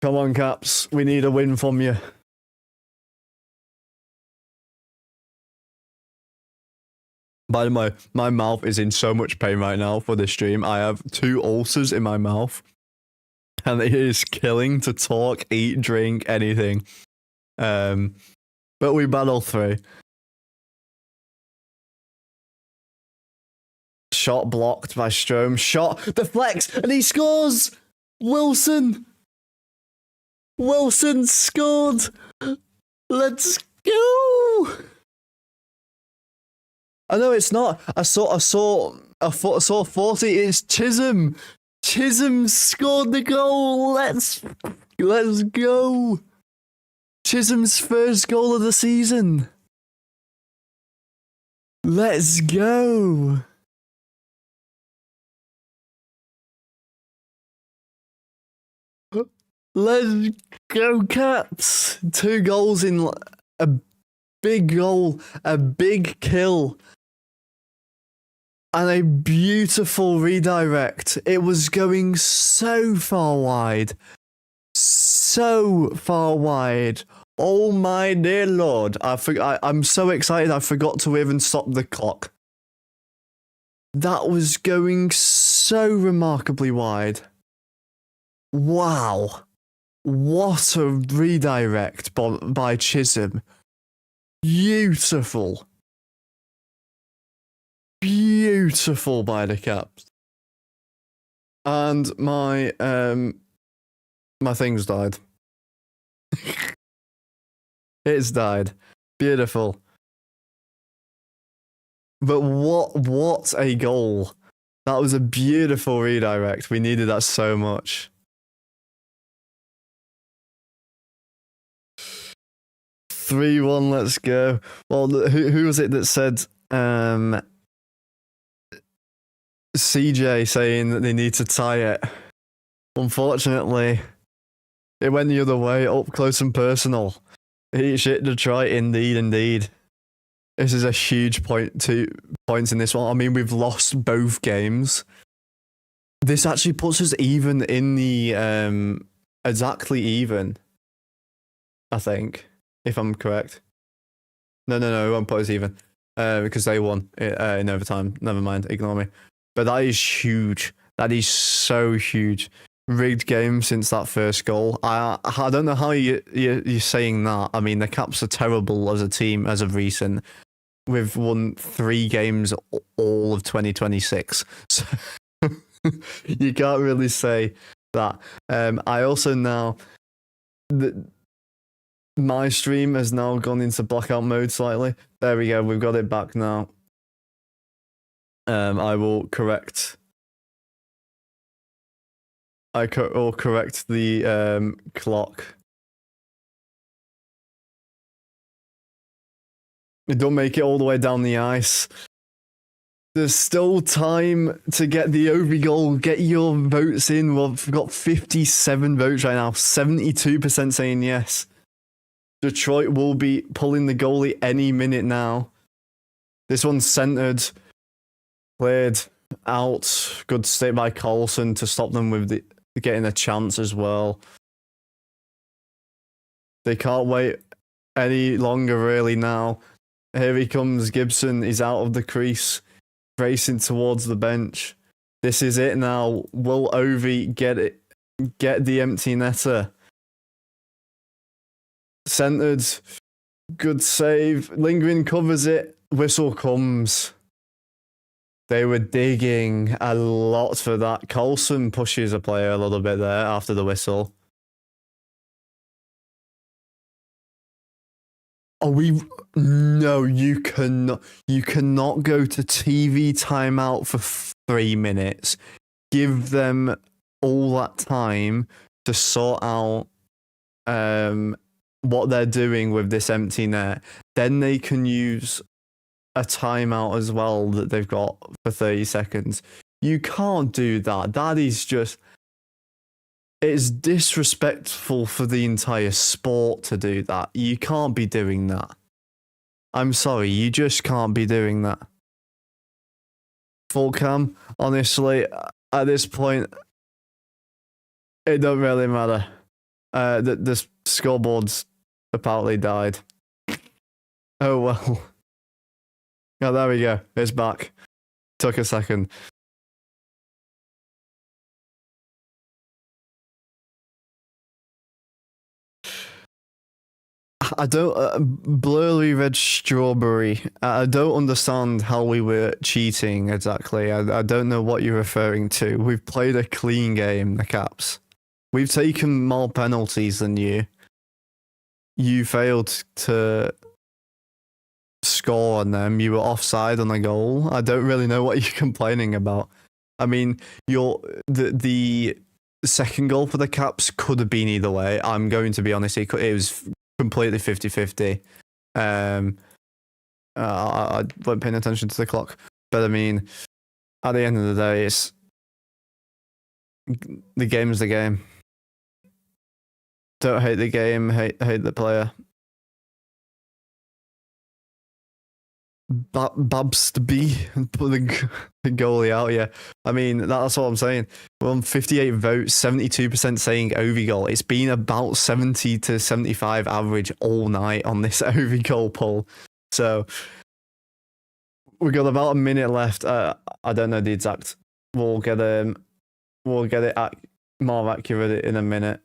Come on, Caps. We need a win from you. By the way, my mouth is in so much pain right now for this stream. I have 2 ulcers in my mouth. And it is killing to talk, eat, drink, anything. But we battle through. Shot blocked by Strome. Shot deflects, and he scores! Wilson scored! Let's go! I know it's not. I saw 40. It's Chisholm. Chisholm scored the goal. Let's go. Chisholm's first goal of the season. Let's go. Let's Go Caps! 2 goals in a big goal, a big kill, and a beautiful redirect. It was going so far wide. So far wide. Oh my dear Lord. I'm so excited I forgot to even stop the clock. That was going so remarkably wide. Wow. What a redirect by Chisholm. Beautiful. Beautiful by the Caps. And my thing's died. It's died. Beautiful. But what a goal. That was a beautiful redirect. We needed that so much. 3-1, let's go. Well, who was it that said CJ saying that they need to tie it? Unfortunately, it went the other way, up close and personal. Eat shit Detroit, indeed. This is a huge point, 2 points in this one. I mean, we've lost both games. This actually puts us even in the exactly even, I think, if I'm correct. No, it won't put us even because they won in overtime. Never mind, ignore me. But that is huge. That is so huge. Rigged game since that first goal. I don't know how you're saying that. I mean, the Caps are terrible as a team as of recent. We've won 3 games all of 2026. So you can't really say that. I also now... My stream has now gone into blackout mode slightly. There we go. We've got it back now. I will correct... will correct the clock. Don't make it all the way down the ice. There's still time to get the Ovi goal. Get your votes in. We've got 57 votes right now. 72% saying yes. Detroit will be pulling the goalie any minute now. This one's centered. Cleared out. Good stay by Carlson to stop them with getting a chance as well. They can't wait any longer really now. Here he comes, Gibson is out of the crease, racing towards the bench. This is it now. Will Ovi get the empty netter? Centered, good save. Lingering covers it. Whistle comes. They were digging a lot for that. Coulson pushes a player a little bit there after the whistle. No, you cannot go to TV timeout for 3 minutes. Give them all that time to sort out what they're doing with this empty net. Then they can use a timeout as well that they've got for 30 seconds. You can't do that. That is just... It's disrespectful for the entire sport to do that. You can't be doing that. I'm sorry, you just can't be doing that. Full cam, honestly, at this point, it don't really matter. The scoreboard's apparently died. Oh well. Oh, there we go. It's back. Took a second. I don't... blurry red strawberry. I don't understand how we were cheating exactly. I don't know what you're referring to. We've played a clean game, the Caps. We've taken more penalties than you. You failed to score on them. You were offside on a goal. I don't really know what you're complaining about. I mean, the second goal for the Caps could have been either way. I'm going to be honest. It was completely 50-50. I wasn't paying attention to the clock. But I mean, at the end of the day, it's the game's the game. Don't hate the game, hate the player. Babs to be put the goalie out. Yeah, I mean that's what I'm saying. We're on 58 votes, 72% saying Ovi goal. It's been about 70 to 75 average all night on this Ovi goal poll. So we got about a minute left. I don't know the exact. We'll get it more accurate in a minute.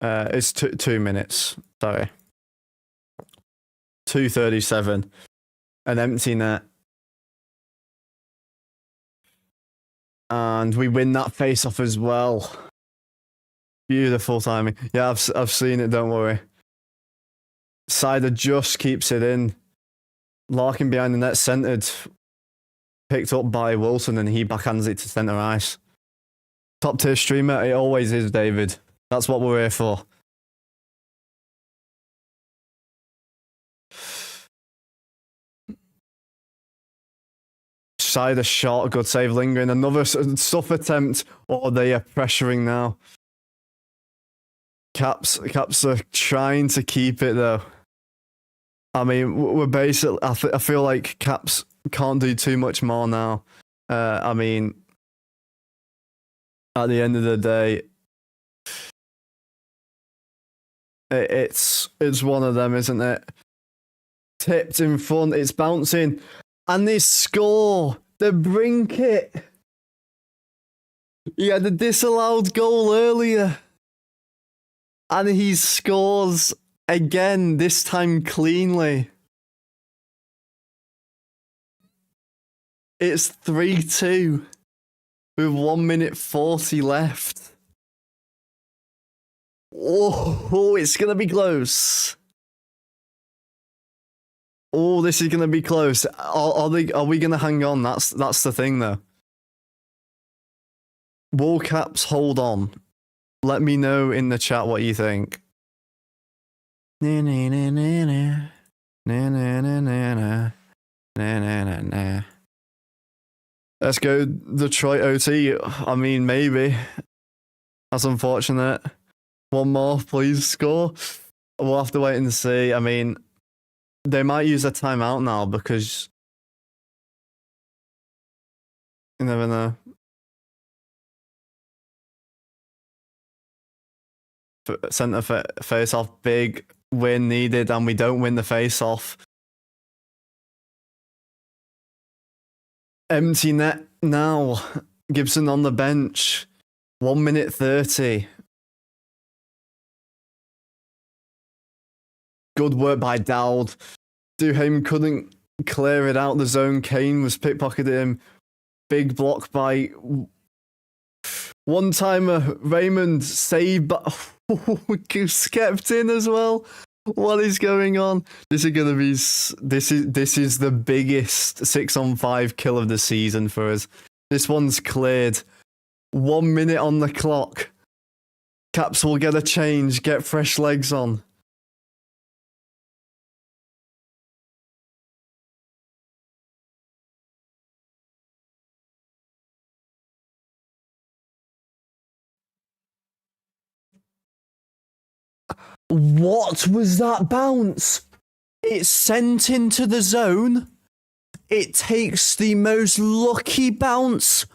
It's 2 minutes. Sorry, 2:37. An empty net. And we win that face-off as well. Beautiful timing. Yeah, I've seen it, don't worry. Sider just keeps it in. Larkin behind the net, centered. Picked up by Wilson, and he backhands it to center ice. Top tier streamer, it always is, David. That's what we're here for. Side a shot, good save, lingering. Another stuff attempt. Oh, they are pressuring now. Caps are trying to keep it though. I mean, we're basically. I feel like Caps can't do too much more now. I mean, at the end of the day, it's one of them, isn't it? Tipped in front, it's bouncing. And they score. They brink it. He had a disallowed goal earlier. And he scores again, this time cleanly. It's 3-2 with 1 minute 40 left. Oh, it's going to be close. Oh, this is going to be close. Are we going to hang on? That's the thing, though. Will Caps hold on? Let me know in the chat what you think. Na na na na na na na na na na na na. Let's go Detroit OT. I mean, maybe. That's unfortunate. One more, please score. We'll have to wait and see. I mean, they might use a timeout now because you never know. Centre face off, big win needed, and we don't win the face off. Empty net now. Gibson on the bench. 1 minute 30. Good work by Dowd. Duhaime couldn't clear it out the zone. Kane was pickpocketed him. Big block by one-timer. Raymond saved, but kept in as well. What is going on? This is gonna be. This is the biggest 6-on-5 kill of the season for us. This one's cleared. 1 minute on the clock. Caps will get a change. Get fresh legs on. What was that bounce? It's sent into the zone. It takes the most lucky bounce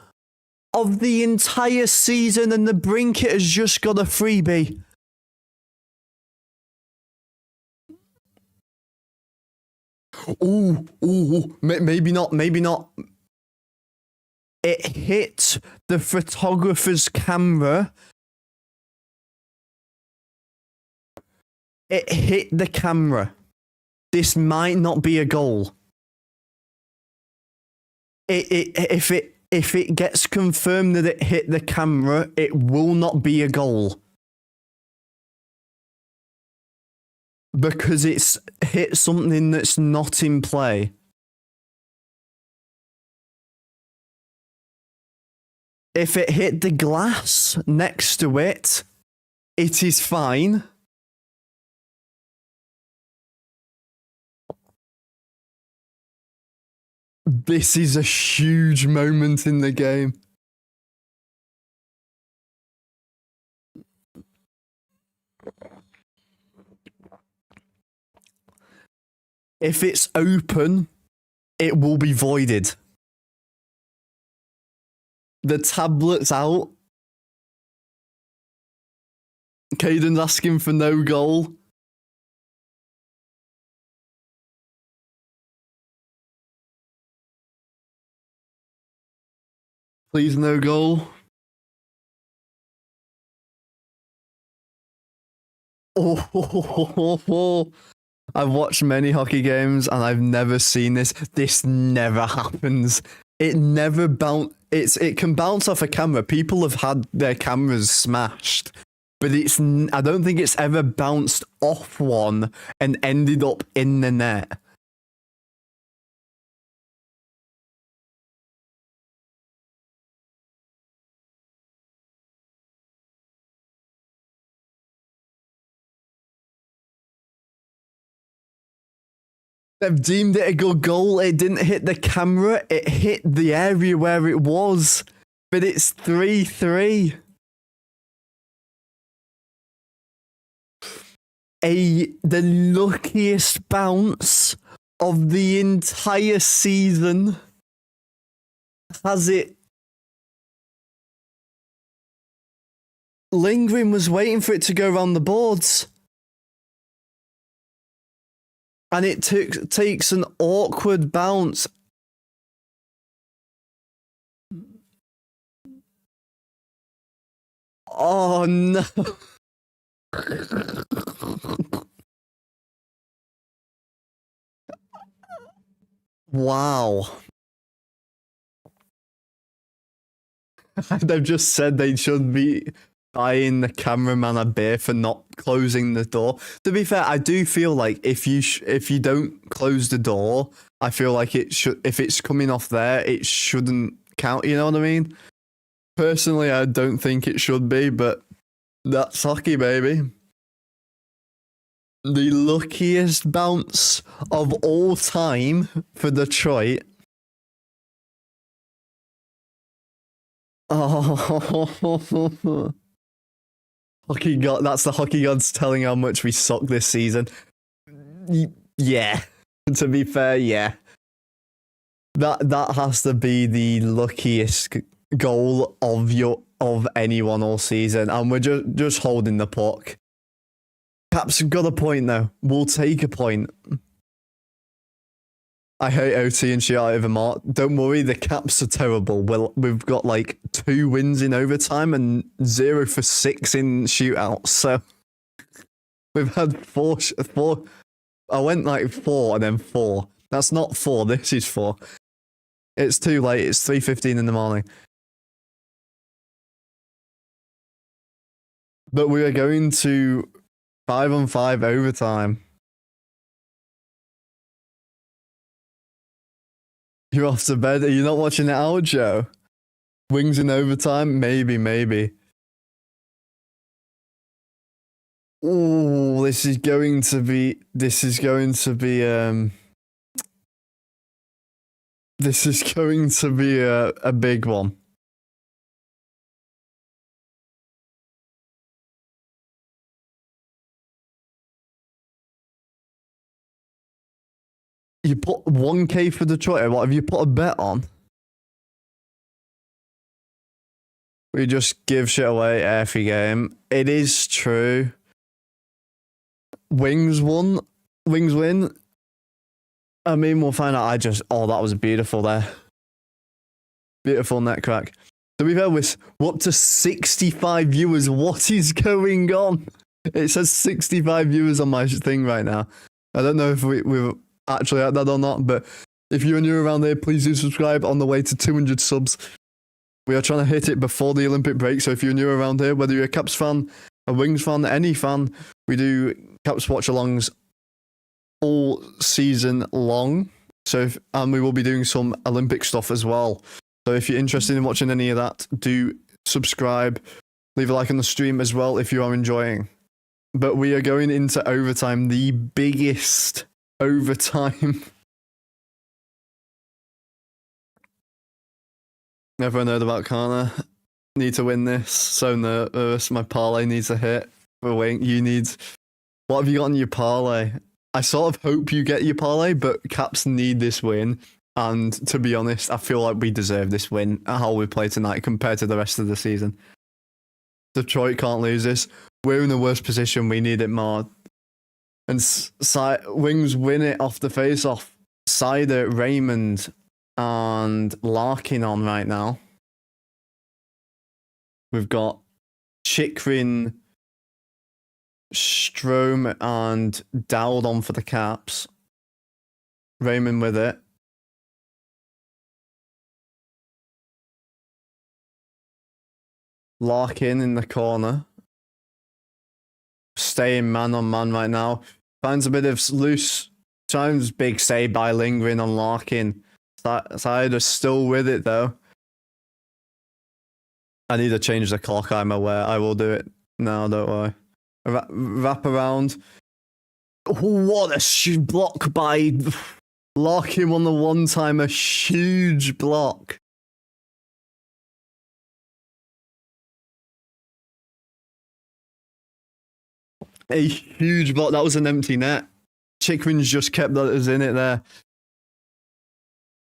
of the entire season, and the Brinket has just got a freebie. Ooh, maybe not. It hit the photographer's camera. It hit the camera. This might not be a goal. If it gets confirmed that it hit the camera, it will not be a goal. Because it's hit something that's not in play. If it hit the glass next to it, it is fine. This is a huge moment in the game. If it's open, it will be voided. The tablet's out. Caden's asking for no goal. Please, no goal. Oh, I've watched many hockey games and I've never seen this. This never happens. It never it can bounce off a camera. People have had their cameras smashed, but I don't think it's ever bounced off one and ended up in the net. They've deemed it a good goal. It didn't hit the camera. It hit the area where it was. But it's 3-3. The luckiest bounce of the entire season. Has it? Lindgren was waiting for it to go around the boards. And it takes an awkward bounce. Oh no. Wow. They've just said they should be buying the cameraman a beer for not closing the door. To be fair, I do feel like if you don't close the door, I feel like it should. If it's coming off there, it shouldn't count. You know what I mean? Personally, I don't think it should be, but that's hockey, baby. The luckiest bounce of all time for Detroit. Oh. Hockey god, that's the hockey gods telling how much we suck this season. Yeah, to be fair, yeah. That has to be the luckiest goal of anyone all season, and we're just holding the puck. Caps got a point though. We'll take a point. I hate OT and shootout over Mark. Don't worry, the Caps are terrible. We've got like 2 wins in overtime and 0 for 6 in shootouts. So we've had 4. I went like 4 and then 4. That's not 4. This is 4. It's too late. It's 3:15 in the morning. But we are going to 5-on-5 overtime. You're off to bed. Are you not watching it out, Joe? Wings in overtime? Maybe. Oh, this is going to be a big one. You put 1K for Detroit. What have you put a bet on? We just give shit away every game. It is true. Wings win. I mean, we'll find out. That was beautiful there. Beautiful net crack. To be fair, we're up to 65 viewers. What is going on? It says 65 viewers on my thing right now. I don't know if we've actually at that or not, but if you're new around here, please do subscribe on the way to 200 subs. We are trying to hit it before the Olympic break, so if you're new around here, whether you're a Caps fan, a Wings fan, any fan, we do Caps watch-alongs all season long. And we will be doing some Olympic stuff as well. So if you're interested in watching any of that, do subscribe, leave a like on the stream as well if you are enjoying. But we are going into overtime, the biggest overtime. Everyone heard about Kana. Need to win this. So nervous. My parlay needs a hit. For Wing, what have you got on your parlay? I sort of hope you get your parlay, but Caps need this win. And to be honest, I feel like we deserve this win, how we play tonight compared to the rest of the season. Detroit can't lose this. We're in the worst position. We need it more. And Wings win it off the face-off. Sider, Raymond, and Larkin on right now. We've got Chikrin, Strome, and Dowd on for the Caps. Raymond with it. Larkin in the corner. Staying man on man right now. Finds a bit of loose. Times big save by lingering on Larkin. Sider's still with it though. I need to change the clock, I'm aware. I will do it now, don't worry. Wrap around. What a block by Larkin on the one time. A huge block. A huge block. That was an empty net. Chikrin's just kept us in it there.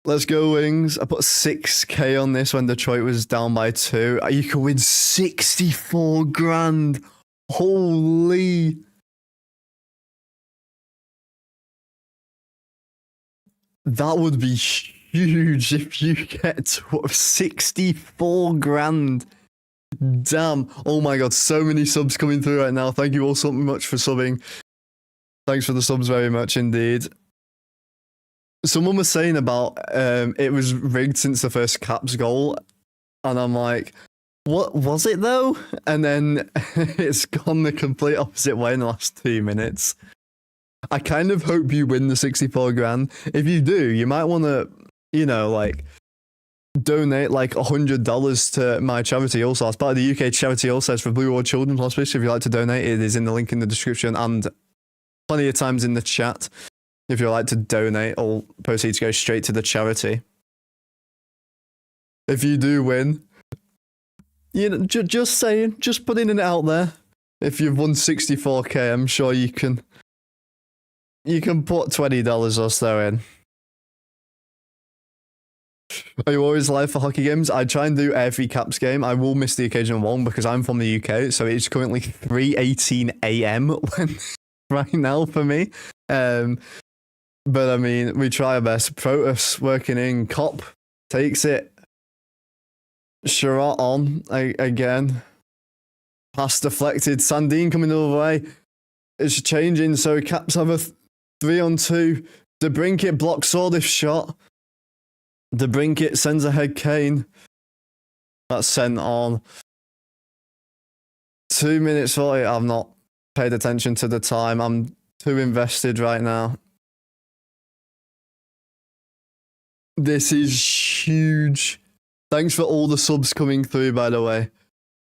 Let's go, Wings. I put 6k on this when Detroit was down by 2. You can win 64 grand. Holy. That would be huge if you get 64 grand. Damn. Oh my god, so many subs coming through right now. Thank you all so much for subbing. Thanks for the subs very much indeed. Someone was saying about it was rigged since the first Caps goal, and I'm like, what was it though? And then it's gone the complete opposite way in the last 2 minutes. I kind of hope you win the 64 grand. If you do, you might want to, you know, like, donate like $100 to my charity also. As part of the UK charity also for Blue World Children's Hospice. If you'd like to donate, it is in the link in the description and plenty of times in the chat. If you'd like to donate, all proceeds go straight to the charity. If you do win, you know, just saying, just putting it out there. If you've won 64k, I'm sure you can put $20 or so in. Are you always live for hockey games? I try and do every Caps game. I will miss the occasional one because I'm from the UK, so it's currently 3:18 a.m. right now for me. But I mean, we try our best. Protus working in. Cop takes it. Sherrod on again. Pass deflected. Sandin coming the other way. It's changing, so Caps have a 3-on-2. DeBrincat blocks Sordif's shot. DeBrincat sends ahead Kane. That's sent on. 2 minutes 40. I've not paid attention to the time. I'm too invested right now. This is huge. Thanks for all the subs coming through, by the way.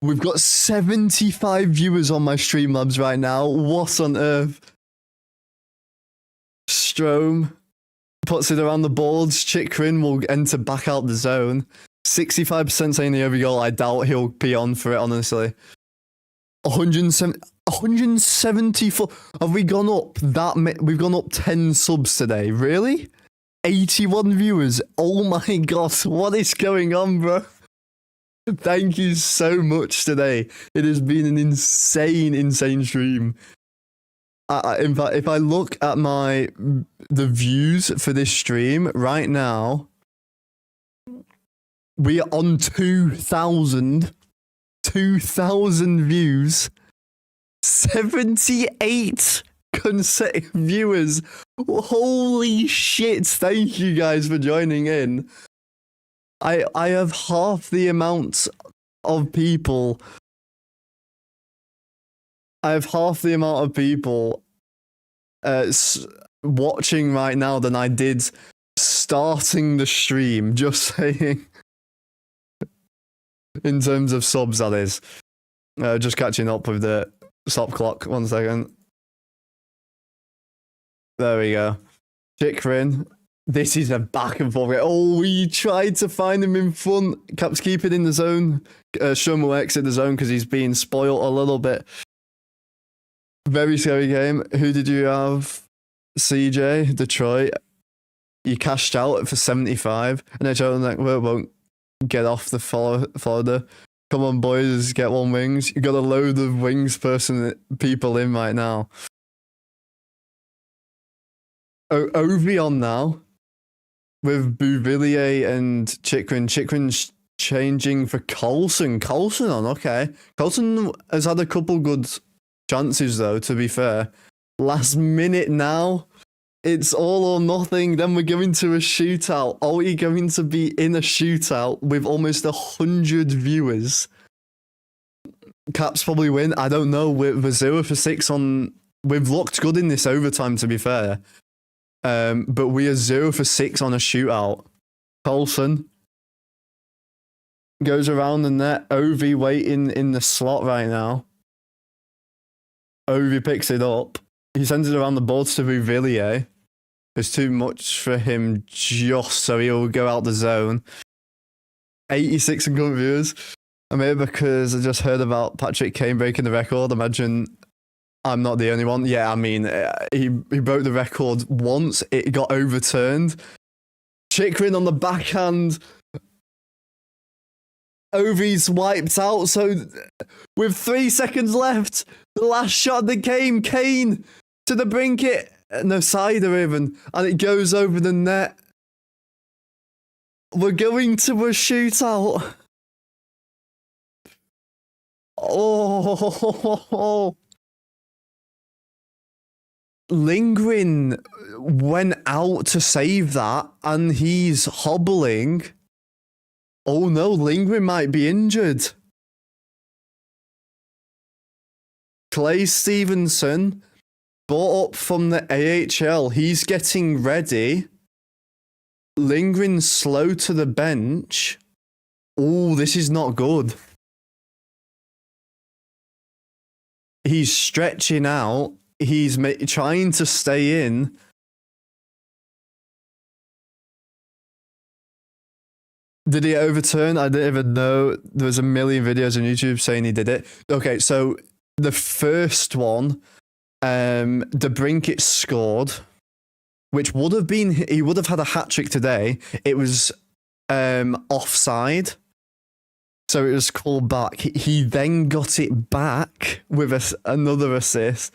We've got 75 viewers on my Streamlabs right now. What on earth? Strome puts it around the boards. Chikrin will enter back out the zone. 65% saying the over goal. I doubt he'll be on for it, honestly. 174. Have we gone up that? We've gone up 10 subs today. Really? 81 viewers. Oh my god. What is going on, bro? Thank you so much today. It has been an insane stream. In fact, if I look at the views for this stream right now, we are on 2,000 views, 78 consecutive viewers. Holy shit! Thank you guys for joining in. I have half the amount of people. I have half the amount of people watching right now than I did starting the stream. Just saying. In terms of subs, that is. Just catching up with the stop clock. 1 second. There we go. Chikrin. This is a back and forth. Oh, we tried to find him in front. Caps keep it in the zone. Shum will exit the zone because he's being spoiled a little bit. Very scary game. Who did you have? CJ, Detroit, you cashed out for 75, and then Jordan like, won't get off the Florida. Come on, boys, get one wings. You got a load of wings people in right now. Ovi on now with Bouvillier and Chikrin. Chikrin's changing for Coulson. Coulson on, okay. Coulson has had a couple good chances though, to be fair. Last minute now. It's all or nothing. Then we're going to a shootout. Are we going to be in a shootout with almost 100 viewers? Caps probably win. I don't know. We're 0 for 6 on. We've looked good in this overtime, to be fair. But we are 0 for 6 on a shootout. Coulson goes around the net. Ovi waiting in the slot right now. Ovi picks it up. He sends it around the boards to Bouvillier. It's too much for him just so he'll go out the zone. 86 and current viewers. And maybe because I just heard about Patrick Kane breaking the record. Imagine I'm not the only one. Yeah, I mean, he broke the record once. It got overturned. Chikrin on the backhand. Ovi's wiped out. So with 3 seconds left, the last shot of the game, Kane to the brinket. No, cider even. And it goes over the net. We're going to a shootout. Oh. Lindgren went out to save that and he's hobbling. Oh no, Lindgren might be injured. Clay Stevenson, brought up from the AHL, he's getting ready. Lindgren's slow to the bench. Oh, this is not good. He's stretching out. He's trying to stay in. Did he overturn? I didn't even know. There was a million videos on YouTube saying he did it. Okay, so the first one, DeBrincat scored, which would have been, he would have had a hat-trick today. It was offside. So it was called back. He then got it back with another assist.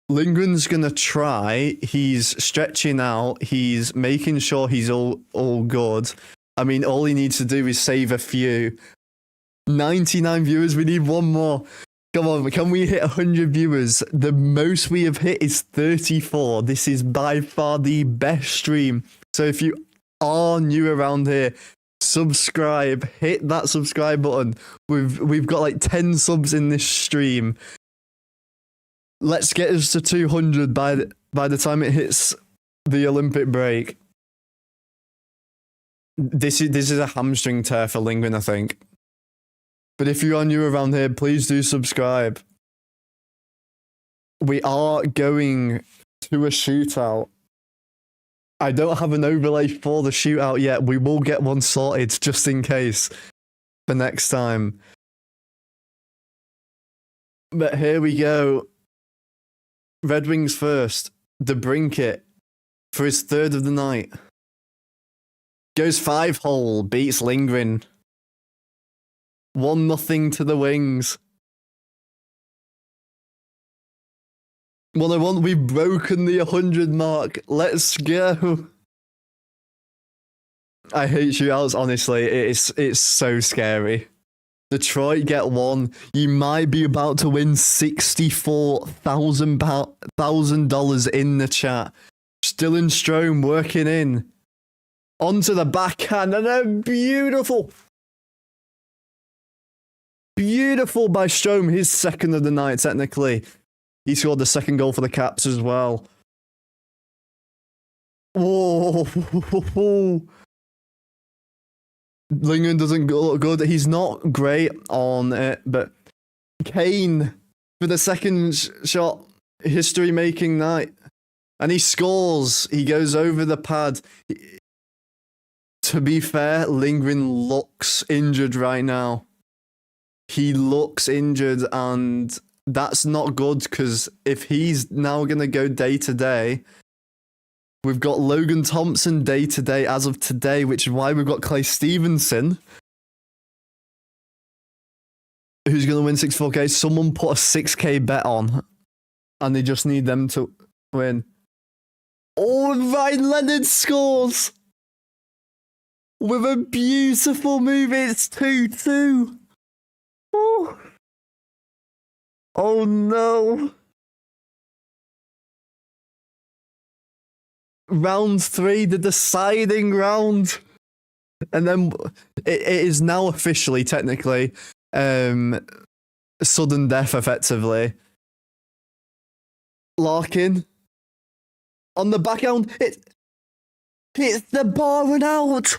Lindgren's going to try. He's stretching out. He's making sure he's all good. I mean, all he needs to do is save a few. 99 viewers. We need one more. Come on, can we hit 100 viewers? The most we have hit is 34. This is by far the best stream. So if you are new around here, subscribe. Hit that subscribe button. We've got like 10 subs in this stream. Let's get us to 200 by the time it hits the Olympic break. This is a hamstring tear for Lindgren, I think. But if you are new around here, please do subscribe. We are going to a shootout. I don't have an overlay for the shootout yet. We will get one sorted just in case for next time. But here we go. Red Wings first. DeBrincat for his third of the night. Goes 5-hole, beats Lindgren. 1-0 to the Wings. 101, we've broken the 100 mark. Let's go. I hate shootouts, honestly. It's so scary. Detroit get one. You might be about to win $64,000 in the chat. Dylan Strome working in. Onto the backhand and a beautiful by Strome. His second of the night, technically. He scored the second goal for the Caps as well. Whoa. Lindgren doesn't look good. He's not great on it, but Kane for the second shot, history-making night. And he scores. He goes over the pad. To be fair, Lindgren looks injured right now. He looks injured, and That's not good, because if he's now going to go day to day, we've got Logan Thompson day to day as of today, which is why we've got Clay Stevenson, who's going to win 64K. Someone put a 6K bet on, and they just need them to win. Oh, Ryan Leonard scores with a beautiful move. It's 2-2. Oh no. Round 3, the deciding round. And then it is now officially, technically, sudden death, effectively. Larkin. On the backhand. It hits the bar and out.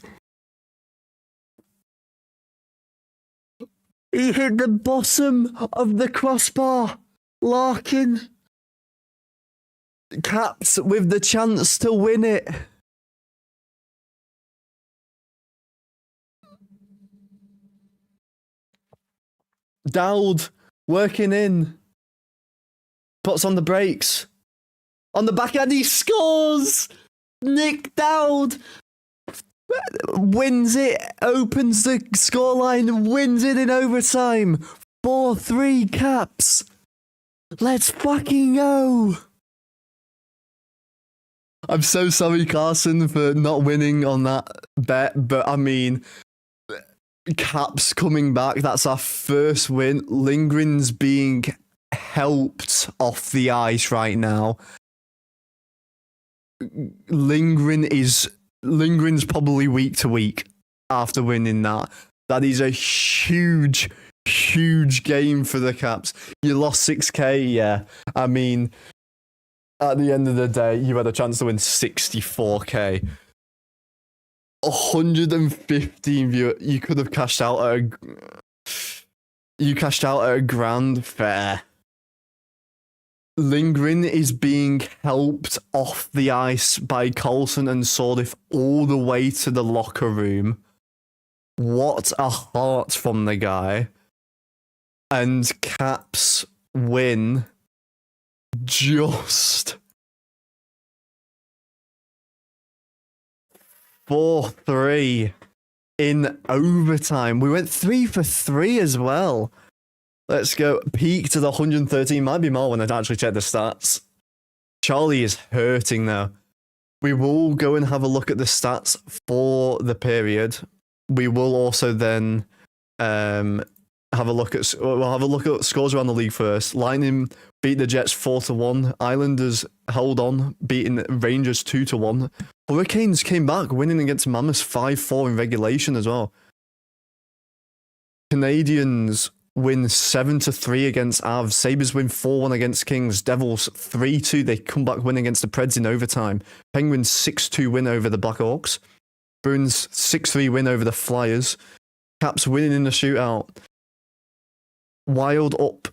He hit the bottom of the crossbar. Larkin. Caps with the chance to win it. Dowd working in. Puts on the brakes. On the backhand, he scores! Nick Dowd wins it, opens the scoreline, wins it in overtime. 4-3 Caps. Let's fucking go. I'm so sorry, Carson, for not winning on that bet, but I mean, Caps coming back, that's our first win. Lindgren's being helped off the ice right now. Lindgren's probably week to week after winning that. That is a huge, huge game for the Caps. You lost 6K, yeah. I mean, at the end of the day, you had a chance to win 64K. 115 viewers. You could have cashed out at a grand fair. Lindgren is being helped off the ice by Coulson and Sordif all the way to the locker room. What a heart from the guy. And Caps win just 4-3 in overtime. We went 3 for 3 as well. Let's go. Peak to the 113. Might be more when I actually check the stats. Charlie is hurting though. We will go and have a look at the stats for the period. We will also then have a look at scores around the league first. Lightning beat the Jets 4-1. Islanders held on, beating Rangers 2-1. Hurricanes came back, winning against Mammoth 5-4 in regulation as well. Canadians win 7-3 against Avs. Sabres win 4-1 against Kings. Devils 3-2. They come back, win against the Preds in overtime. Penguins 6-2 win over the Blackhawks. Bruins 6-3 win over the Flyers. Caps winning in the shootout. Wild up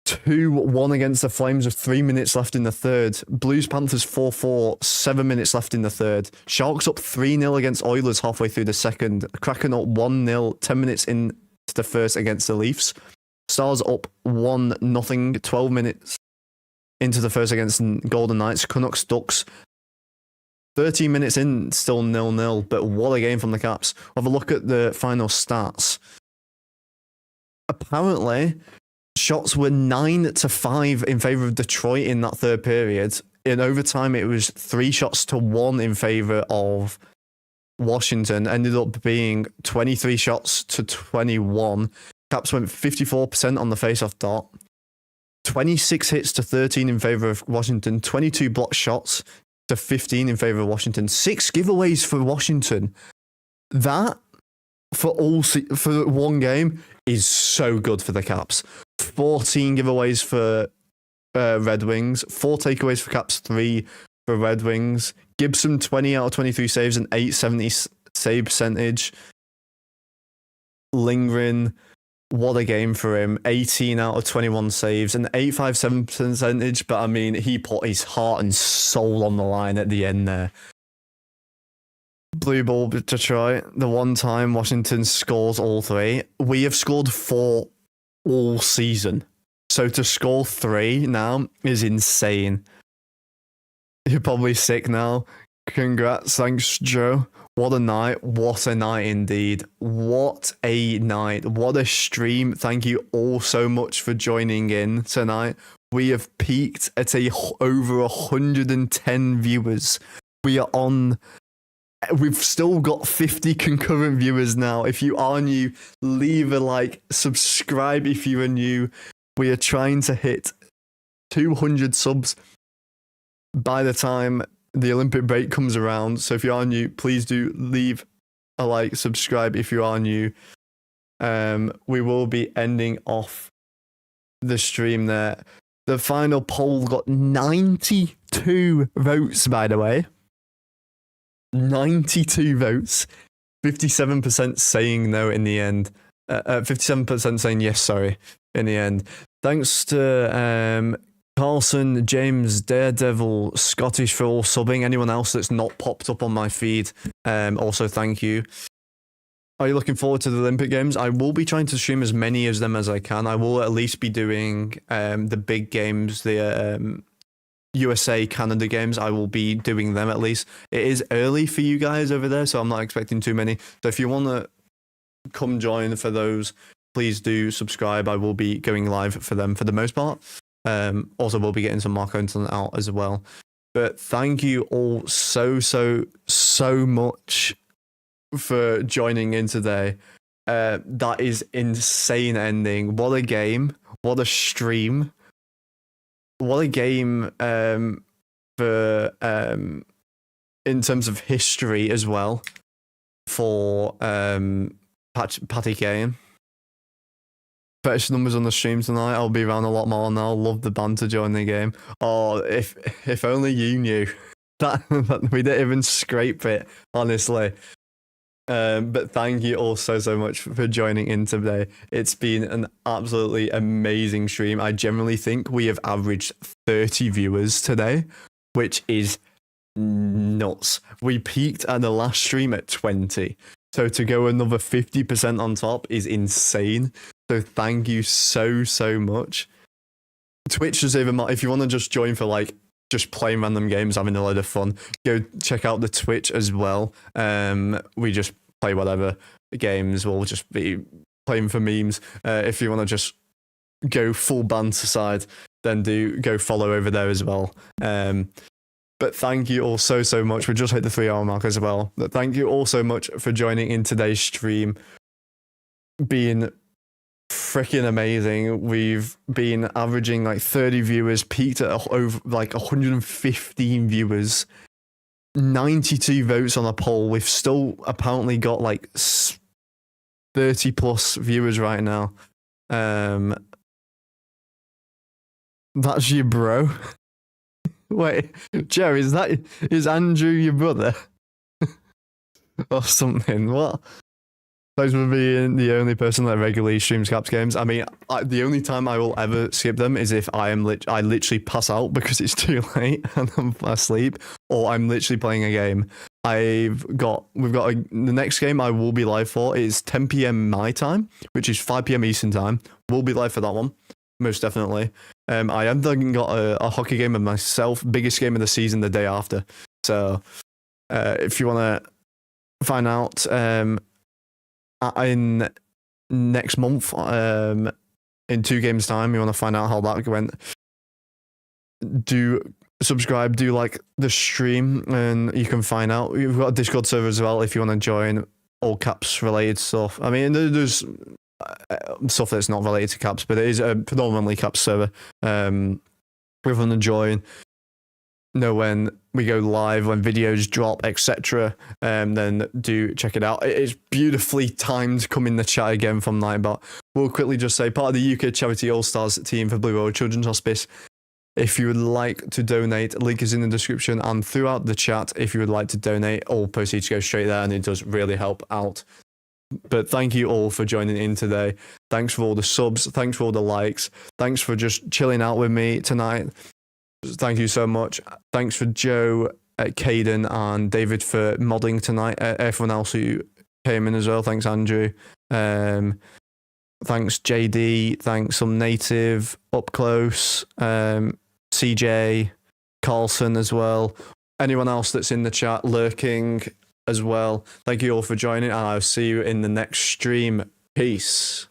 2-1 against the Flames with 3 minutes left in the third. Blues Panthers 4-4, 7 minutes left in the third. Sharks up 3-0 against Oilers halfway through the second. Kraken up 1-0, 10 minutes into the first against the Leafs. Stars up 1-0, 12 minutes into the first against Golden Knights. Canucks Ducks 13 minutes in, still 0-0, but what a game from the Caps. We'll have a look at the final stats. Apparently, shots were 9-5 in favor of Detroit in that third period. In overtime, it was 3-1 in favor of Washington. Ended up being 23 shots to 21. Caps went 54% on the faceoff dot. 26 hits to 13 in favor of Washington. 22 blocked shots to 15 in favor of Washington. 6 giveaways for Washington. That, for one game, is so good for the Caps. 14 giveaways for Red Wings, 4 takeaways for Caps, 3 for Red Wings. Gibson 20 out of 23 saves and 870 save percentage. Lindgren, what a game for him. 18 out of 21 saves and 857 percentage, but I mean, he put his heart and soul on the line at the end there. Blue ball Detroit, the one time Washington scores all 3. We have scored 4 all season. So to score 3 now is insane. You're probably sick now. Congrats. Thanks, Joe. What a night. What a night indeed. What a night. What a stream. Thank you all so much for joining in tonight. We have peaked at over 110 viewers. We've still got 50 concurrent viewers now. If you are new, leave a like, subscribe if you are new. We are trying to hit 200 subs by the time the Olympic break comes around. So if you are new, please do leave a like, subscribe if you are new. We will be ending off the stream there. The final poll got 92 votes, by the way. 92 votes. 57% saying no in the end. 57% saying yes, sorry, in the end. Thanks to Carlson, James, Daredevil, Scottish for all subbing. Anyone else that's not popped up on my feed, also thank you. Are you looking forward to the Olympic Games? I will be trying to stream as many of them as I can. I will at least be doing the big games, the USA, Canada games. I will be doing them at least. It is early for you guys over there, so I'm not expecting too many. So if you want to come join for those, please do subscribe. I will be going live for them for the most part. Also, we'll be getting some more content out as well. But thank you all so much for joining in today. That is insane ending. What a game. What a stream. What a game for in terms of history as well for Patty Kane. Fetish numbers on the stream tonight. I'll be around a lot more now. Love the banter during the game. Oh, if only you knew that we didn't even scrape it, honestly. But thank you all so much for joining in today. It's been an absolutely amazing stream. I generally think we have averaged 30 viewers today, which is nuts. We peaked at the last stream at 20. So to go another 50% on top is insane. So thank you so much. Twitch is even more, if you want to just join for like just playing random games, having a load of fun, go check out the Twitch as well. We just play whatever games. We'll just be playing for memes. If you want to just go full banter side, then do go follow over there as well. But thank you all so much. We just hit the 3-hour mark as well. But thank you all so much for joining in today's stream. Being freaking amazing. We've been averaging like 30 viewers, peaked at over like 115 viewers, 92 votes on a poll. We've still apparently got like 30 plus viewers right now. That's your bro. Wait, Jerry, is Andrew your brother? Or something? What? Thanks for being the only person that regularly streams Caps games. I mean, the only time I will ever skip them is if I literally pass out because it's too late and I'm asleep, or I'm literally playing a game. The next game I will be live for is 10 p.m. my time, which is 5 p.m. Eastern time. We'll be live for that one, most definitely. I have then got a hockey game of myself, biggest game of the season, the day after. So if you want to find out in next month, in 2 games time, you want to find out how that went, do subscribe, do like the stream, and you can find out. We've got a Discord server as well if you want to join all Caps related stuff. I mean, there's stuff that's not related to Caps, but it is a predominantly Caps server. If you want to join, know when we go live, when videos drop, etc., then do check it out. It is beautifully timed. Come in the chat again from Nightbot. We'll quickly just say, part of the UK charity All-Stars team for Blue Road Children's Hospice. If you would like to donate, link is in the description and throughout the chat. If you would like to donate, all proceeds go straight there, and it does really help out. But thank you all for joining in today. Thanks for all the subs. Thanks for all the likes. Thanks for just chilling out with me tonight. Thank you so much. Thanks for Joe, Caden, and David for modding tonight. Everyone else who came in as well. Thanks, Andrew. Thanks JD. Thanks some native up close. CJ, Carlson as well. Anyone else that's in the chat lurking as well. Thank you all for joining, and I'll see you in the next stream. Peace.